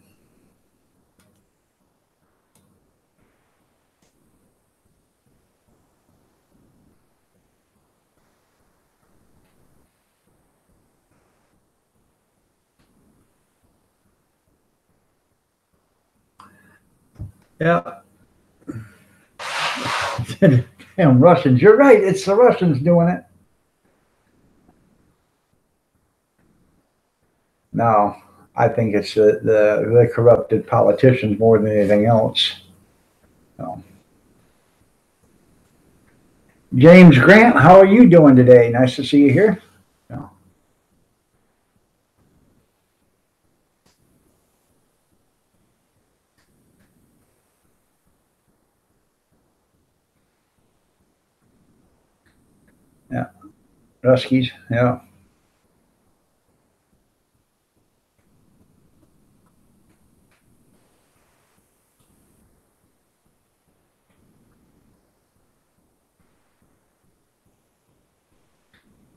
Yeah. Damn Russians. You're right. It's the Russians doing it. No, I think it's the corrupted politicians more than anything else. So. James Grant, how are you doing today? Nice to see you here. So. Yeah. Ruskies. Yeah.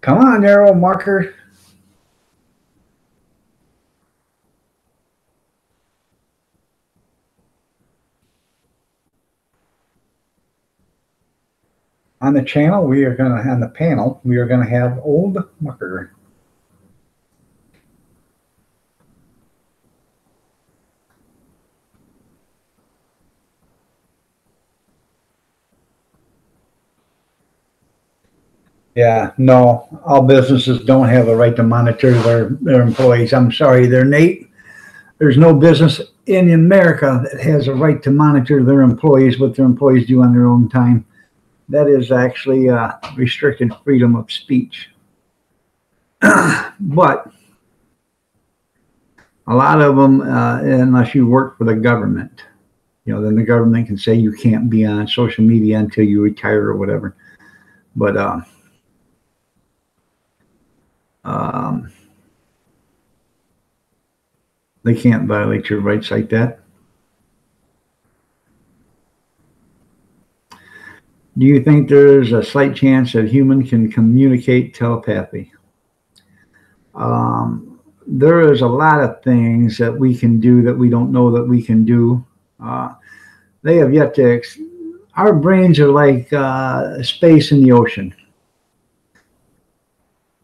Come on, there, old marker. On the channel, we are going to, on the panel, we are going to have old marker. Yeah, no, all businesses don't have the right to monitor their employees. I'm sorry, they're Nate. There's no business in America that has a right to monitor their employees, what their employees do on their own time. That is actually restricted freedom of speech. But a lot of them, unless you work for the government, then the government can say you can't be on social media until you retire or whatever. But they can't violate your rights like that. Do you think there's a slight chance that human can communicate telepathy? There is a lot of things that we can do that we don't know that we can do. They have yet to. Our brains are like space in the ocean.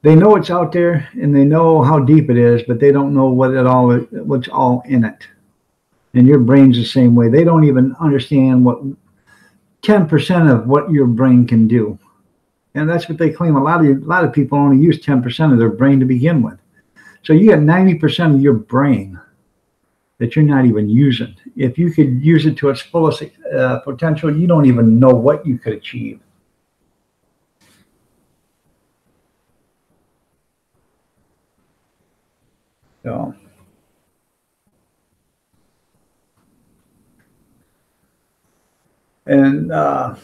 They know it's out there and they know how deep it is, but they don't know what's all in it. And your brain's the same way. They don't even understand what 10% of what your brain can do. And that's what they claim. A lot of people only use 10% of their brain to begin with. So you got 90% of your brain that you're not even using. If you could use it to its fullest potential, you don't even know what you could achieve. So, and I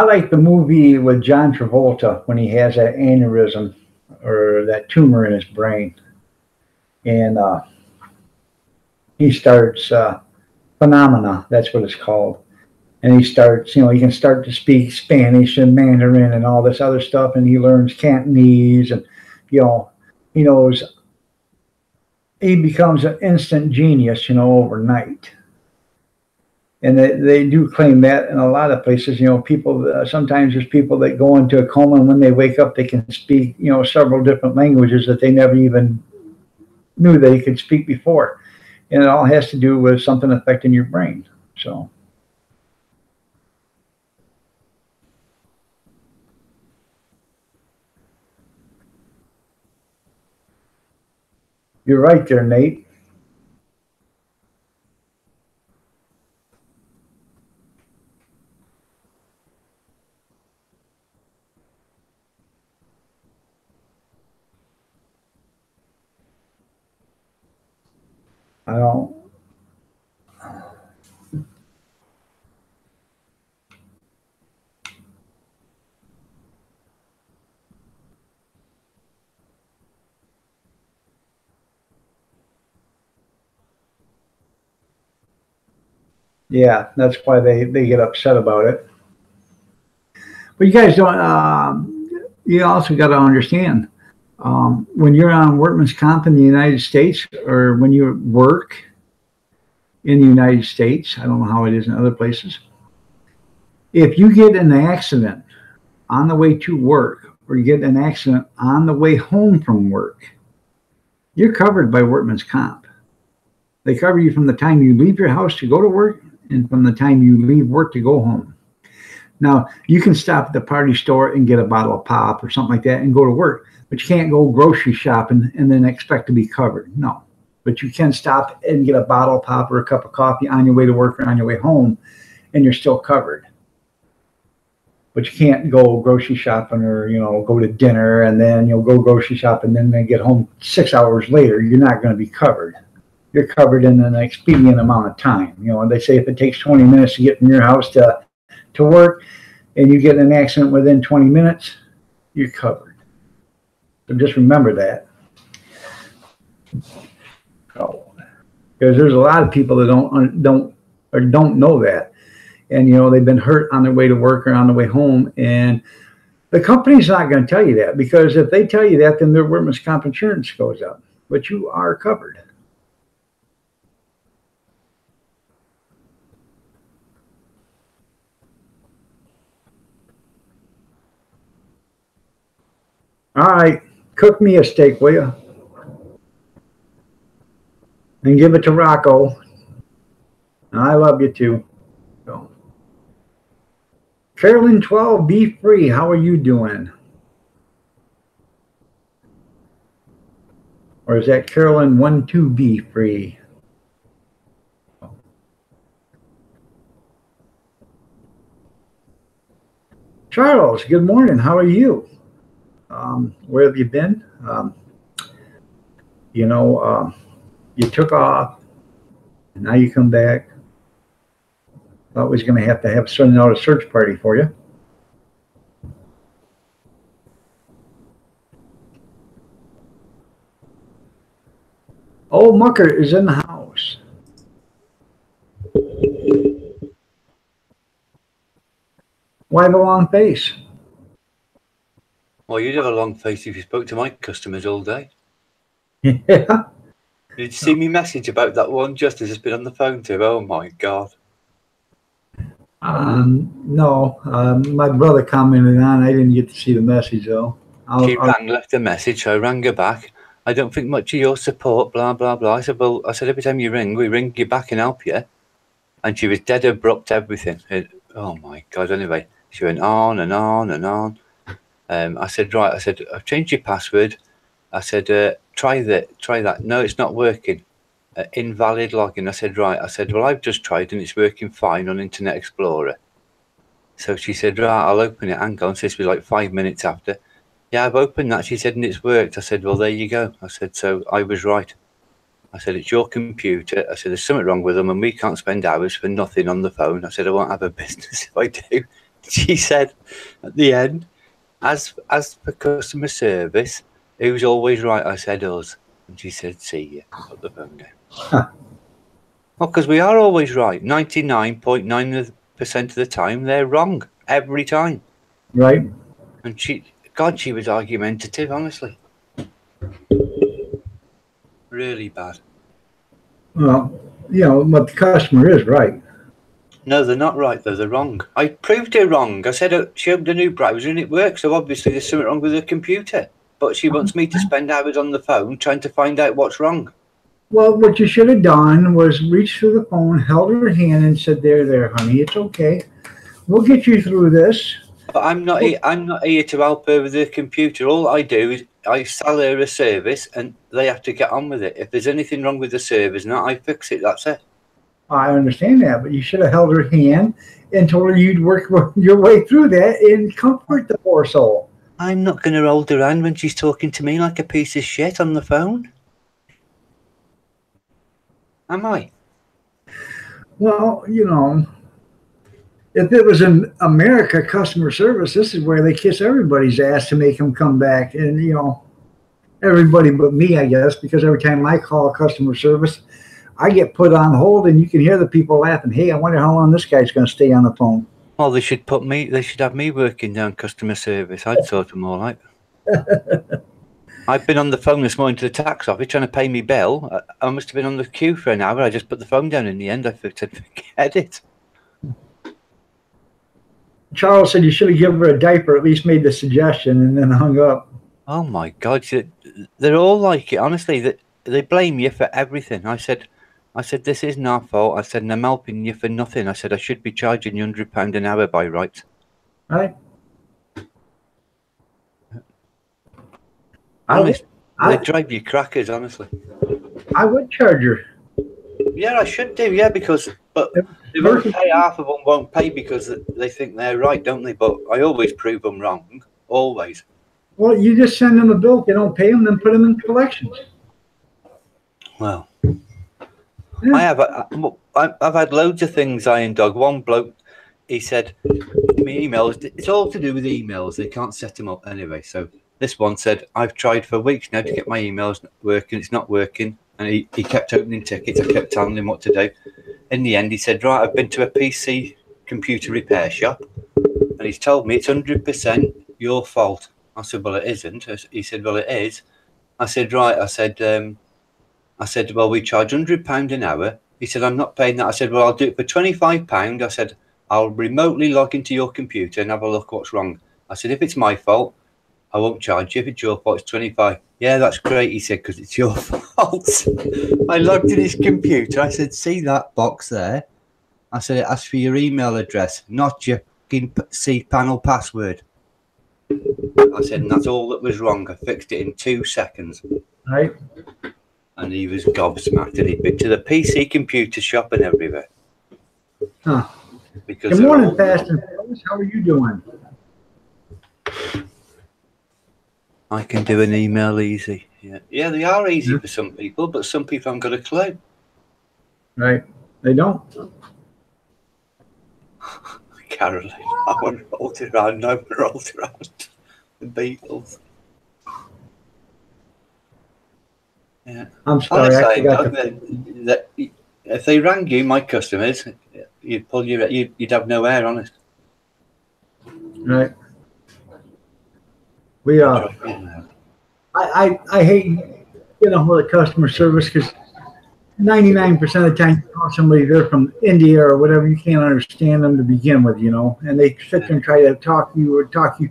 like the movie with John Travolta when he has that aneurysm or that tumor in his brain. And he starts phenomena, that's what it's called. And he starts, he can start to speak Spanish and Mandarin and all this other stuff. And he learns Cantonese and, he knows, he becomes an instant genius, overnight. And they do claim that in a lot of places. People, sometimes there's people that go into a coma and when they wake up, they can speak, several different languages that they never even knew they could speak before. And it all has to do with something affecting your brain. So. You're right there, Nate. I don't. Yeah, that's why they get upset about it. But you guys don't. You also got to understand when you're on workman's comp in the United States, or when you work in the United States, I don't know how it is in other places. If you get in an accident on the way to work, or you get in an accident on the way home from work, you're covered by workman's comp. They cover you from the time you leave your house to go to work and from the time you leave work to go home. Now, you can stop at the party store and get a bottle of pop or something like that and go to work, but you can't go grocery shopping and then expect to be covered. No, but you can stop and get a bottle of pop or a cup of coffee on your way to work or on your way home, and you're still covered. But you can't go grocery shopping or, go to dinner and then you'll go grocery shopping and then get home 6 hours later. You're not going to be covered. You're covered in an expedient amount of time. They say if it takes 20 minutes to get from your house to work, and you get in an accident within 20 minutes, you're covered. So just remember that. Oh, because there's a lot of people that don't know that, and they've been hurt on their way to work or on the way home, and the company's not going to tell you that, because if they tell you that, then their workman's comp insurance goes up, but you are covered. All right, cook me a steak, will you? And give it to Rocco. And I love you too. So. Carolyn 12, be free. How are you doing? Or is that Carolyn 12, be free? Charles, good morning. How are you? Where have you been? You took off, and now you come back. Thought we was going to have sending out a search party for you. Oh, Mucker is in the house. Why the long face?
Well, you'd have a long face if you spoke to my customers all day.
Yeah.
Did you see me message about that one Justice has been on the phone to? Oh my God.
No, my brother commented on. I didn't get to see the message though.
Left a message, so I rang her back. I don't think much of your support, blah blah blah. I said, well, every time you ring, we ring you back and help you. And she was dead abrupt, everything. Oh my God. Anyway, she went on and on and on. I said, right. I said, I've changed your password. I said, try that. No, it's not working. Invalid login. I said, right. I said, well, I've just tried and it's working fine on Internet Explorer. So she said, right, I'll open it. Hang on. So this was like 5 minutes after. Yeah, I've opened that. She said, and it's worked. I said, well, there you go. I said, so I was right. I said, it's your computer. I said, there's something wrong with them and we can't spend hours for nothing on the phone. I said, I won't have a business if I do. She said at the end, as for customer service, who's always right? I said, us. And she said, see you. Put the phone down. Huh. Well, because we are always right. 99.9% of the time, they're wrong. Every time.
Right.
And she was argumentative, honestly. Really bad.
Well, but the customer is right.
No, they're not right, though. They're wrong. I proved her wrong. I said she opened a new browser and it works, so obviously there's something wrong with her computer. But she wants me to spend hours on the phone trying to find out what's wrong. Well,
what you should have done was reach through the phone, held her hand, and said, there, honey, it's okay. We'll get you through this.
But I'm not here to help her with her computer. All I do is I sell her a service and they have to get on with it. If there's anything wrong with the service, I fix it. That's it.
I understand that, but you should have held her hand and told her you'd work your way through that and comfort the poor soul.
I'm not going to hold her hand when she's talking to me like a piece of shit on the phone. Am I?
Well, if it was in America customer service, this is where they kiss everybody's ass to make them come back. And, everybody but me, I guess, because every time I call customer service, I get put on hold and you can hear the people laughing. Hey, I wonder how long this guy's going to stay on the phone.
Well, they should have me working down customer service. I'd sort them all out. I've been on the phone this morning to the tax office trying to pay me bill. I must have been on the queue for an hour. I just put the phone down in the end. I said, forget it.
Charles said you should have given her a diaper, at least made the suggestion, and then hung up.
Oh, my God. They're all like it, honestly. They blame you for everything. I said, this isn't our fault. I said, and I'm helping you for nothing. I said, I should be charging you £100 an hour by rights.
Right.
Honestly, they drive you crackers, honestly.
I would charge her.
Yeah, I should do, yeah, but they won't pay, half of them won't pay because they think they're right, don't they? But I always prove them wrong, always.
Well, you just send them a bill. If they don't pay them, then put them in collections.
Well, yeah. I've had loads of things, Iron Dog. One bloke he said, my emails, it's all to do with emails. They can't set them up anyway. So this one said, I've tried for weeks now to get my emails working. It's not working. And he kept opening tickets. I kept telling him what to do. In the end, he said, right, I've been to a PC computer repair shop. And he's told me it's 100% your fault. I said, well, it isn't. He said, well, it is. I said, right. I said, well, we charge £100 an hour. He said, I'm not paying that. I said, well, I'll do it for £25. I said, I'll remotely log into your computer and have a look what's wrong. I said, if it's my fault, I won't charge you. If it's your fault, it's 25. Yeah, that's great, he said, because it's your fault. I logged in his computer. I said, see that box there? I said, it asks for your email address, not your cPanel password. I said, and that's all that was wrong. I fixed it in 2 seconds.
Right.
And he was gobsmacked, and he'd been to the PC computer shop and everywhere.
Huh.
Because
good morning, Fast and Furious. How are you doing?
I can do an email easy. Yeah, they are easy for some people, but some people haven't got a clue.
Right. They don't.
Caroline, I want to roll it around. No one rolled around. The Beatles. Yeah.
I'm sorry.
Honestly,
I forgot
that if they rang you, my customers, you'd pull you'd have no air, honest.
Right. We are. I hate with customer service because 99% of the time you call somebody they're from India or whatever, you can't understand them to begin with, and they sit there and try to talk you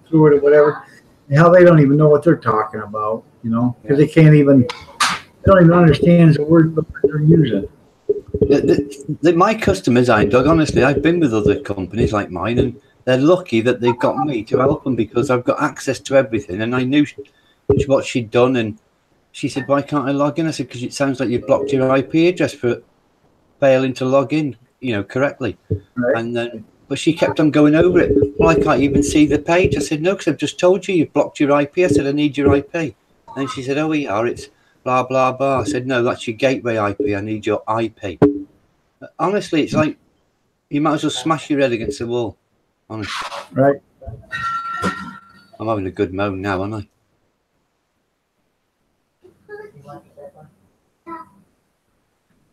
through it or whatever. Hell, they don't even know what they're talking about, because they don't even understand the word that they're using.
My customers, Dog, honestly, I've been with other companies like mine, and they're lucky that they've got me to help them because I've got access to everything, and I knew what she'd done, and she said, why can't I log in? I said, because it sounds like you've blocked your IP address for failing to log in, correctly.
Right.
And then, but she kept on going over it. Well, I can't even see the page. I said, no, because I've just told you've blocked your IP. I said, I need your IP. And she said, oh, it's blah, blah, blah. I said, no, that's your gateway IP. I need your IP. Honestly, it's like you might as well smash your head against the wall. Honestly.
Right.
I'm having a good moan now, aren't I?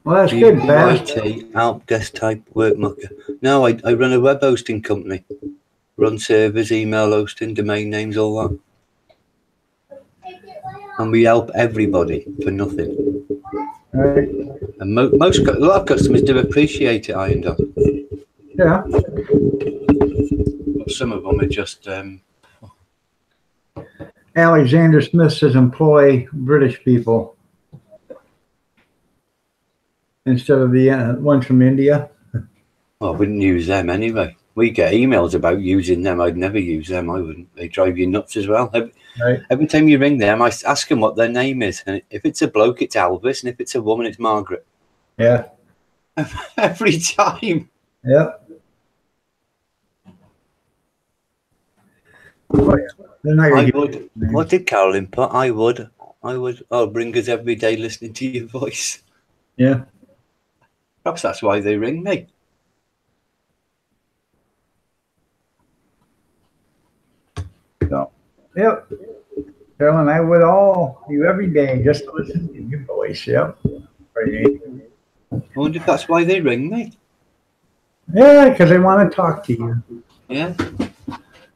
Well, that's good, Fast.
Help desk type work mucker. No, I run a web hosting company. Run servers, email hosting, domain names, all that. And we help everybody for nothing.
Right.
And a lot of customers do appreciate it, Dog.
Yeah.
But some of them are just.
Alexander Smith says employ British people instead of the ones from India.
Well, I wouldn't use them anyway. We get emails about using them. I'd never use them. I wouldn't. They drive you nuts as well.
Right.
Every time you ring them, I ask them what their name is. And if it's a bloke, it's Elvis. And if it's a woman, it's Margaret.
Yeah.
Every time.
Yeah. Oh, yeah.
I would. What did Carolyn put? I would. Oh, bring us every day listening to your voice.
Yeah.
Perhaps that's why they ring me.
So, yep. Carolyn, I would all you every day just to listen to your voice. Yep. Right.
I wonder if that's why they ring me.
Yeah, because they want to talk to you.
Yeah.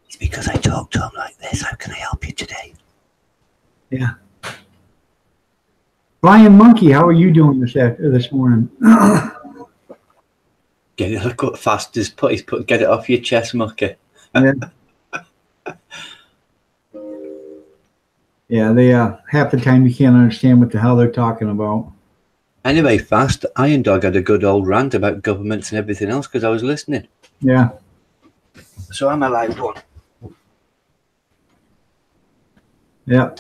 It's because I talk to them like this. How can I help you today?
Yeah. Flying Monkey, how are you doing this morning?
Get it up fast as put. Get it off your chest, mucker.
Yeah. Yeah, they half the time you can't understand what the hell they're talking about.
Anyway, Fast, Iron Dog had a good old rant about governments and everything else because I was listening.
Yeah.
So I'm allowed one.
Yeah.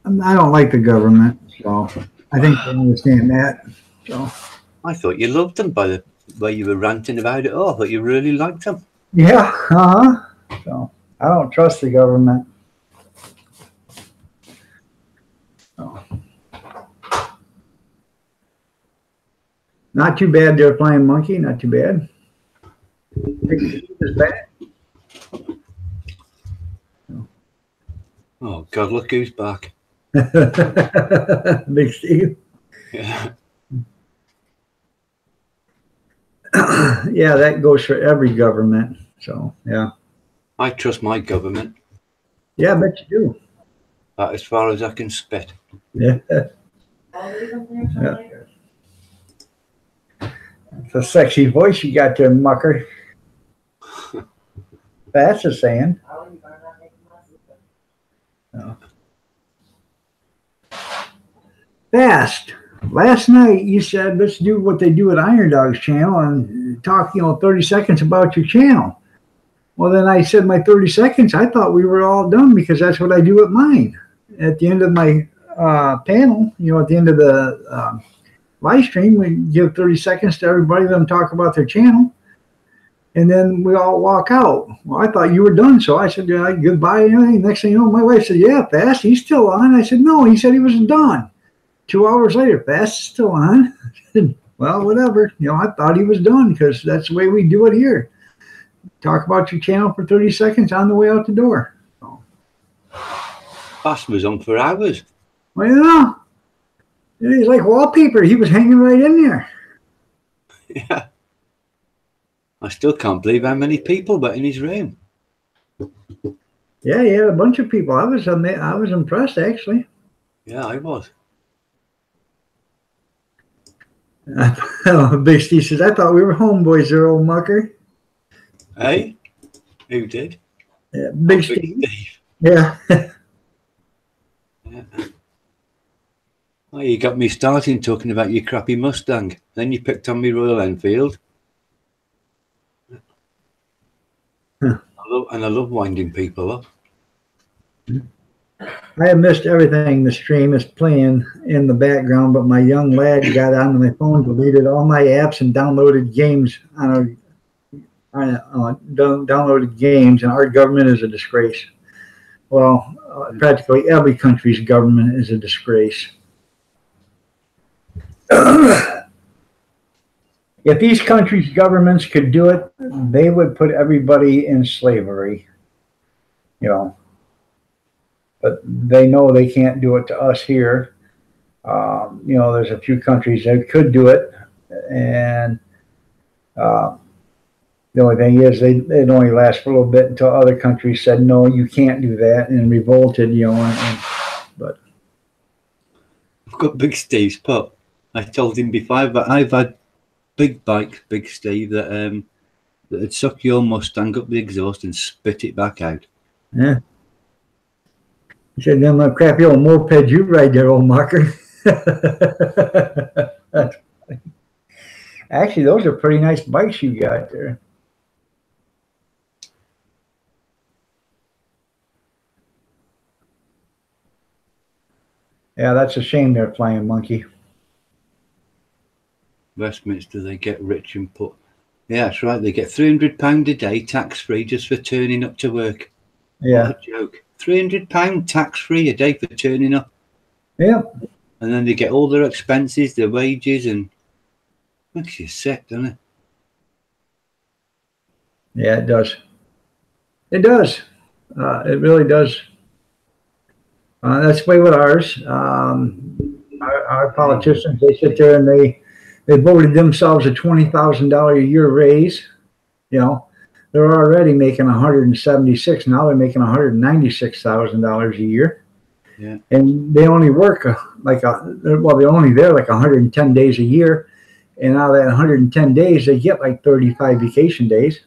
I don't like the government, so I think they understand that. So
I thought you loved them by the way you were ranting about it. Oh, I thought you really liked them.
Yeah. So I don't trust the government. So. Not too bad there, Flying Monkey. Not too bad. is back.
Oh God, look who's back.
Big Steve.
Yeah.
Yeah, that goes for every government. So yeah.
I trust my government
Yeah, I bet you do.
as far as I can spit.
Yeah. Yeah. It's a sexy voice you got there, mucker. That's a saying. Oh. Fast. Last night you said let's do what they do at Iron Dog's channel and talk, 30 seconds about your channel. Well, then I said my 30 seconds. I thought we were all done because that's what I do at mine. At the end of my panel, at the end of the live stream, we give 30 seconds to everybody, let them talk about their channel, and then we all walk out. Well, I thought you were done, so I said goodbye and everything. Next thing you know, my wife said, yeah, Fast, he's still on. I said, no, he said he was done. 2 hours later, Fast is still on. Well, whatever. I thought he was done because that's the way we do it here. Talk about your channel for 30 seconds on the way out the door. So.
Fast was on for hours.
Well, he's like wallpaper. He was hanging right in there.
Yeah. I still can't believe how many people were in his room.
Yeah, he had a bunch of people. I was impressed, actually.
Yeah, I was.
Big Steve says, I thought we were homeboys there, old mucker.
Hey? Who did?
Yeah, Big Steve. Yeah.
Yeah. Oh, you got me starting talking about your crappy Mustang. Then you picked on me Royal Enfield.
Huh.
I love winding people up.
I have missed everything. The stream is playing in the background, but my young lad got onto my phone, deleted all my apps, and downloaded games downloaded games, and our government is a disgrace. Well, practically every country's government is a disgrace. If these countries' governments could do it, they would put everybody in slavery, But they know they can't do it to us here. There's a few countries that could do it, and the only thing is it only lasts for a little bit until other countries said, no, you can't do that, and revolted, but.
I've got Big Steve's pup. I told him before, but I've had big bikes, Big Steve, that would suck your Mustang up the exhaust and spit it back out.
Yeah. He said, them crappy old moped you ride there, old mucker. Actually, those are pretty nice bikes you got there. Yeah, that's a shame they're flying monkey.
Westminster, they get rich and put. Yeah, that's right. They get £300 a day tax-free just for turning up to work.
Yeah.
What a joke. £300 tax-free a day for turning up.
Yeah.
And then they get all their expenses, their wages, and makes you sick, doesn't it?
Yeah, it does. It does. It really does. That's the way with ours. Our politicians, they sit there and they voted themselves a $20,000 a year raise. They're already making $176. Now they're making $196,000 a year.
Yeah.
And they only work they're only there like 110 days a year. And out of that 110 days, they get like 35 vacation days.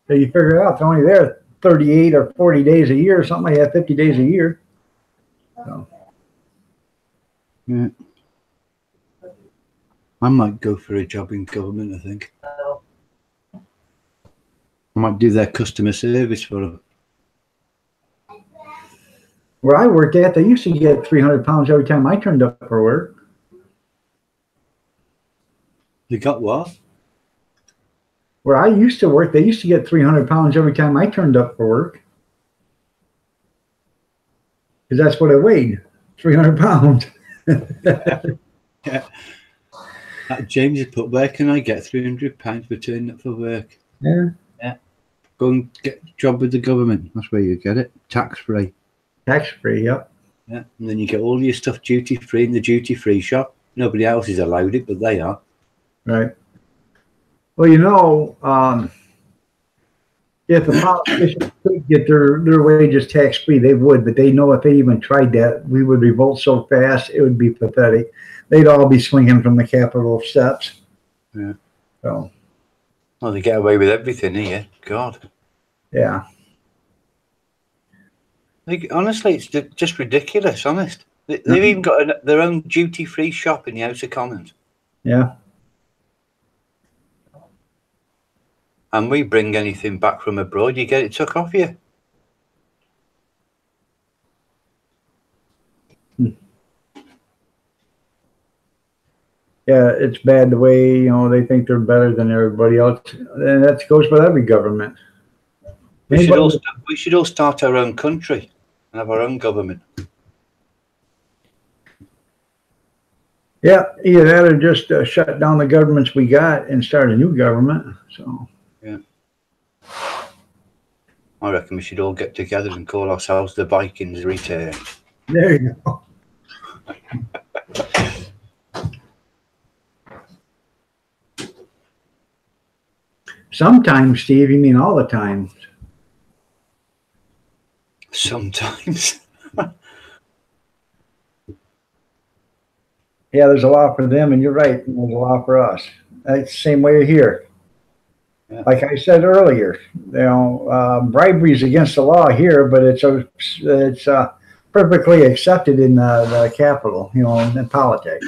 So you figure it out, they're only there 38 or 40 days a year, or something like that, 50 days a year. So.
Yeah. I might go for a job in government, I think. I might do their customer service for them.
Where I worked at, they used to get 300 pounds every time I turned up for work.
They got what?
Where I used to work, they used to get 300 pounds every time I turned up for work. Because that's what I weighed, 300 pounds.
Yeah. James has put, where can I get £300 for turning up for work?
Yeah.
Yeah.
Go and get a job with the government. That's where you get it. Tax-free.
Tax-free, yep.
Yeah. And then you get all your stuff duty-free in the duty-free shop. Nobody else is allowed it, but they are.
Right. Well, you know, if the politicians could get their wages tax-free, they would, but they know if they even tried that, we would revolt so fast, it would be pathetic. They'd all be swinging from the Capitol steps.
Yeah.
So.
Well, they get away with everything here. God.
Yeah.
Honestly, it's just ridiculous, honest. They've even got their own duty-free shop in the House of Commons.
Yeah.
And we bring anything back from abroad, you get it took off you.
Yeah, it's bad the way, you know, they think they're better than everybody else. And that goes with every government.
We should all start our own country and have our own government.
Yeah, either that or just shut down the governments we got and start a new government. So.
Yeah. I reckon we should all get together and call ourselves the Vikings Return.
There you go. Sometimes, Steve, you mean all the time?
Sometimes.
Yeah, there's a lot for them, and you're right. There's a lot for us. That's the same way here. Yeah. Like I said earlier, you know, bribery is against the law here, but it's perfectly accepted in the capital, you know, in politics.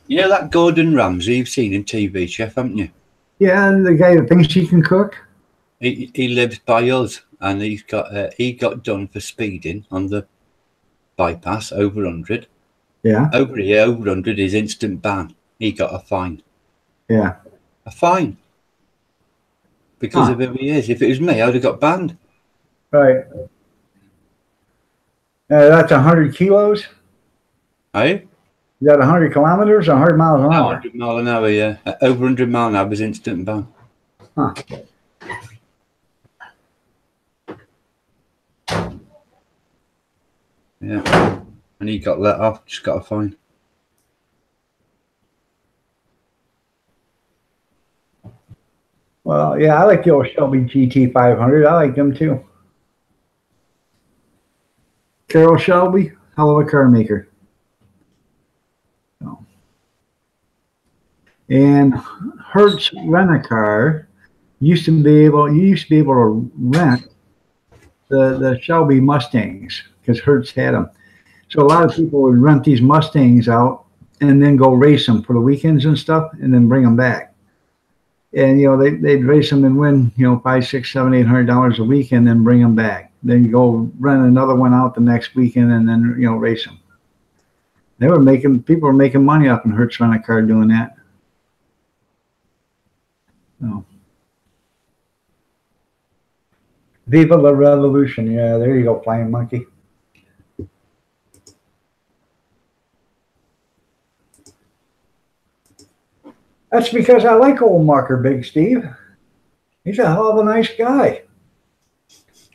You know that Gordon Ramsay you've seen in TV, Chef, haven't you?
Yeah, and the guy that thinks he can cook.
He lives by us, and he got done for speeding on the bypass over 100.
Yeah.
Over here, over 100 is instant ban. He got a fine.
Yeah.
A fine. Because of who he is. If it was me, I'd have got banned.
Right. That's 100 kilos?
Hey?
Is that 100 kilometers or 100 miles an hour?
100 miles an hour, yeah. Over 100 miles an hour is instant ban.
Huh.
Yeah. And he got let off, just got a fine.
Well, yeah, I like the old Shelby GT 500. I like them too. Carroll Shelby, hell of a car maker. So. And Hertz Rent-A-Car used to be able to rent the Shelby Mustangs because Hertz had them. So a lot of people would rent these Mustangs out and then go race them for the weekends and stuff, and then bring them back. And you know they'd race them and win, you know, $500, $600, $700, $800 a week, and then bring them back. Then go rent another one out the next weekend, and then you know race them. People were making money off in Hertz Rent-A-Car doing that. So. Viva la Revolution! Yeah, there you go, Flying Monkey. That's because I like old Marker Big Steve. He's a hell of a nice guy.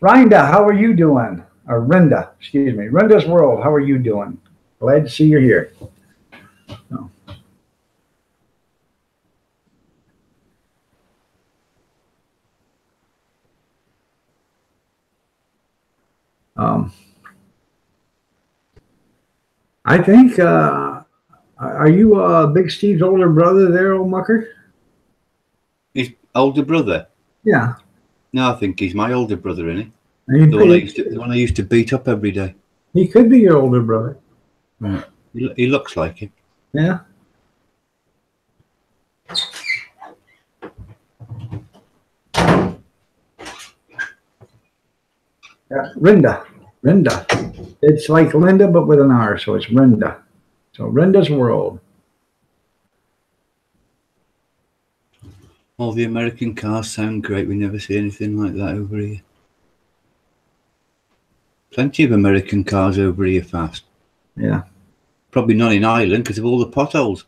Rhinda, how are you doing? Or Rinda, excuse me. Rinda's World, how are you doing? Glad to see you're here. So. I think... are you Big Steve's older brother there, old mucker?
His older brother?
Yeah.
No, I think he's my older brother, isn't he? The one I used to beat up every day.
He could be your older brother.
Right. He looks like him.
Yeah. Yeah, Rinda. It's like Linda, but with an R, so it's Rinda. So Rinda's World.
All the American cars sound great. We never see anything like that over here. Plenty of American cars over here fast.
Yeah.
Probably not in Ireland because of all the potholes.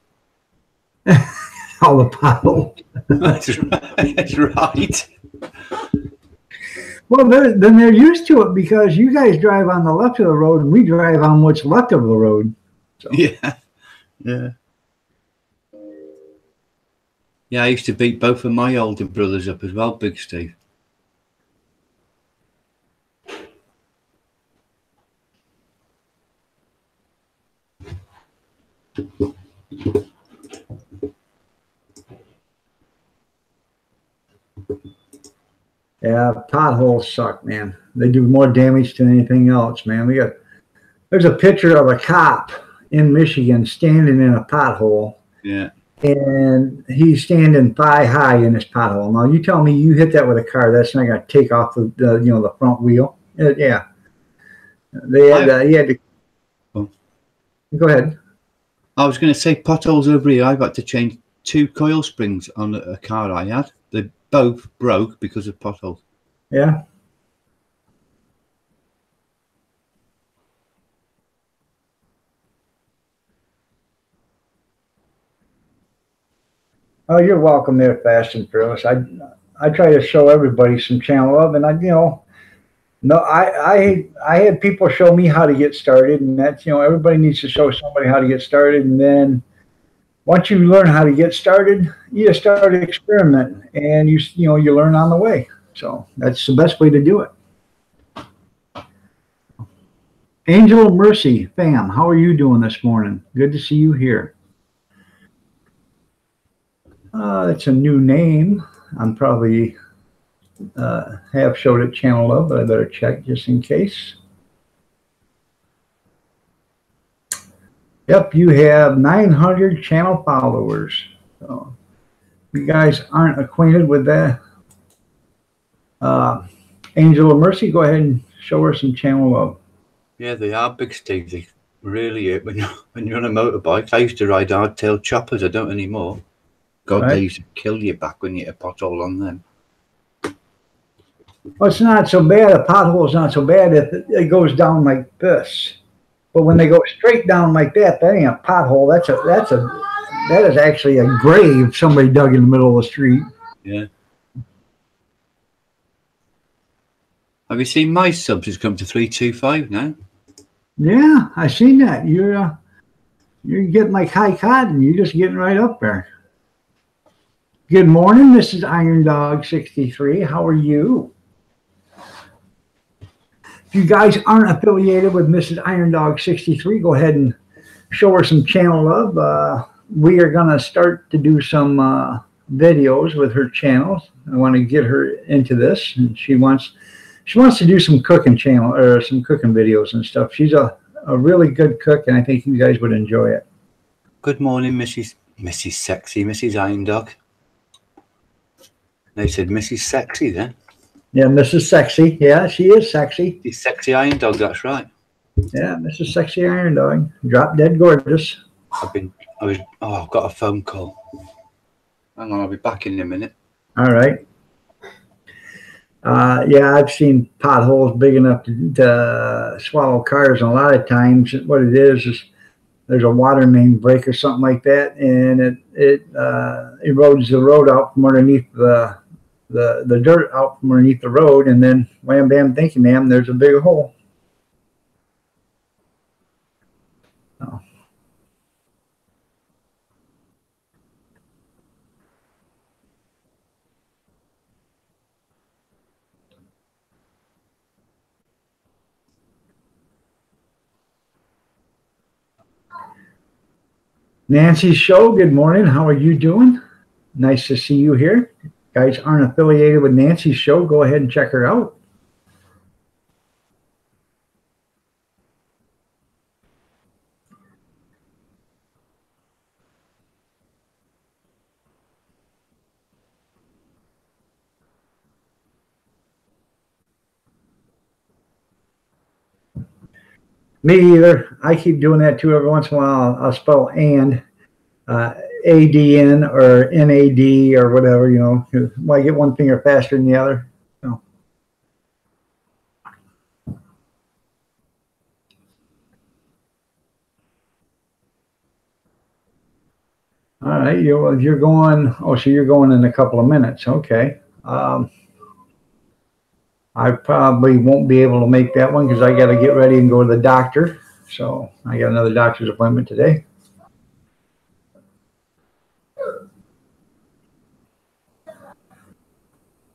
All the potholes.
That's right. That's right.
Well, then they're used to it because you guys drive on the left of the road and we drive on what's left of the road. So.
Yeah, yeah. Yeah, I used to beat both of my older brothers up as well, Big Steve.
Yeah, potholes suck, man. They do more damage than anything else, man. There's a picture of a cop in Michigan standing in a pothole.
Yeah.
And he's standing thigh high in this pothole. Now you tell me you hit that with a car, that's not going to take off the front wheel. Yeah. He had to.
Oh.
Go ahead.
I was going to say potholes over here. I've had to change 2 coil springs on a car I had. They both broke because of potholes.
Yeah. Oh, you're welcome there, Fast and Fearless. I try to show everybody some channel love, and I had people show me how to get started, and that's everybody needs to show somebody how to get started, and then once you learn how to get started, you just start experimenting, and you learn on the way. So that's the best way to do it. Angel of Mercy, fam, how are you doing this morning? Good to see you here. It's a new name. I'm probably have showed it channel love, but I better check just in case. Yep, you have 900 channel followers. So if you guys aren't acquainted with that, Angel of Mercy, go ahead and show her some channel love.
Yeah, they are, Big Steve. They really when you're on a motorbike. I used to ride hardtail choppers. I don't anymore. God,
Right.
They used to kill you back when you hit a pothole on them.
Well, it's not so bad. A pothole is not so bad if it goes down like this. But when they go straight down like that, that ain't a pothole. That is actually a grave somebody dug in the middle of the street.
Yeah. Have you seen my subs? It's come to 325 now.
Yeah, I seen that. You're getting like high cotton. You're just getting right up there. Good morning, Mrs. Iron Dog 63. How are you? If you guys aren't affiliated with Mrs. Iron Dog 63, go ahead and show her some channel love. We are going to start to do some videos with her channel. I want to get her into this, and she wants to do some cooking channel or some cooking videos and stuff. She's a really good cook, and I think you guys would enjoy it.
Good morning, Mrs. Sexy, Mrs. Iron Dog. They said Mrs. Sexy then.
Yeah, Mrs. Sexy. Yeah, she is sexy.
She's Sexy Iron Dog, that's right.
Yeah, Mrs. Sexy Iron Dog. Drop dead gorgeous.
I've got a phone call. Hang on, I'll be back in a minute.
All right. Yeah, I've seen potholes big enough to swallow cars, and a lot of times what it is there's a water main break or something like that, and it erodes the road out from underneath the dirt out from underneath the road, and then wham bam, thank you, ma'am, there's a big hole. Oh. Nancy's show, good morning. How are you doing? Nice to see you here. If you guys aren't affiliated with Nancy's show, go ahead and check her out. I Me either. I keep doing that too. Every once in a while, I'll spell and ADN or NAD or whatever. Why get one finger faster than the other? All right, you're going. Oh, so you're going in a couple of minutes. Okay. I probably won't be able to make that one because I got to get ready and go to the doctor. So I got another doctor's appointment today.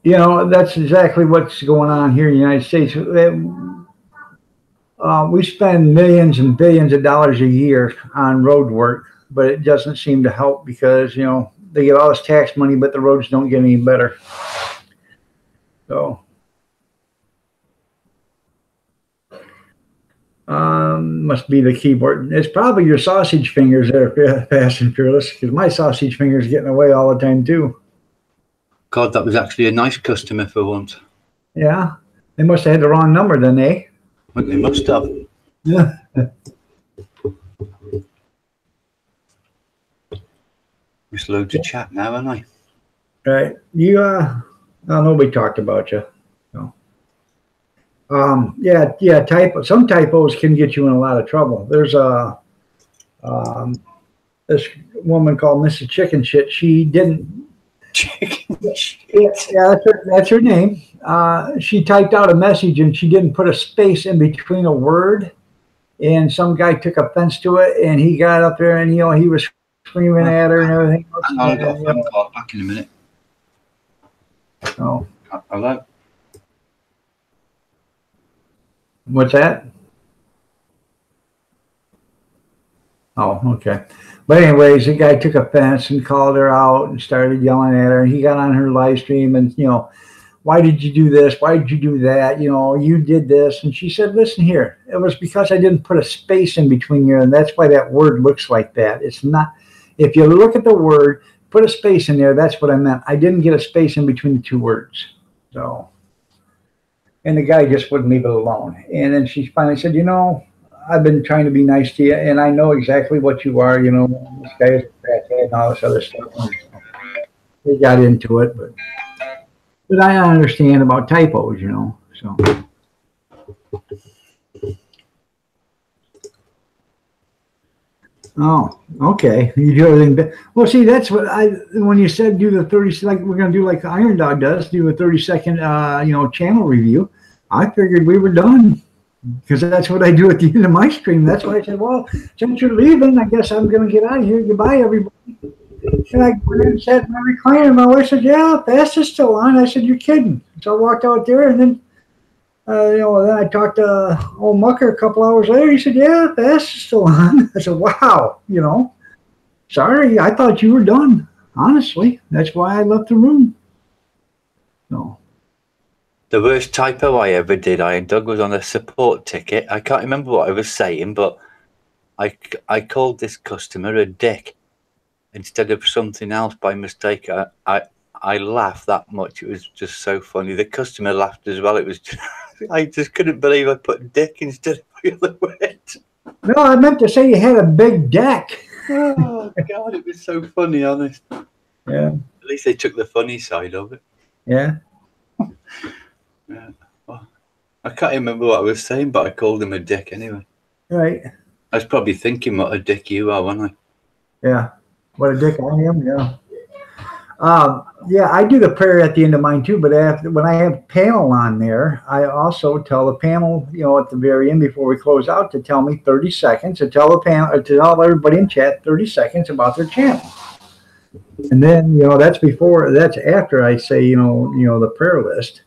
You know, that's exactly what's going on here in the United States. We spend millions and billions of dollars a year on road work, but it doesn't seem to help because, you know, they get all this tax money, but the roads don't get any better. So, must be the keyboard. It's probably your sausage fingers that are fast and fearless because my sausage fingers getting away all the time too.
God, that was actually a nice customer for once.
Yeah, they must have had the wrong number then, eh?
Well, they must have.
Yeah.
Just loads of chat now, aren't I?
Right. You nobody talked about you. So. Yeah, some typos can get you in a lot of trouble. There's this woman called Mrs. Chicken Shit. She didn't.
Chicken shit.
Yeah, that's her name. She typed out a message and she didn't put a space in between a word, and some guy took offense to it, and he got up there and he was screaming at her and everything else.
Hang on, I've got a phone call back in a minute.
Oh,
hello.
what's that? Oh, okay. But anyways, the guy took offense and called her out and started yelling at her. He got on her live stream and, you know, why did you do this? Why did you do that? You know, you did this. And she said, listen here, it was because I didn't put a space in between you. And that's why that word looks like that. It's not, if you look at the word, put a space in there. That's what I meant. I didn't get a space in between the two words. So, and the guy just wouldn't leave it alone. And then she finally said, you know, I've been trying to be nice to you, and I know exactly what you are. You know, this guy is a crackhead and all this other stuff. And they got into it, but I understand about typos, you know. So. Oh, okay. You do everything. Well, see, that's what when you said do the 30, like we're going to do like Iron Dog does, do a 30-second, you know, channel review. I figured we were done. Because that's what I do at the end of my stream. That's why I said, well, since you're leaving, I guess I'm going to get out of here. Goodbye, everybody. And I went and sat in my recliner. My wife said, yeah, Fast is still on. I said, you're kidding. So I walked out there, and then, you know, then I talked to old Mucker a couple hours later. He said, yeah, Fast is still on. I said, wow, you know, sorry, I thought you were done. Honestly, that's why I left the room. So.
The worst typo I ever did, Doug, was on a support ticket. I can't remember what I was saying, but I called this customer a dick instead of something else by mistake. I laughed that much. It was just so funny. The customer laughed as well. It was just, I just couldn't believe I put dick instead of the other word.
No, I meant to say you had a big deck.
Oh, God, it was so funny, honest.
Yeah.
At least they took the funny side of it.
Yeah.
Yeah. Well, I can't remember what I was saying, but I called him a dick anyway.
Right.
I was probably thinking what a dick you are, wasn't I?
Yeah. What a dick I am, yeah. Yeah, I do the prayer at the end of mine too, but when I have panel on there, I also tell the panel, you know, at the very end before we close out to tell me 30 seconds, to tell the panel, to tell everybody in chat 30 seconds about their channel. And then, you know, that's after I say, you know, the prayer list.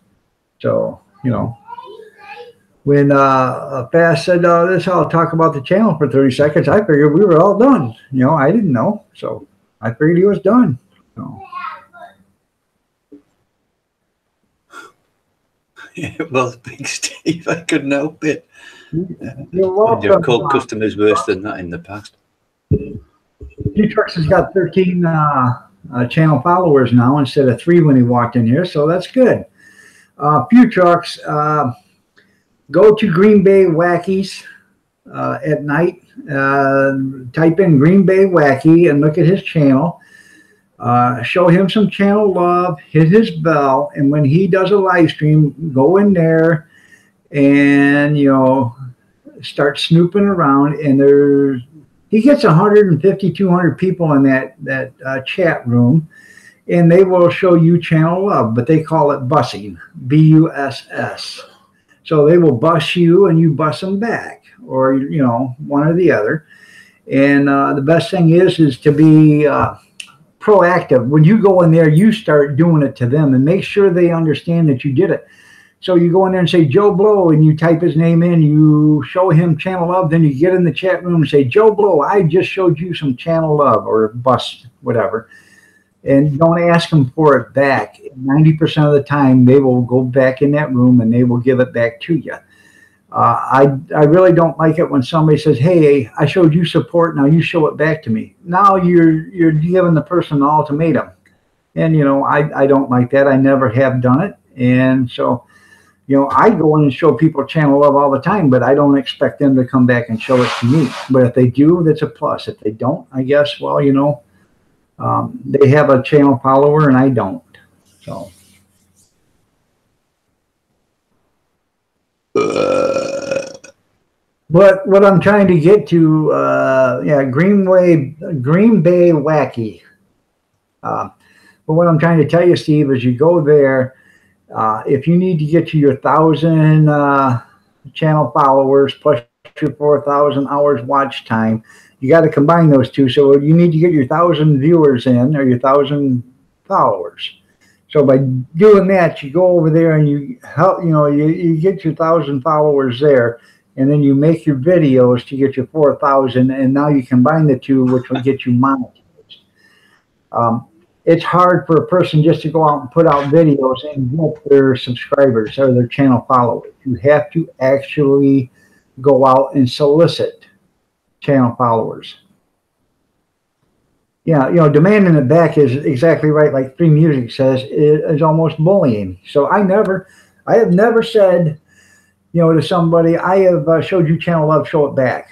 So, you know, when Fast said, this, I'll talk about the channel for 30 seconds, I figured we were all done. You know, I didn't know. So I figured he was done. So.
Yeah, well, Big Steve, I couldn't help it.
You're welcome.
I've called customers worse than that in the past.
G-Trucks has got 13 channel followers now instead of 3 when he walked in here, so that's good. Few trucks, go to Green Bay Wackies at night. Type in Green Bay Wacky and look at his channel. Show him some channel love, hit his bell, and when he does a live stream, go in there and, you know, start snooping around. And he gets 150, 200 people in that chat room. and they will show you channel love, but they call it bussing, B-U-S-S. So they will bus you and you bus them back, or, you know, one or the other. And the best thing is to be proactive. When you go in there, you start doing it to them and make sure they understand that you did it. So you go in there and say Joe Blow, and you type his name in, you show him channel love, then you get in the chat room and say, Joe Blow, I just showed you some channel love, or bust, whatever. And don't ask them for it back. 90% of the time, they will go back in that room and they will give it back to you. I really don't like it when somebody says, hey, I showed you support, now you show it back to me. Now you're giving the person an ultimatum. And, you know, I don't like that. I never have done it. And so, you know, I go in and show people channel love all the time, but I don't expect them to come back and show it to me. But if they do, that's a plus. If they don't, I guess, well, you know, they have a channel follower and I don't. So. But what I'm trying to get to, yeah, Green Bay Wacky. But what I'm trying to tell you, Steve, is you go there. If you need to get to your 1,000 channel followers plus your 4,000 hours watch time, you got to combine those two. So you need to get your 1,000 viewers in, or your 1,000 followers. So by doing that, you go over there and you help. You know, you get your 1,000 followers there, and then you make your videos to get your 4,000, and now you combine the two, which will get you monetized. It's hard for a person just to go out and put out videos and get their subscribers or their channel followers. You have to actually go out and solicit channel followers. Yeah, you know, demanding it back is exactly right. Like Free Music says, is almost bullying. So I have never said, you know, to somebody, I have showed you channel love, show it back.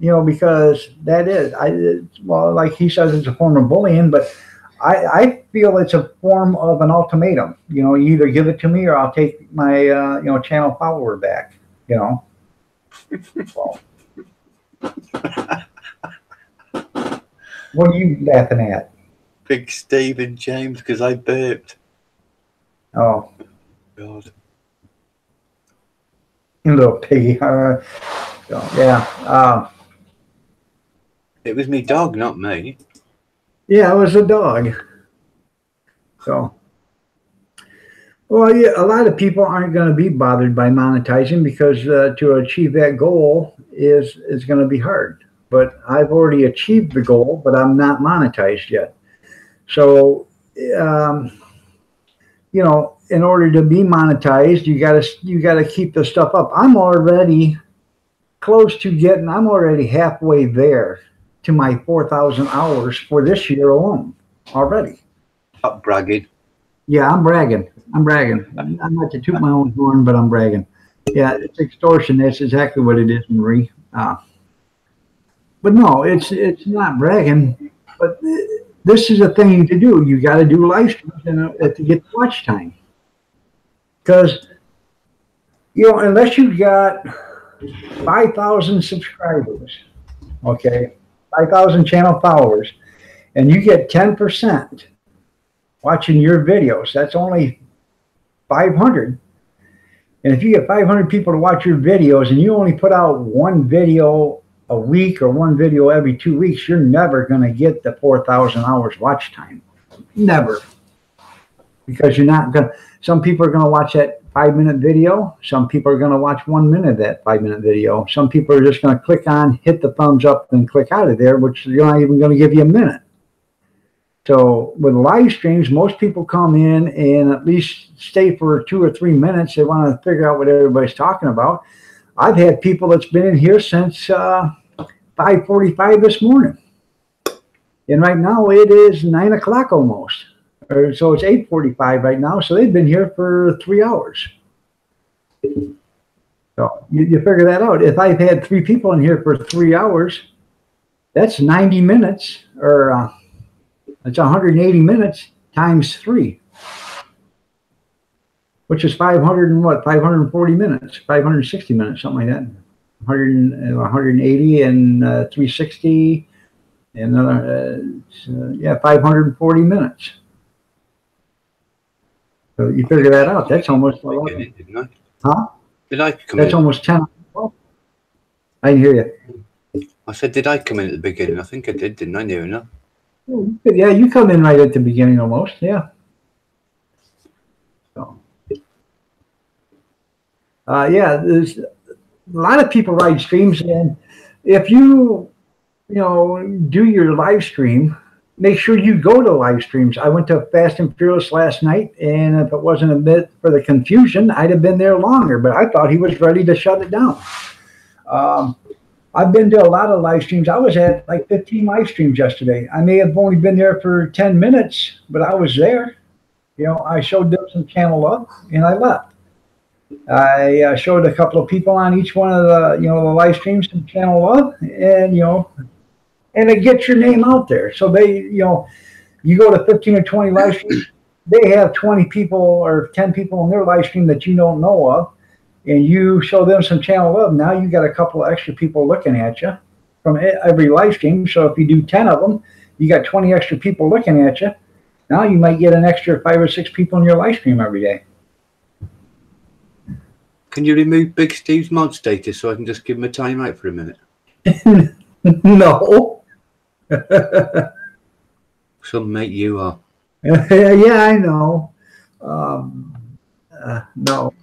You know, because that is, well, like he says, it's a form of bullying, but I feel it's a form of an ultimatum. You know, you either give it to me or I'll take my, you know, channel follower back, you know. Well, what are you laughing at?
Big Steve and James, because I burped.
Oh.
God.
You little piggy. Yeah.
It was me dog, not me.
Yeah, it was a dog. So, well, yeah, a lot of people aren't going to be bothered by monetizing because to achieve that goal is going to be hard. But I've already achieved the goal, but I'm not monetized yet. So, you know, in order to be monetized, you gotta keep the stuff up. I'm already close to getting. I'm already halfway there to my 4,000 hours for this year alone already.
Stop bragging.
Yeah, I'm bragging. I'm not to toot my own horn, but I'm bragging. Yeah, it's extortion. That's exactly what it is, Marie. But no, it's not bragging. But this is a thing to do. You got to do live streams to get watch time. Because, you know, unless you've got 5,000 subscribers, okay, 5,000 channel followers, and you get 10% watching your videos, that's only 500. And if you get 500 people to watch your videos and you only put out one video a week or one video every 2 weeks, you're never going to get the 4,000 hours watch time. Never. Because you're not going to, some people are going to watch that 5-minute video. Some people are going to watch 1 minute of that 5-minute video. Some people are just going to click on, hit the thumbs up, and click out of there, which you're not even going to give you a minute. So with live streams, most people come in and at least stay for 2 or 3 minutes. They want to figure out what everybody's talking about. I've had people that's been in here since 5:45 this morning. And right now it is 9 o'clock almost. So it's 8:45 right now. So they've been here for 3 hours. So you figure that out. If I've had 3 people in here for 3 hours, that's 90 minutes, or that's 180 minutes times 3, which is 540 minutes, 560 minutes, something like that. 180 and 360, and yeah, 540 minutes. So you figure that out. That's almost 11.
Didn't I?
Huh?
Did I come
That's
in?
almost 10. I can hear you.
I said, did I come in at the beginning? I think I did, didn't I? Near enough.
Yeah, you come in right at the beginning almost. Yeah. So, yeah, there's a lot of people write streams, and if you do your live stream, make sure you go to live streams. I went to Fast and Furious last night, and if it wasn't a bit for the confusion, I'd have been there longer, but I thought he was ready to shut it down. I've been to a lot of live streams. I was at like 15 live streams yesterday. I may have only been there for 10 minutes, but I was there. I showed them some channel love, and I left. I showed a couple of people on each one of the live streams some channel love, and and it gets your name out there. So they, you go to 15 or 20 live streams, they have 20 people or 10 people in their live stream that you don't know of, and you show them some channel love. Now you got a couple of extra people looking at you from every live stream. So if you do 10 of them, you got 20 extra people looking at you. Now you might get an extra 5 or 6 people in your live stream every day.
Can you remove Big Steve's mod status so I can just give him a timeout for a minute?
No.
Some mate you are.
Yeah, I know. No.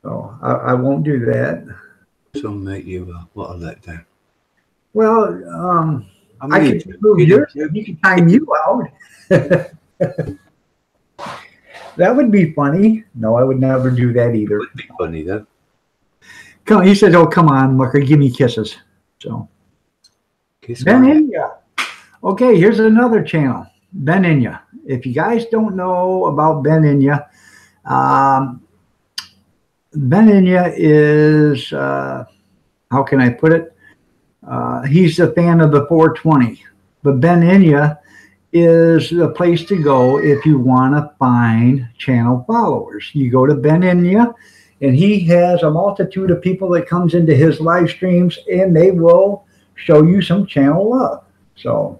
So I won't do that.
Some mate you are. What a letdown.
Well, I can remove yours. You can time you out. That would be funny. No, I would never do that either.
It would be funny though.
Come, he said, "Oh, come on, Mucker, give me kisses." So,
Kiss
Ben
my
Inya. Okay, here's another channel, Ben Inya. If you guys don't know about Ben Inya, Ben Inya is how can I put it? He's a fan of the 420, but Ben Inya is the place to go if you want to find channel followers. You go to Ben Inya, and he has a multitude of people that comes into his live streams, and they will show you some channel love. So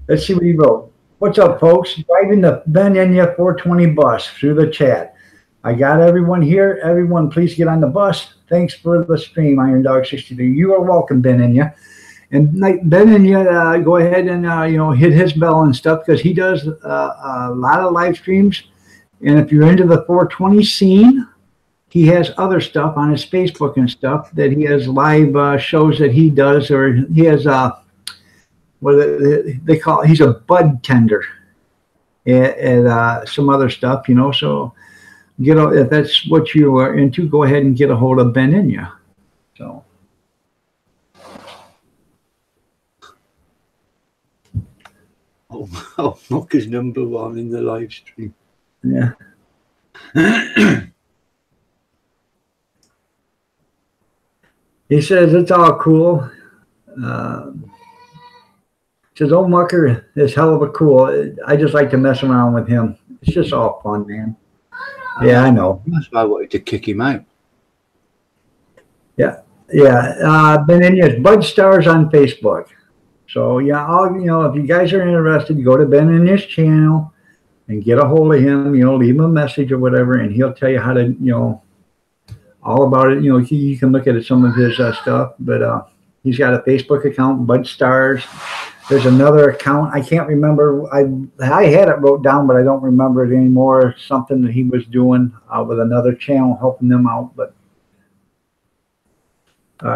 let's see what he wrote. What's up, folks? Driving the Ben Inya 420 bus through the chat. I got everyone here. Everyone, please get on the bus. Thanks for the stream, Iron Dog 63. You are welcome, Ben Inya. And Ben Inya, go ahead and hit his bell and stuff, because he does a lot of live streams. And if you're into the 420 scene, he has other stuff on his Facebook and stuff that he has live shows that he does, or he has what they call it, he's a bud tender and some other stuff, So if that's what you are into, go ahead and get a hold of Ben Inya. So.
Oh, Mucker's #1 in the live stream.
Yeah. He says it's all cool. Says, "Oh, Mucker is hell of a cool. I just like to mess around with him. It's just all fun, man." Yeah, I know.
That's why I wanted to kick him out.
Yeah, yeah. Ben Inya's Bud Stars on Facebook. So yeah, if you guys are interested, you go to Ben Inya's channel and get a hold of him. Leave him a message or whatever, and he'll tell you how to, all about it. You can look at some of his stuff, but he's got a Facebook account, Bud Stars. There's another account. I can't remember. I had it wrote down, but I don't remember it anymore. Something that he was doing with another channel, helping them out. But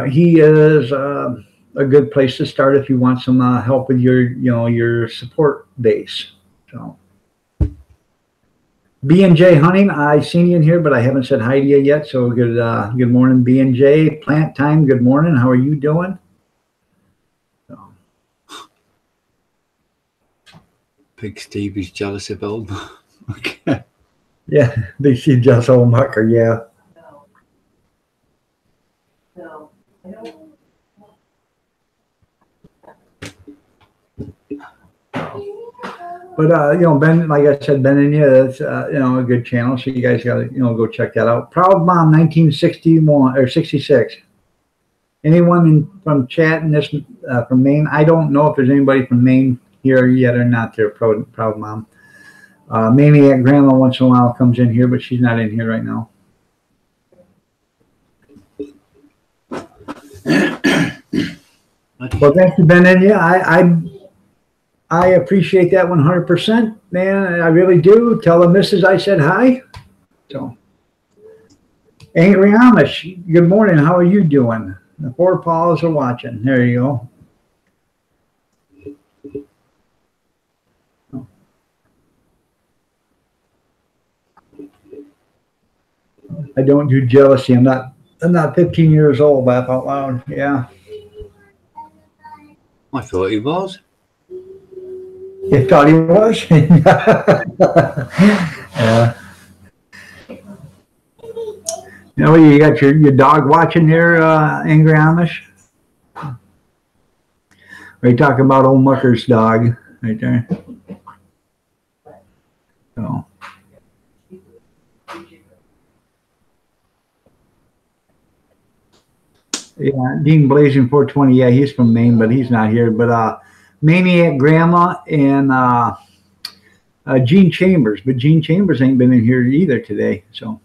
he is a good place to start if you want some help with your support base. So, B&J Hunting, I seen you in here, but I haven't said hi to you yet. So good morning, B&J. Plant Time, good morning. How are you doing?
Big Steve is jealous of old Mucker.
Yeah, Big Steve jealous of old Mucker, yeah.
No. I don't.
But Ben, like I said, Ben Inya, that's a good channel. So you guys got to go check that out. Proud Mom 1961 or 66. Anyone from chat in this from Maine? I don't know if there's anybody from Maine here yet or not there, proud mom. Maniac Grandma once in a while comes in here, but she's not in here right now. Well, thank you, Ben. And yeah, I appreciate that 100%, man. I really do. Tell the missus I said hi. So, Angry Amish, good morning. How are you doing? The 4 Pauls are watching. There you go. I don't do jealousy. I'm not 15 years old, laugh out loud. Yeah.
I thought he was.
You thought he was? Yeah. You know, you got your dog watching there, Angry Amish? Are you talking about old Mucker's dog right there? So. Yeah, Dean Blazing 420. Yeah, he's from Maine, but he's not here. But Maniac Grandma and Gene Chambers, but Gene Chambers ain't been in here either today. So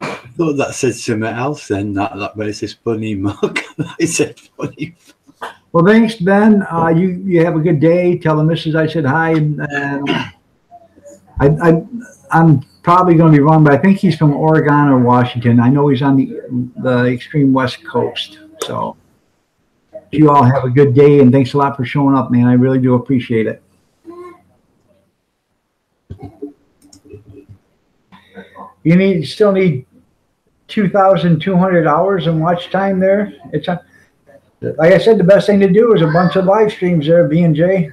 I thought that said something else then. That but it's this funny mug. It said funny.
Well, thanks, Ben. You have a good day. Tell the missus I said hi. I'm probably going to be wrong, but I think he's from Oregon or Washington. I know he's on the extreme West Coast. So you all have a good day, and thanks a lot for showing up, man. I really do appreciate it. You still need 2,200 hours in watch time there. It's like I said, the best thing to do is a bunch of live streams there, B&J.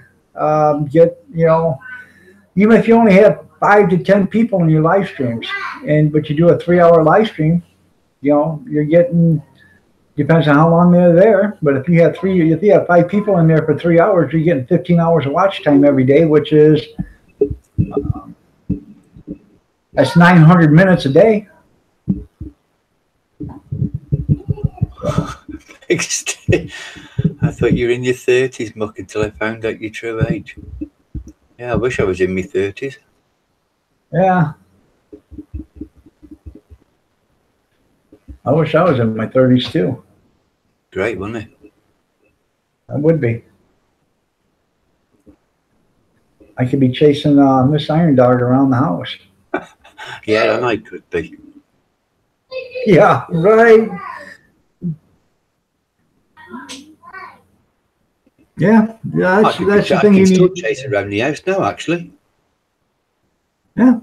Even if you only have 5 to 10 people in your live streams, but you do a 3-hour live stream, you're getting, depends on how long they're there. But if you have 5 people in there for 3 hours, you're getting 15 hours of watch time every day, which is that's 900 minutes a day.
I thought you were in your 30s, Muck, until I found out your true age. Yeah, I wish I was in my 30s.
Yeah. I wish I was in my 30s too.
Great, wouldn't it?
I would be. I could be chasing Miss Iron Dog around the house.
Yeah, and I could be.
Yeah, right. Yeah, that's the thing you need.
Chase around the house now, actually.
Yeah.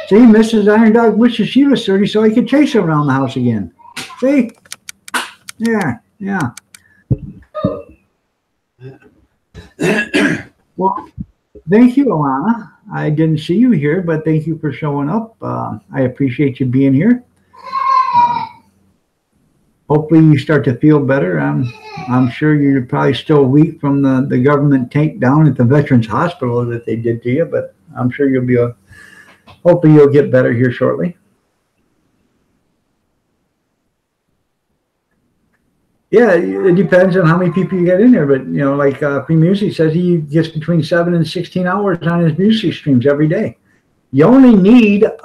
See, Mrs. Iron Dog wishes she was 30 so I could chase her around the house again. See? Yeah, yeah. Well, thank you, Alana. I didn't see you here, but thank you for showing up. I appreciate you being here. Hopefully you start to feel better. I'm sure you're probably still weak from the government takedown at the Veterans Hospital that they did to you, but I'm sure hopefully you'll get better here shortly. Yeah, it depends on how many people you get in there, but like Free Music says, he gets between 7 and 16 hours on his music streams every day. You only need, it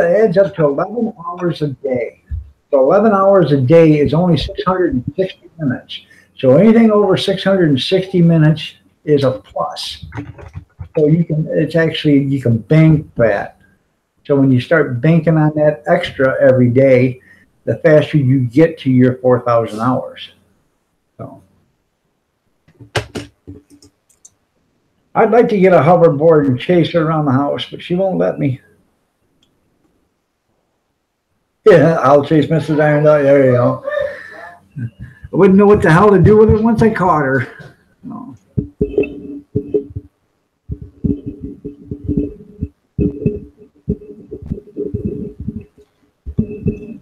adds up to 11 hours a day. So 11 hours a day is only 660 minutes. So anything over 660 minutes is a plus. So you can bank that. So when you start banking on that extra every day, the faster you get to your 4,000 hours. So I'd like to get a hoverboard and chase her around the house, but she won't let me. Yeah, I'll chase Mrs. Iron Dog. There you go. I wouldn't know what the hell to do with her once I caught her. No.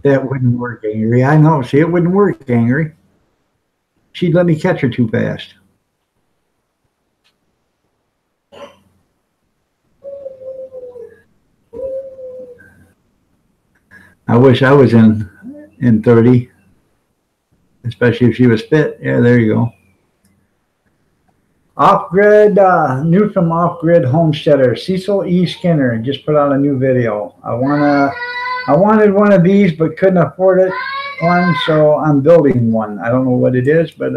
That wouldn't work, Angry. I know. See, it wouldn't work, Angry. She'd let me catch her too fast. I wish I was in 30, especially if she was fit. Yeah, there you go. Off-grid, new from off-grid homesteader Cecil E. Skinner just put out a new video. I wanted one of these but couldn't afford it one, so I'm building one. I don't know what it is, but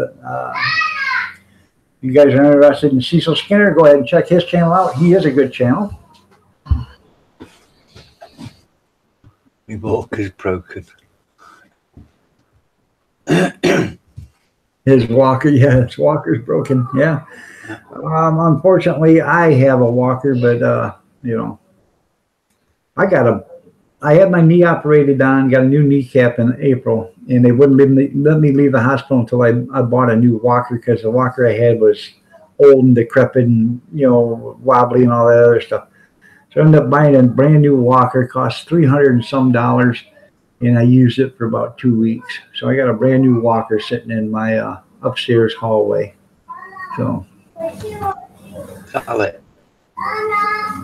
you guys are interested in Cecil Skinner, go ahead and check his channel out. He is a good channel.
My walker's broken.
His walker's broken. Yeah. Unfortunately, I have a walker, but you know, I had my knee operated on, got a new kneecap in April, and they wouldn't let me leave the hospital until I bought a new walker because the walker I had was old and decrepit and, you know, wobbly and all that other stuff. So I ended up buying a brand new walker, cost $300 and some, and I used it for about 2 weeks. So I got a brand new walker sitting in my upstairs hallway. So.
Sell it.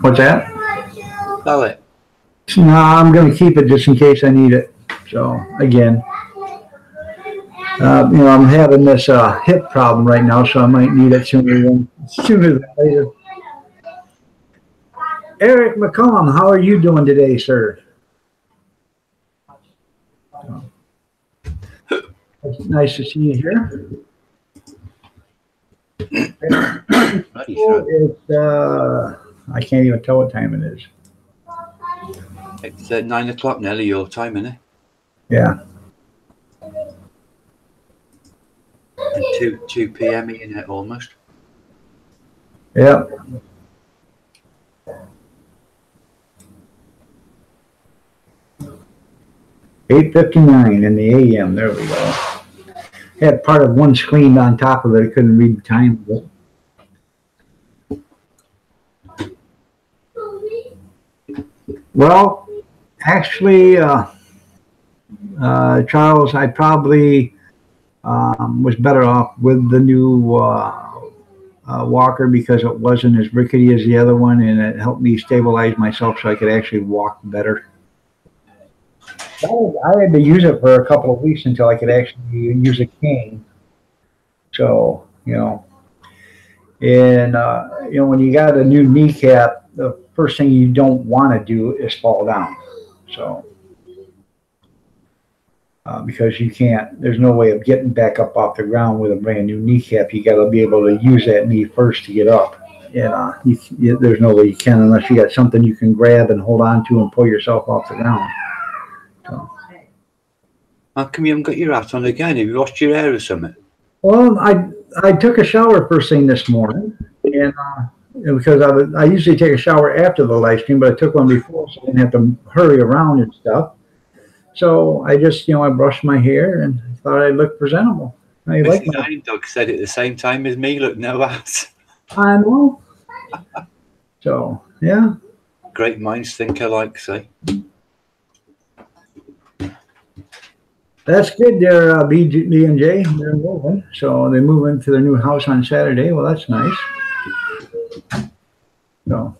What's that?
Sell it.
No, I'm going to keep it just in case I need it. So again, you know, I'm having this hip problem right now, so I might need it sooner than later. Eric McComb, how are you doing today, sir? It's nice to see you here. It's I can't even tell what time it is.
It's 9 o'clock nearly your time, isn't it?
Yeah.
And 2 p.m. in it almost.
Yeah. $8:59 in the AM. There we go. Had part of one screen on top of it. I couldn't read the time of it. Well, actually, Charles, I probably was better off with the new walker because it wasn't as rickety as the other one, and it helped me stabilize myself so I could actually walk better. I had to use it for a couple of weeks until I could actually use a cane. So, you know, and, you know, when you got a new kneecap, the first thing you don't want to do is fall down. So, because you can't, there's no way of getting back up off the ground with a brand new kneecap. You got to be able to use that knee first to get up. And there's no way you can unless you got something you can grab and hold on to and pull yourself off the ground. So.
How come you haven't got your hat on again? Have you washed your hair or something?
Well, I took a shower first thing this morning, and because I usually take a shower after the live stream, but I took one before, so I didn't have to hurry around and stuff. So I just, you know, I brushed my hair and thought I looked presentable.
Mrs. Iron Dog said at the same time as me, look, no hat.
I know. So, yeah.
Great minds think alike, say.
That's good there, B and J. They're moving. So they move into their new house on Saturday. Well, that's nice. So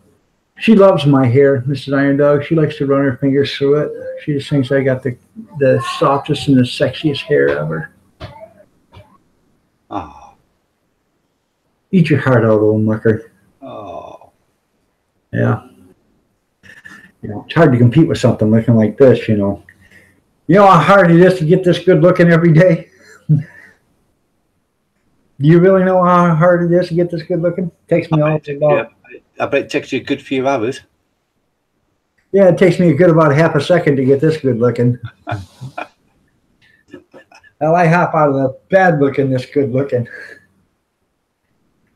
she loves my hair, Mrs. Iron Dog. She likes to run her fingers through it. She just thinks I got the softest and the sexiest hair ever.
Oh.
Eat your heart out, old mucker.
Oh.
Yeah. You know, it's hard to compete with something looking like this, you know. You know how hard it is to get this good looking every day? Do you really know how hard it is to get this good looking? It takes me all day long.
I bet it takes you a good few hours.
Yeah, it takes me a good about half a second to get this good looking. Well, I hop out of the bed looking this good looking.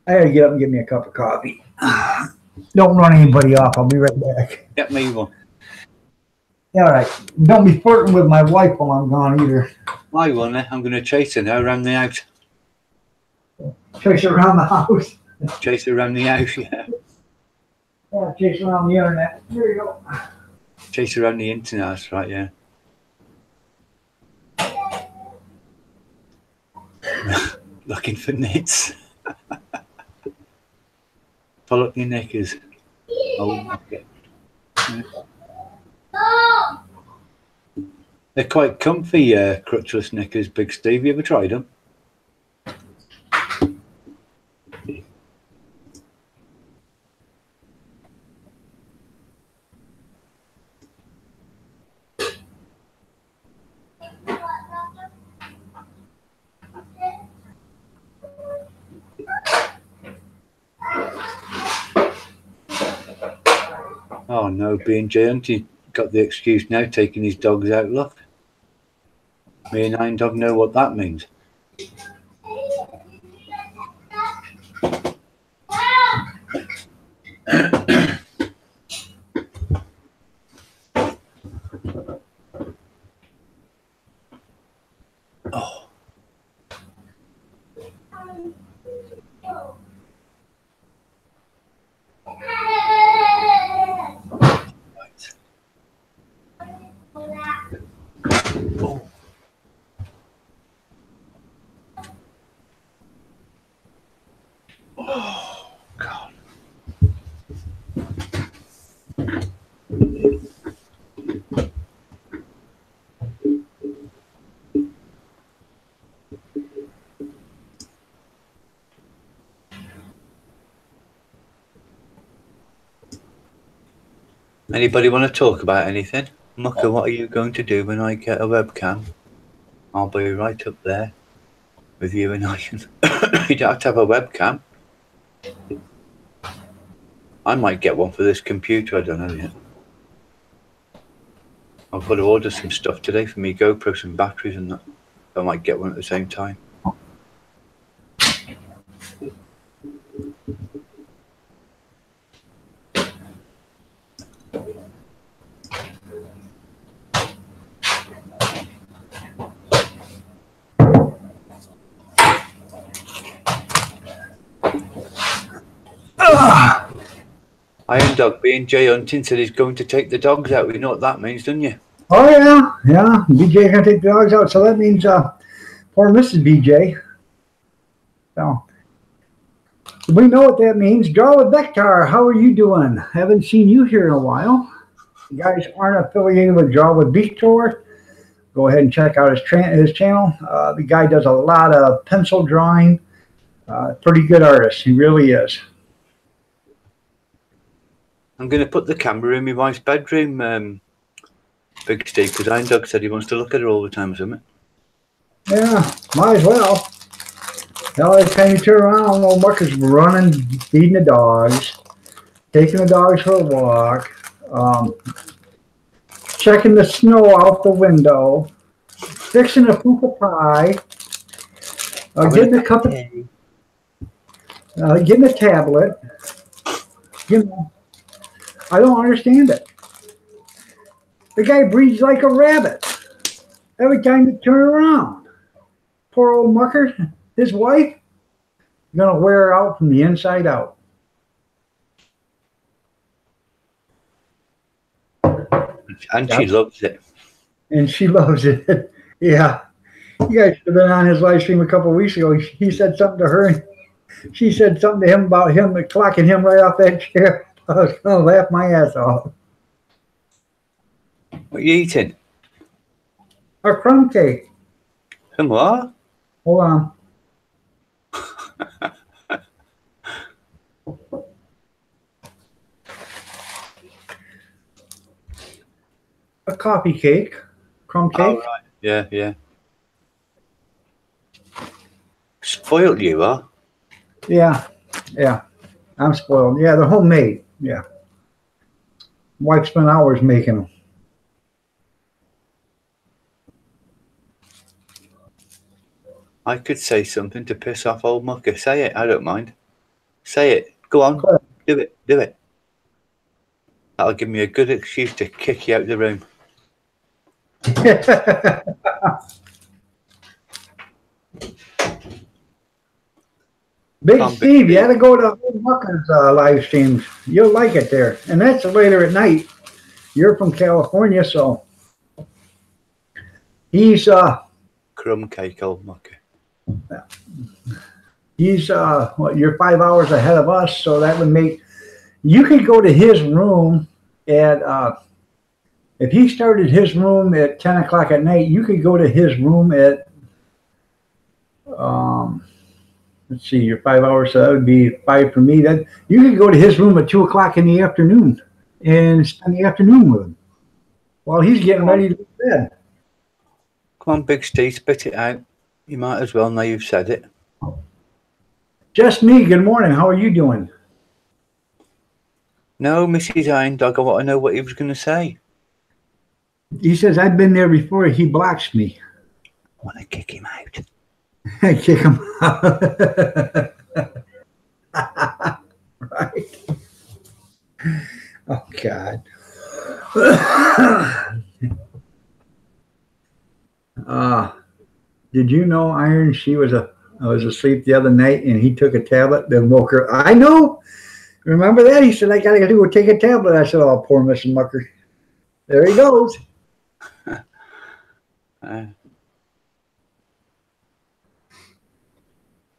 I gotta get up and get me a cup of coffee. Don't run anybody off. I'll be right back.
Get me one.
All right. Don't be flirting with my wife while I'm gone either.
Why won't I? I'm going to chase her now around the house.
Chase her around the house.
Chase her around the house, yeah.
Yeah, chase her around the internet. There you go.
Chase her around the internet, that's right, yeah. Looking for knits. Pull up your knickers. Oh, okay. Yeah. They're quite comfy, crutchless knickers, Big Steve. You ever tried them? Oh no, B&J Auntie got the excuse now, taking his dogs out. Look, me and Iron Dog know what that means. Oh. Oh. Oh, God. Anybody want to talk about anything? Mucker, what are you going to do when I get a webcam? I'll be right up there with you and I. You don't have to have a webcam. I might get one for this computer, I don't know yet. I've got to order some stuff today for me GoPro, some batteries and that. I might get one at the same time. Iron Dog B&J Hunting said he's going to take the dogs out. You know what that means, don't you?
Oh yeah. BJ gonna take the dogs out, so that means poor Mrs. BJ. So we know what that means. Draw with Vector, how are you doing? Haven't seen you here in a while. You guys aren't affiliated with Draw with Victor, go ahead and check out his channel. The guy does a lot of pencil drawing. Pretty good artist, he really is.
I'm going to put the camera in my wife's bedroom, Big Steve, because Iron Dog said he wants to look at her all the time or something.
Yeah, might as well. Every time you turn around, old Mucker's running, feeding the dogs, taking the dogs for a walk, checking the snow out the window, fixing a puka pie, getting a cup of getting a tablet. You know, I don't understand it. The guy breathes like a rabbit every time you turn around. Poor old Mucker, his wife, gonna wear her out from the inside out.
And she loves it.
And she loves it. Yeah. You guys should have been on his live stream a couple of weeks ago. He said something to her, and she said something to him about him clocking him right off that chair. I was gonna laugh my ass off.
What are you eating?
A crumb cake.
Some what?
Hold on. A coffee cake. Crumb cake.
Oh, right. Yeah. Spoiled you, huh?
Yeah. I'm spoiled. Yeah, they're homemade. Yeah. Wife spent hours making them.
I could say something to piss off old Mucker. Say it. I don't mind. Say it. Go on. Do it. That'll give me a good excuse to kick you out of the room.
Big Steve, you had to go to old Mucker's live streams. You'll like it there. And that's later at night. You're from California, so he's
crumb cake, old Mucker.
He's you're 5 hours ahead of us, so that would make you could go to his room at if he started his room at 10 o'clock at night, you could go to his room at let's see, you're 5 hours, so that would be 5 for me. That you could go to his room at 2 o'clock in the afternoon and spend the afternoon with him while he's getting ready to go to bed.
Come on, Big Steve, spit it out. You might as well now you've said it.
Just me. Good morning. How are you doing?
No, Mrs. Iron Dog, I want to know what he was going to say.
He says, I've been there before. He blocks me.
I want to kick him out.
I kick him out. Right. Oh, God. Did you know, Iron, I was asleep the other night and he took a tablet and woke her. I know. Remember that? He said, I got to go take a tablet. I said, oh, poor Mrs. Mucker. There he goes.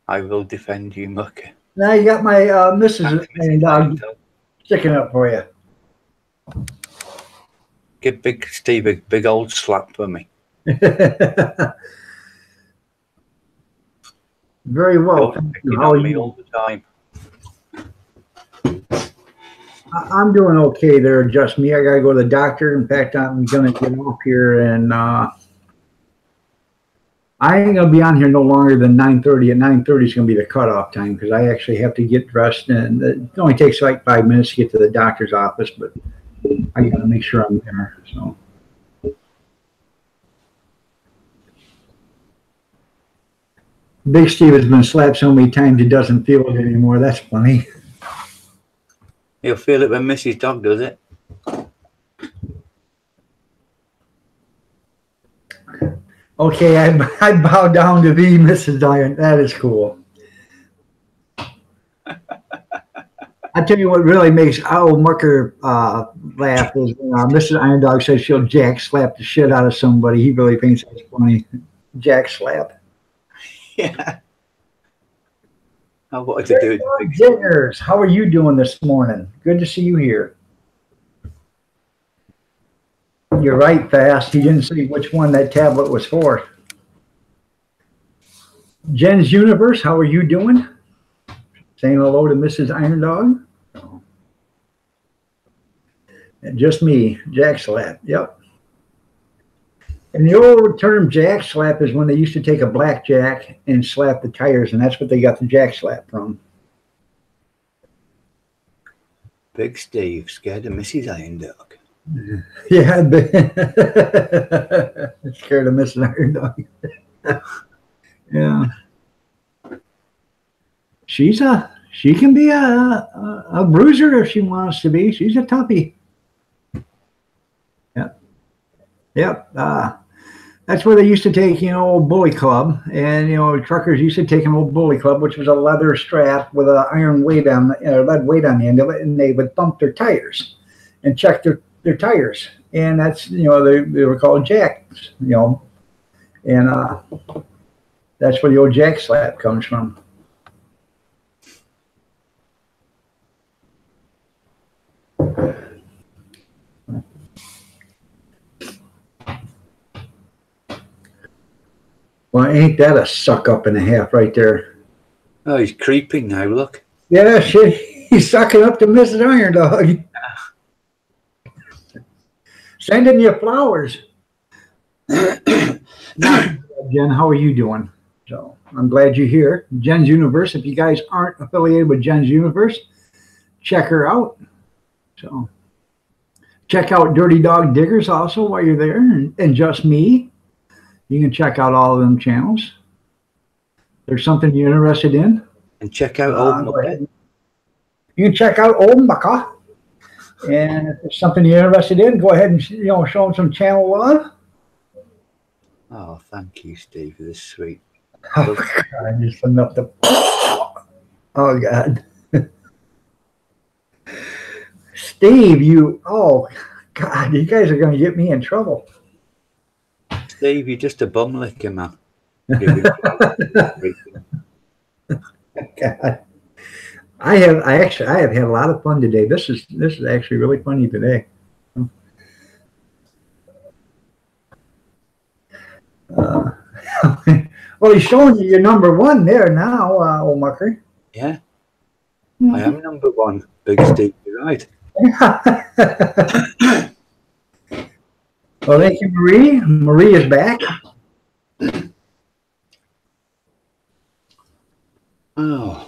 I will defend you, Mucker.
Now you got my Mrs. Iron Dog sticking up for you.
Give Big Steve a big old slap for me.
Very well. How are
me
you?
all the time.
I'm doing okay there, just me. I gotta go to the doctor. In fact, I'm gonna get off here, and I ain't gonna be on here no longer than 9:30. At 9:30 is gonna be the cutoff time because I actually have to get dressed, and it only takes like 5 minutes to get to the doctor's office, but I gotta make sure I'm there. So. Big Steve has been slapped so many times he doesn't feel it anymore. That's funny.
He'll feel it when Mrs. Dog does it.
Okay, I bow down to thee, Mrs. Iron. That is cool. I tell you what really makes old Mucker laugh is when Mrs. Iron Dog says she'll jack slap the shit out of somebody. He really thinks that's funny. Jack slap.
Yeah. I wanted to do it.
Dinners, how are you doing this morning? Good to see you here. You're right, Fast. He didn't say which one that tablet was for. Jen's Universe, how are you doing? Saying hello to Mrs. Iron Dog. And just me, Jack Slap. Yep. And the old term jack slap is when they used to take a blackjack and slap the tires, and that's what they got the jack slap from.
Big Steve, scared of Mrs. Iron Dog.
Yeah, scared of Mrs. Iron Dog. Yeah. She can be a bruiser if she wants to be. She's a toughie. Yep. Yep. That's where they used to take, old bully club, and truckers used to take an old bully club, which was a leather strap with an iron weight on, lead weight on the end of it, and they would thump their tires and check their tires, and that's they were called jacks, and that's where the old jack slap comes from. Well, ain't that a suck up and a half right there?
Oh, he's creeping now, look.
Yeah, shit. He's sucking up to Mrs. Iron Dog. Sending you flowers. Jen, how are you doing? So I'm glad you're here. Jen's Universe. If you guys aren't affiliated with Jen's Universe, check her out. So check out Dirty Dog Diggers also while you're there, and Just Me. You can check out all of them channels. There's something you're interested in.
And check out Old Mucker.
You can check out Old Mucker. And if there's something you're interested in, go ahead and show them some channel love.
Oh, thank you, Steve, for this sweet.
Oh, God, just enough to. Oh, God. Steve, oh, God, you guys are going to get me in trouble.
Steve, you're just a bum licker, man.
God. I have had a lot of fun today. This is actually really funny today. Well, he's showing you your number one there now, old Mucker.
Yeah, I am number one. Big Steve, you're right.
Well, thank you, Marie. Marie is back.
Oh.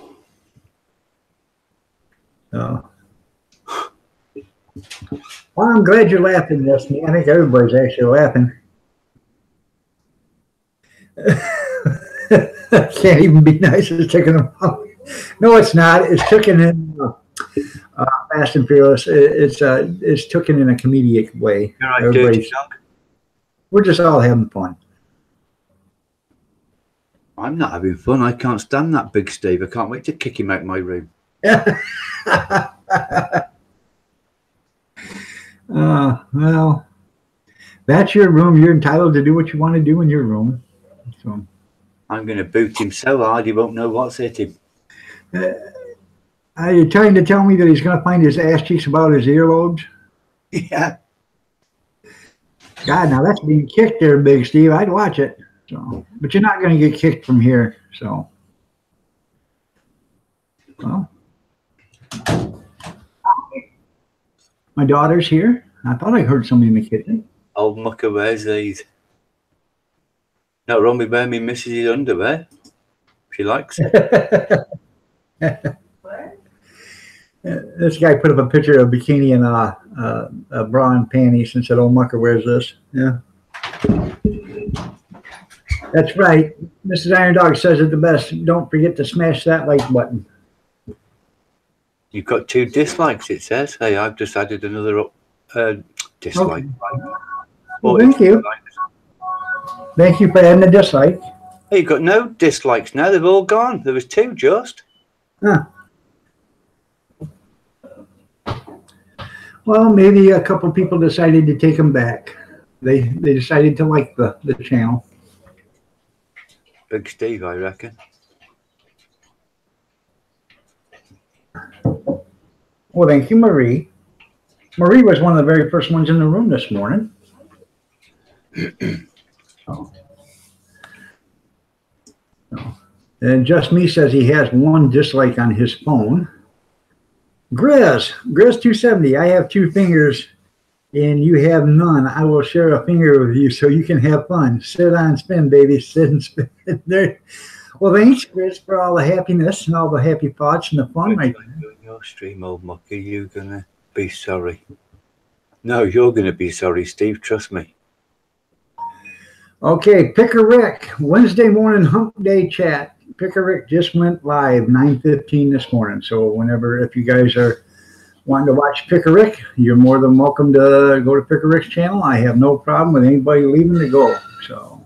Well, I'm glad you're laughing, Destiny. I think everybody's actually laughing. Can't even be nice as taking them out. No, it's not. It's taken in Fast and Fearless. It's taken in a comedic way.
You're right, dirty dog.
We're just all having fun.
I'm not having fun. I can't stand that big Steve. I can't wait to kick him out my room.
Well, that's your room. You're entitled to do what you want to do in your room. So
I'm going to boot him so hard he won't know what's hit him.
Are you trying to tell me that he's going to find his ass cheeks about his earlobes?
Yeah.
God, now that's being kicked there, Big Steve. I'd watch it. So, but you're not going to get kicked from here. So, well, my daughter's here. I thought I heard somebody in the kitchen.
Old mucker wears these. Not wrong with wearing me missus' underwear. She likes it.
What?
This guy put up a picture of a bikini and a bra and panties and said, "Old mucker wears this." Yeah. That's right. Mrs. Iron Dog says it the best. Don't forget to smash that like button.
You've got 2 dislikes, it says. Hey, I've just added another dislike.
Okay. Well, thank you. Thank you for adding a dislike.
Hey, you've got no dislikes now. They've all gone. There was 2 just.
Huh. Well, maybe a couple people decided to take them back. They decided to like the channel.
Big Steve, I reckon.
Well, thank you, Marie. Marie was one of the very first ones in the room this morning. Oh. And Just Me says he has 1 dislike on his phone. Grizz 270, I have 2 fingers and you have none. I will share a finger with you so you can have fun. Sit on spin, baby. Sit and spin. There. Well, thanks, Grizz, for all the happiness and all the happy thoughts and the fun.
When your stream, old mucker, you're going to be sorry. No, you're going to be sorry, Steve. Trust me.
Okay, Picker Rick, Wednesday morning hump day chat. Picker Rick just went live 9:15 this morning. So whenever, if you guys are wanting to watch Picker Rick, you're more than welcome to go to Picker Rick's channel. I have no problem with anybody leaving to go. So,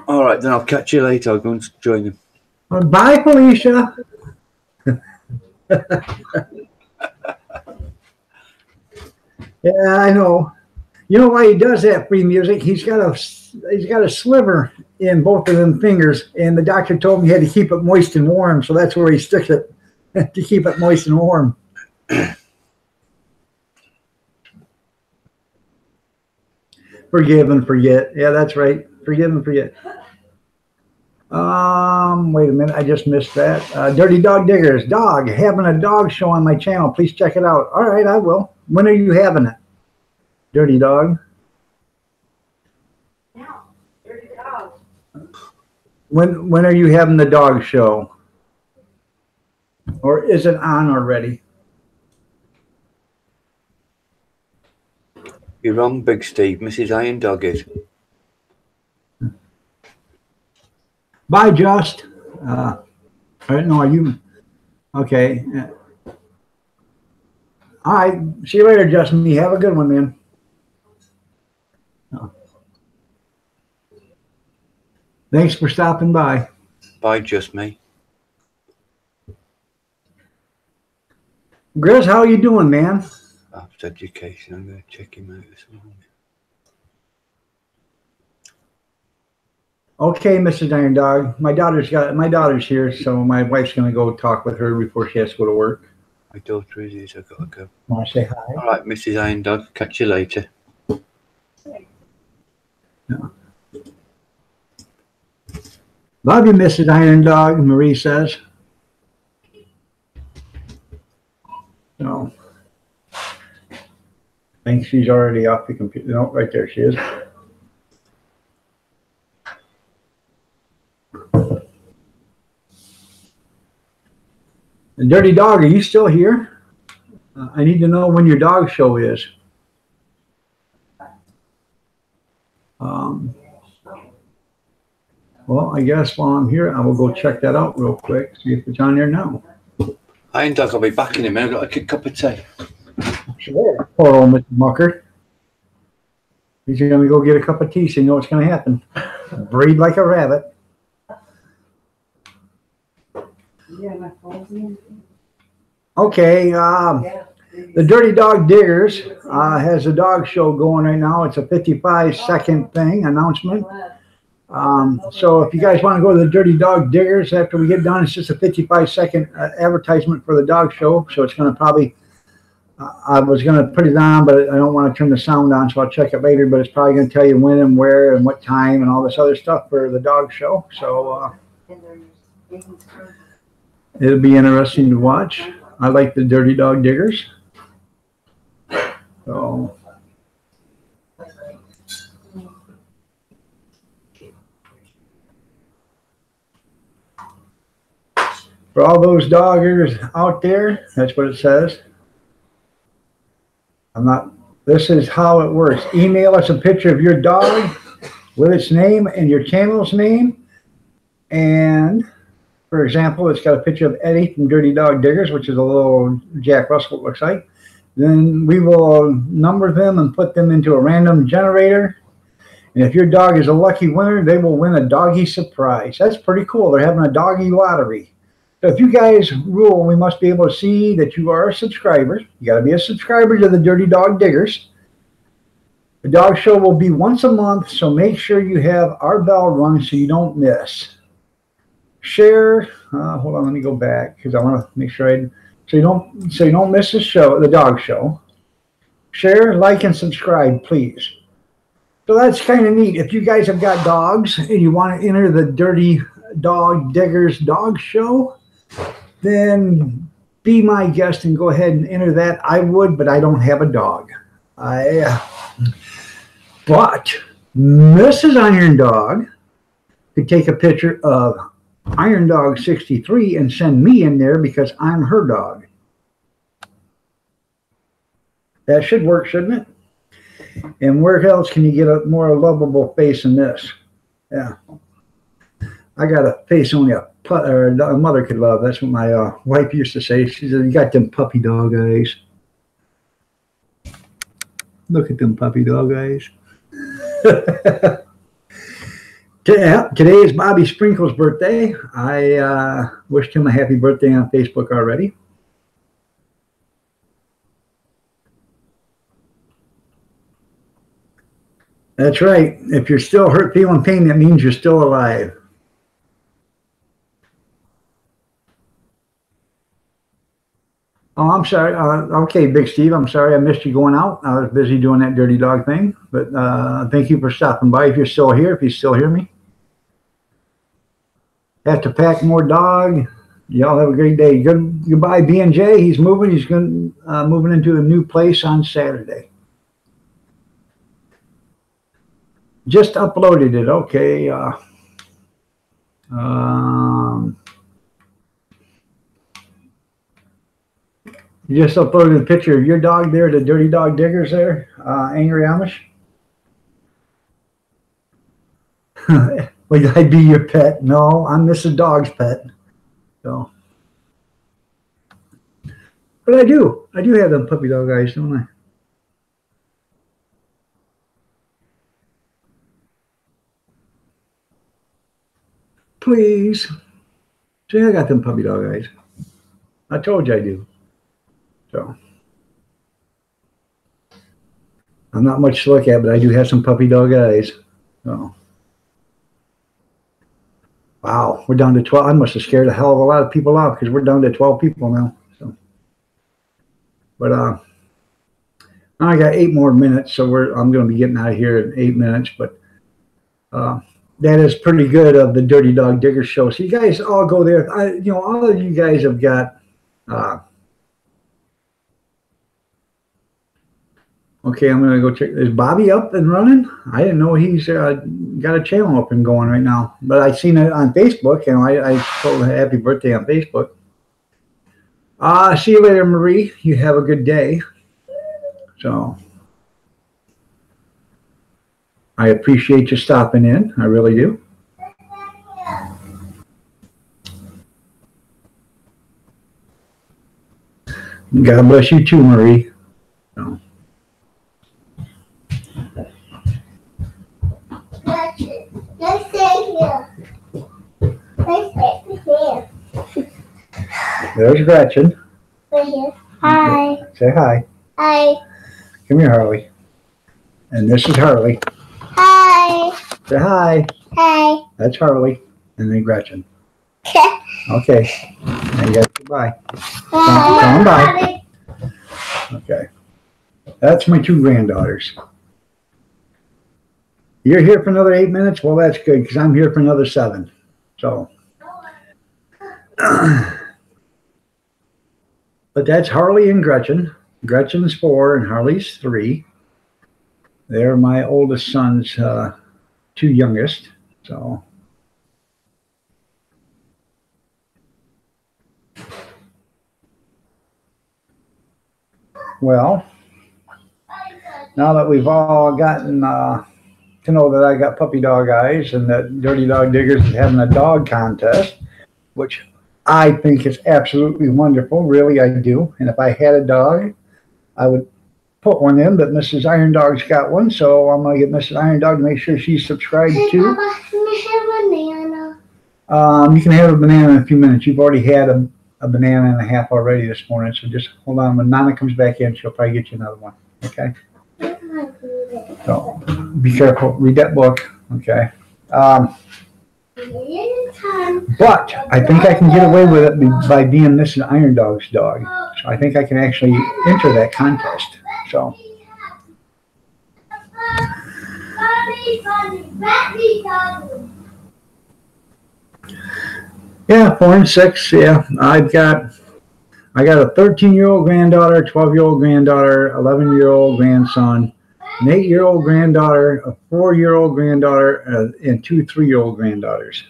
all right, then I'll catch you later. I'll go and join him.
well, bye, Felicia. Yeah, I know. You know why he does that free music? He's got a sliver in both of them fingers, and the doctor told him he had to keep it moist and warm, so that's where he sticks it to keep it moist and warm. Forgive and forget. Yeah, that's right. Forgive and forget. Wait a minute. I just missed that. Dirty Dog Diggers. Dog. Having a dog show on my channel. Please check it out. All right, I will. When are you having it? Dirty Dog.
Now, Dirty Dog.
When are you having the dog show? Or is it on already?
You're wrong, Big Steve. Mrs. Iron Dog is.
Bye, Just. No, are you? Okay. All right. See you later, Justin. You have a good one, man. Oh. Thanks for stopping by.
Bye, Just Me.
Grizz, how you doing, man?
After education, I'm going to check him out this morning.
Okay, Mrs. Iron Dog. My daughter's here, so my wife's gonna go talk with her before she has to go to work.
My daughter is here, so I've got to go.
Want to say hi?
All right, Mrs. Iron Dog. Catch you later.
No. Love you, Mrs. Iron Dog, Marie says. No. I think she's already off the computer. No, right there she is. And Dirty Dog, are you still here? I need to know when your dog show is. Well, I guess while I'm here, I will go check that out real quick, see if it's on there now.
I ain't I'll be back in a minute. I've got a good cup of tea.
Sure. Poor old Mr. Mucker. He's going to go get a cup of tea so you know what's going to happen. Breathe like a rabbit.
Yeah, my phone's in.
Okay,
Yeah.
the Dirty Dog Diggers has a dog show going right now. It's a 55-second thing, announcement. So if you guys want to go to the Dirty Dog Diggers after we get done, it's just a 55-second advertisement for the dog show. So it's going to probably, I was going to put it on, but I don't want to turn the sound on, so I'll check it later. But it's probably going to tell you when and where and what time and all this other stuff for the dog show. So it'll be interesting to watch. I like the Dirty Dog Diggers. So for all those doggers out there, that's what it says. This is how it works. Email us a picture of your dog with its name and your channel's name. And for example, it's got a picture of Eddie from Dirty Dog Diggers, which is a little Jack Russell, it looks like. Then we will number them and put them into a random generator. And if your dog is a lucky winner, they will win a doggy surprise. That's pretty cool. They're having a doggy lottery. So if you guys rule, we must be able to see that you are a subscriber. You got to be a subscriber to the Dirty Dog Diggers. The dog show will be once a month, so make sure you have our bell rung so you don't miss. Share. Hold on, let me go back because I want to make sure so you don't miss the show, the dog show. Share, like, and subscribe, please. So that's kind of neat. If you guys have got dogs and you want to enter the Dirty Dog Diggers dog show, then be my guest and go ahead and enter that. I would, but I don't have a dog. But Mrs. Iron Dog could take a picture of Iron Dog 63 and send me in there because I'm her dog. That should work, shouldn't it? And where else can you get a more lovable face than this? Yeah. I got a face only a mother could love. That's what my wife used to say. She said, you got them puppy dog eyes. Look at them puppy dog eyes. Today is Bobby Sprinkle's birthday. I wished him a happy birthday on Facebook already. That's right. If you're still hurt, feeling pain, that means you're still alive. Oh, I'm sorry. Okay, Big Steve, I'm sorry I missed you going out. I was busy doing that dirty dog thing. But thank you for stopping by if you're still here, if you still hear me. Have to pack more dog. Y'all have a great day. Goodbye, B&J. He's moving. He's moving into a new place on Saturday. Just uploaded it. Okay. You just uploaded a picture of your dog there, the Dirty Dog Diggers there, Angry Amish. Would I be your pet? No, I'm Mrs. Dog's pet. So, but I do have them puppy dog eyes, don't I? Please. See, I got them puppy dog eyes. I told you I do. So, I'm not much to look at, but I do have some puppy dog eyes. So, wow, we're down to 12. I must have scared a hell of a lot of people off because we're down to 12 people now. So, but I got 8 more minutes, so I'm going to be getting out of here in 8 minutes. But that is pretty good of the Dirty Dog Digger show. So you guys all go there. All of you guys have got. Okay, I'm going to go check. Is Bobby up and running? I didn't know he's got a channel up and going right now. But I seen it on Facebook, and I told him happy birthday on Facebook. See you later, Marie. You have a good day. So I appreciate you stopping in. I really do. God bless you too, Marie. So.
Let's stay here. Let's stay here.
There's Gretchen.
Right here. Hi.
Say hi.
Hi.
Come here, Harley. And this is Harley.
Hi.
Say hi.
Hi.
That's Harley. And then Gretchen. Okay. Now you guys goodbye. Tell them bye. Okay. That's my two granddaughters. You're here for another 8 minutes? Well, that's good because I'm here for another 7. So. But that's Harley and Gretchen. Gretchen's 4 and Harley's 3. They're my oldest son's 2 youngest. So. Well, now that we've all gotten to know that I got puppy dog eyes and that Dirty Dog Diggers is having a dog contest, which I think is absolutely wonderful. Really, I do. And if I had a dog, I would put one in, but Mrs. Iron Dog's got one, so I'm going to get Mrs. Iron Dog to make sure she's subscribed too.
Papa, can I have a banana?
You can have a banana in a few minutes. You've already had a banana and a half already this morning, so just hold on. When Nana comes back in, she'll probably get you another one, okay? So be careful. Read that book, okay? But I think I can get away with it by being Mrs. Iron Dog's dog. So I think I can actually enter that contest. So. Yeah, 4 and 6. Yeah, I got a 13-year-old granddaughter, 12-year-old granddaughter, 11-year-old grandson, an 8-year-old granddaughter, a 4-year-old granddaughter, and 2 3-year-old granddaughters.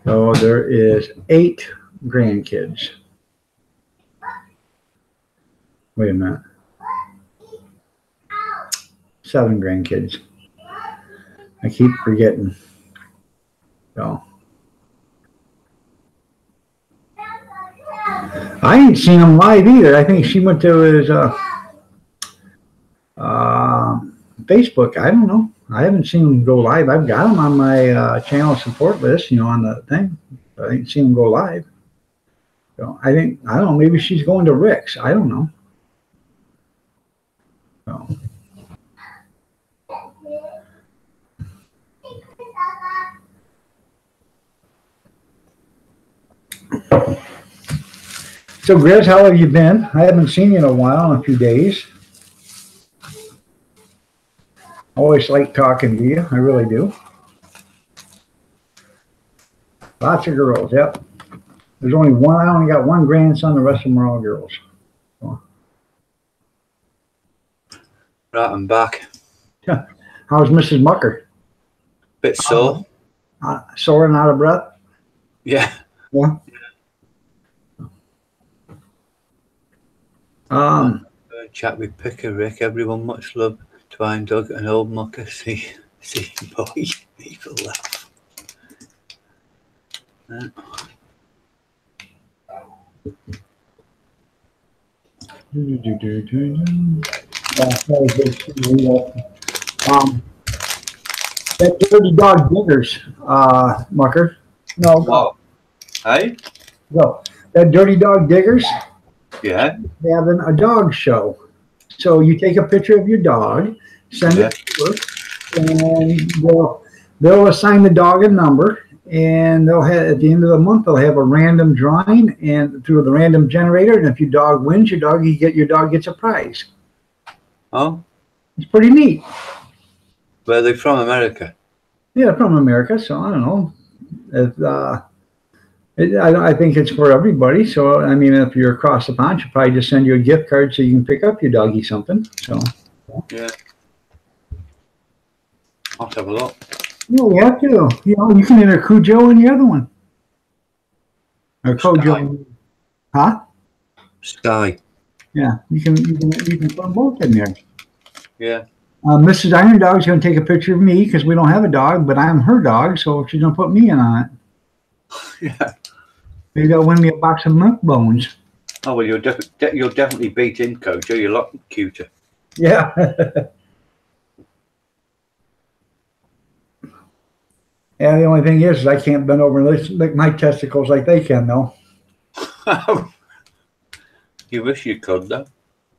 So there is 8 grandkids. Wait a minute. 7 grandkids. I keep forgetting. So I ain't seen him live either. I think she went to his Facebook. I don't know. I haven't seen him go live. I've got him on my channel support list, on the thing. I ain't seen him go live. So I don't know. Maybe she's going to Rick's. I don't know. So. So, Grizz, how have you been? I haven't seen you in a while, in a few days. Always like talking to you. I really do. Lots of girls, yep. There's only one. I only got one grandson. The rest of them are all girls. So.
Right, I'm back.
How's Mrs. Mucker?
Bit sore.
Sore and out of breath?
Yeah.
Yeah.
Chat with Picker Rick. Everyone, much love to Iron Dog and Old Mucker. See boy, people laugh.
That Dirty Dog Diggers, Mucker. No.
What? Hey?
No. That Dirty Dog Diggers.
Yeah.
Having a dog show. So you take a picture of your dog, send it to us, and they'll assign the dog a number, and they'll have at the end of the month they'll have a random drawing and through the random generator, and if your dog wins, your dog gets a prize.
Oh.
It's pretty neat.
Where are they from? America?
Yeah, from America. So I don't know. I think it's for everybody. So, I mean, if you're across the pond, she'll probably just send you a gift card so you can pick up your doggy something. So,
yeah. I'll have a look.
No, you have to. You know, you can enter Cujo in the other one. Or Kojo. Huh?
Sky.
Yeah, you can put them both in there.
Yeah.
Mrs. Iron Dog's going to take a picture of me because we don't have a dog, but I'm her dog, so she's going to put me in on it.
Yeah.
Maybe I'll win me a box of milk bones.
Oh well, you'll definitely beat in Kojo. You're a lot cuter.
Yeah. Yeah, the only thing is I can't bend over and lick my testicles like they can, though.
You wish you could, though.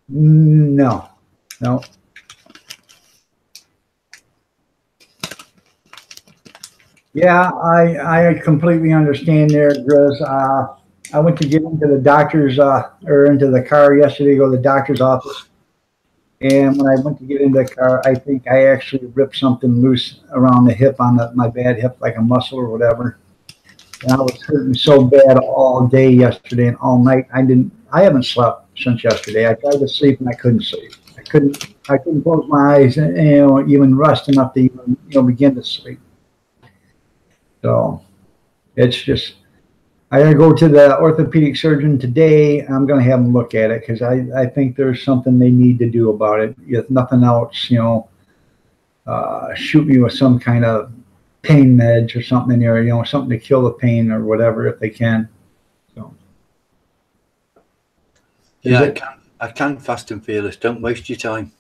No. No. Yeah, I completely understand there, Grizz. I went to get into the doctor's, or into the car yesterday to go to the doctor's office. And when I went to get into the car, I think I actually ripped something loose around the hip on my bad hip, like a muscle or whatever. And I was hurting so bad all day yesterday and all night. I haven't slept since yesterday. I tried to sleep and I couldn't sleep. I couldn't close my eyes and, even rest enough to even, begin to sleep. So it's just, I gotta go to the orthopedic surgeon today. I'm gonna have him look at it because I think there's something they need to do about it. If nothing else, shoot me with some kind of pain meds or something in there, something to kill the pain or whatever if they can. So
yeah, I can fast and fearless. Don't waste your time.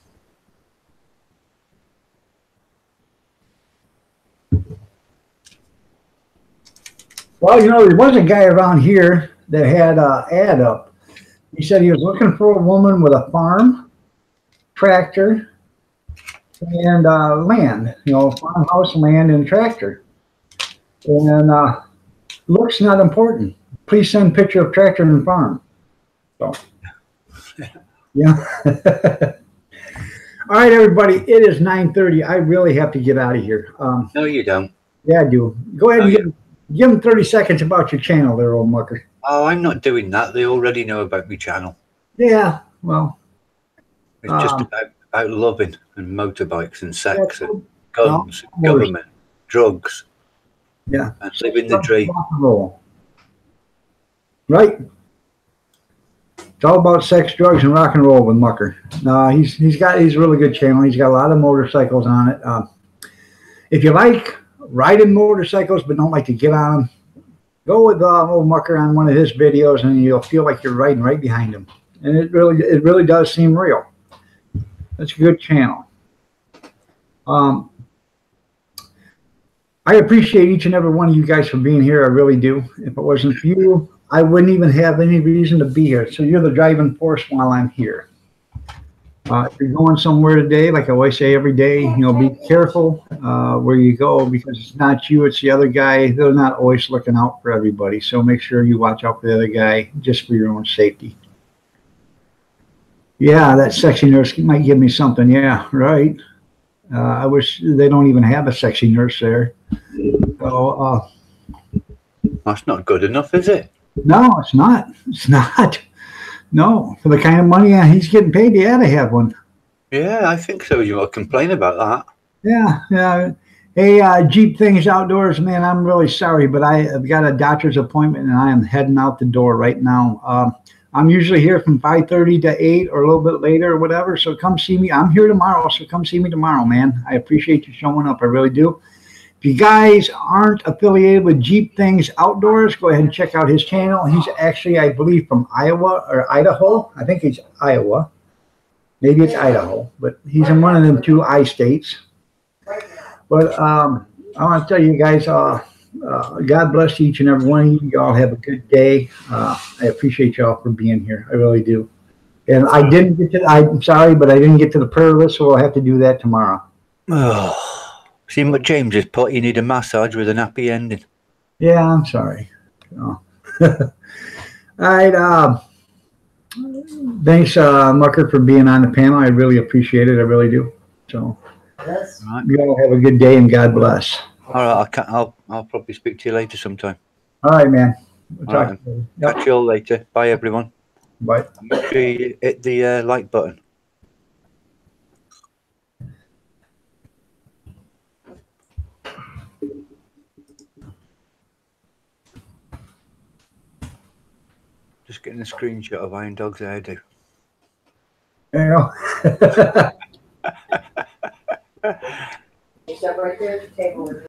Well, there was a guy around here that had an ad up. He said he was looking for a woman with a farm, tractor, and land, farmhouse, land, and tractor. And looks not important. Please send picture of tractor and farm. So, yeah. All right, everybody. It is 9:30. I really have to get out of here.
No, you don't.
Yeah, I do. Go ahead and give them 30 seconds about your channel there, old mucker.
Oh, I'm not doing that. They already know about my channel.
Yeah, well.
It's just about loving and motorbikes and sex and guns, government, drugs.
Yeah.
And living the dream.
Right. It's all about sex, drugs, and rock and roll with Mucker. He's a really good channel. He's got a lot of motorcycles on it. If you like riding motorcycles but don't like to get on them, go with old Mucker on one of his videos, and you'll feel like you're riding right behind him. And it really does seem real. That's a good channel. I appreciate each and every one of you guys for being here. I really do. If it wasn't for you, I wouldn't even have any reason to be here. So you're the driving force while I'm here. If you're going somewhere today, like I always say every day, be careful where you go, because it's not you, it's the other guy. They're not always looking out for everybody. So make sure you watch out for the other guy just for your own safety. Yeah, that sexy nurse might give me something. Yeah, right. I wish they don't even have a sexy nurse there. So,
that's not good enough, is it?
No, it's not. It's not. No, for the kind of money he's getting paid, he ought to have one.
Yeah, I think so. You won't complain about that.
Yeah. Hey, Jeep Things Outdoors, man, I'm really sorry, but I've got a doctor's appointment and I am heading out the door right now. I'm usually here from 5:30 to 8 or a little bit later or whatever, so come see me. I'm here tomorrow, so come see me tomorrow, man. I appreciate you showing up. I really do. If you guys aren't affiliated with Jeep Things Outdoors, go ahead and check out his channel. He's actually, I believe, from Iowa or Idaho. I think he's Iowa. Maybe it's Idaho, but he's in one of them two I states. But I want to tell you guys, God bless each and every one of you. Y'all have a good day. I appreciate y'all for being here. I really do. And I'm sorry, but I didn't get to the prayer list, so we'll have to do that tomorrow.
Oh. See what James just put? You need a massage with an happy ending.
Yeah, I'm sorry. Oh. All right. Thanks, Mucker, for being on the panel. I really appreciate it. I really do. So,
Yes.
Right.
you all have a good day and God bless.
All right, I'll probably speak to you later sometime.
All right, man. We'll
All
talk
right.
to you. Yep.
Catch you all later. Bye, everyone.
Bye.
Make sure you hit the like button. just getting a screenshot of Iron Dog's hairdo.
You know.
You step right there at the table.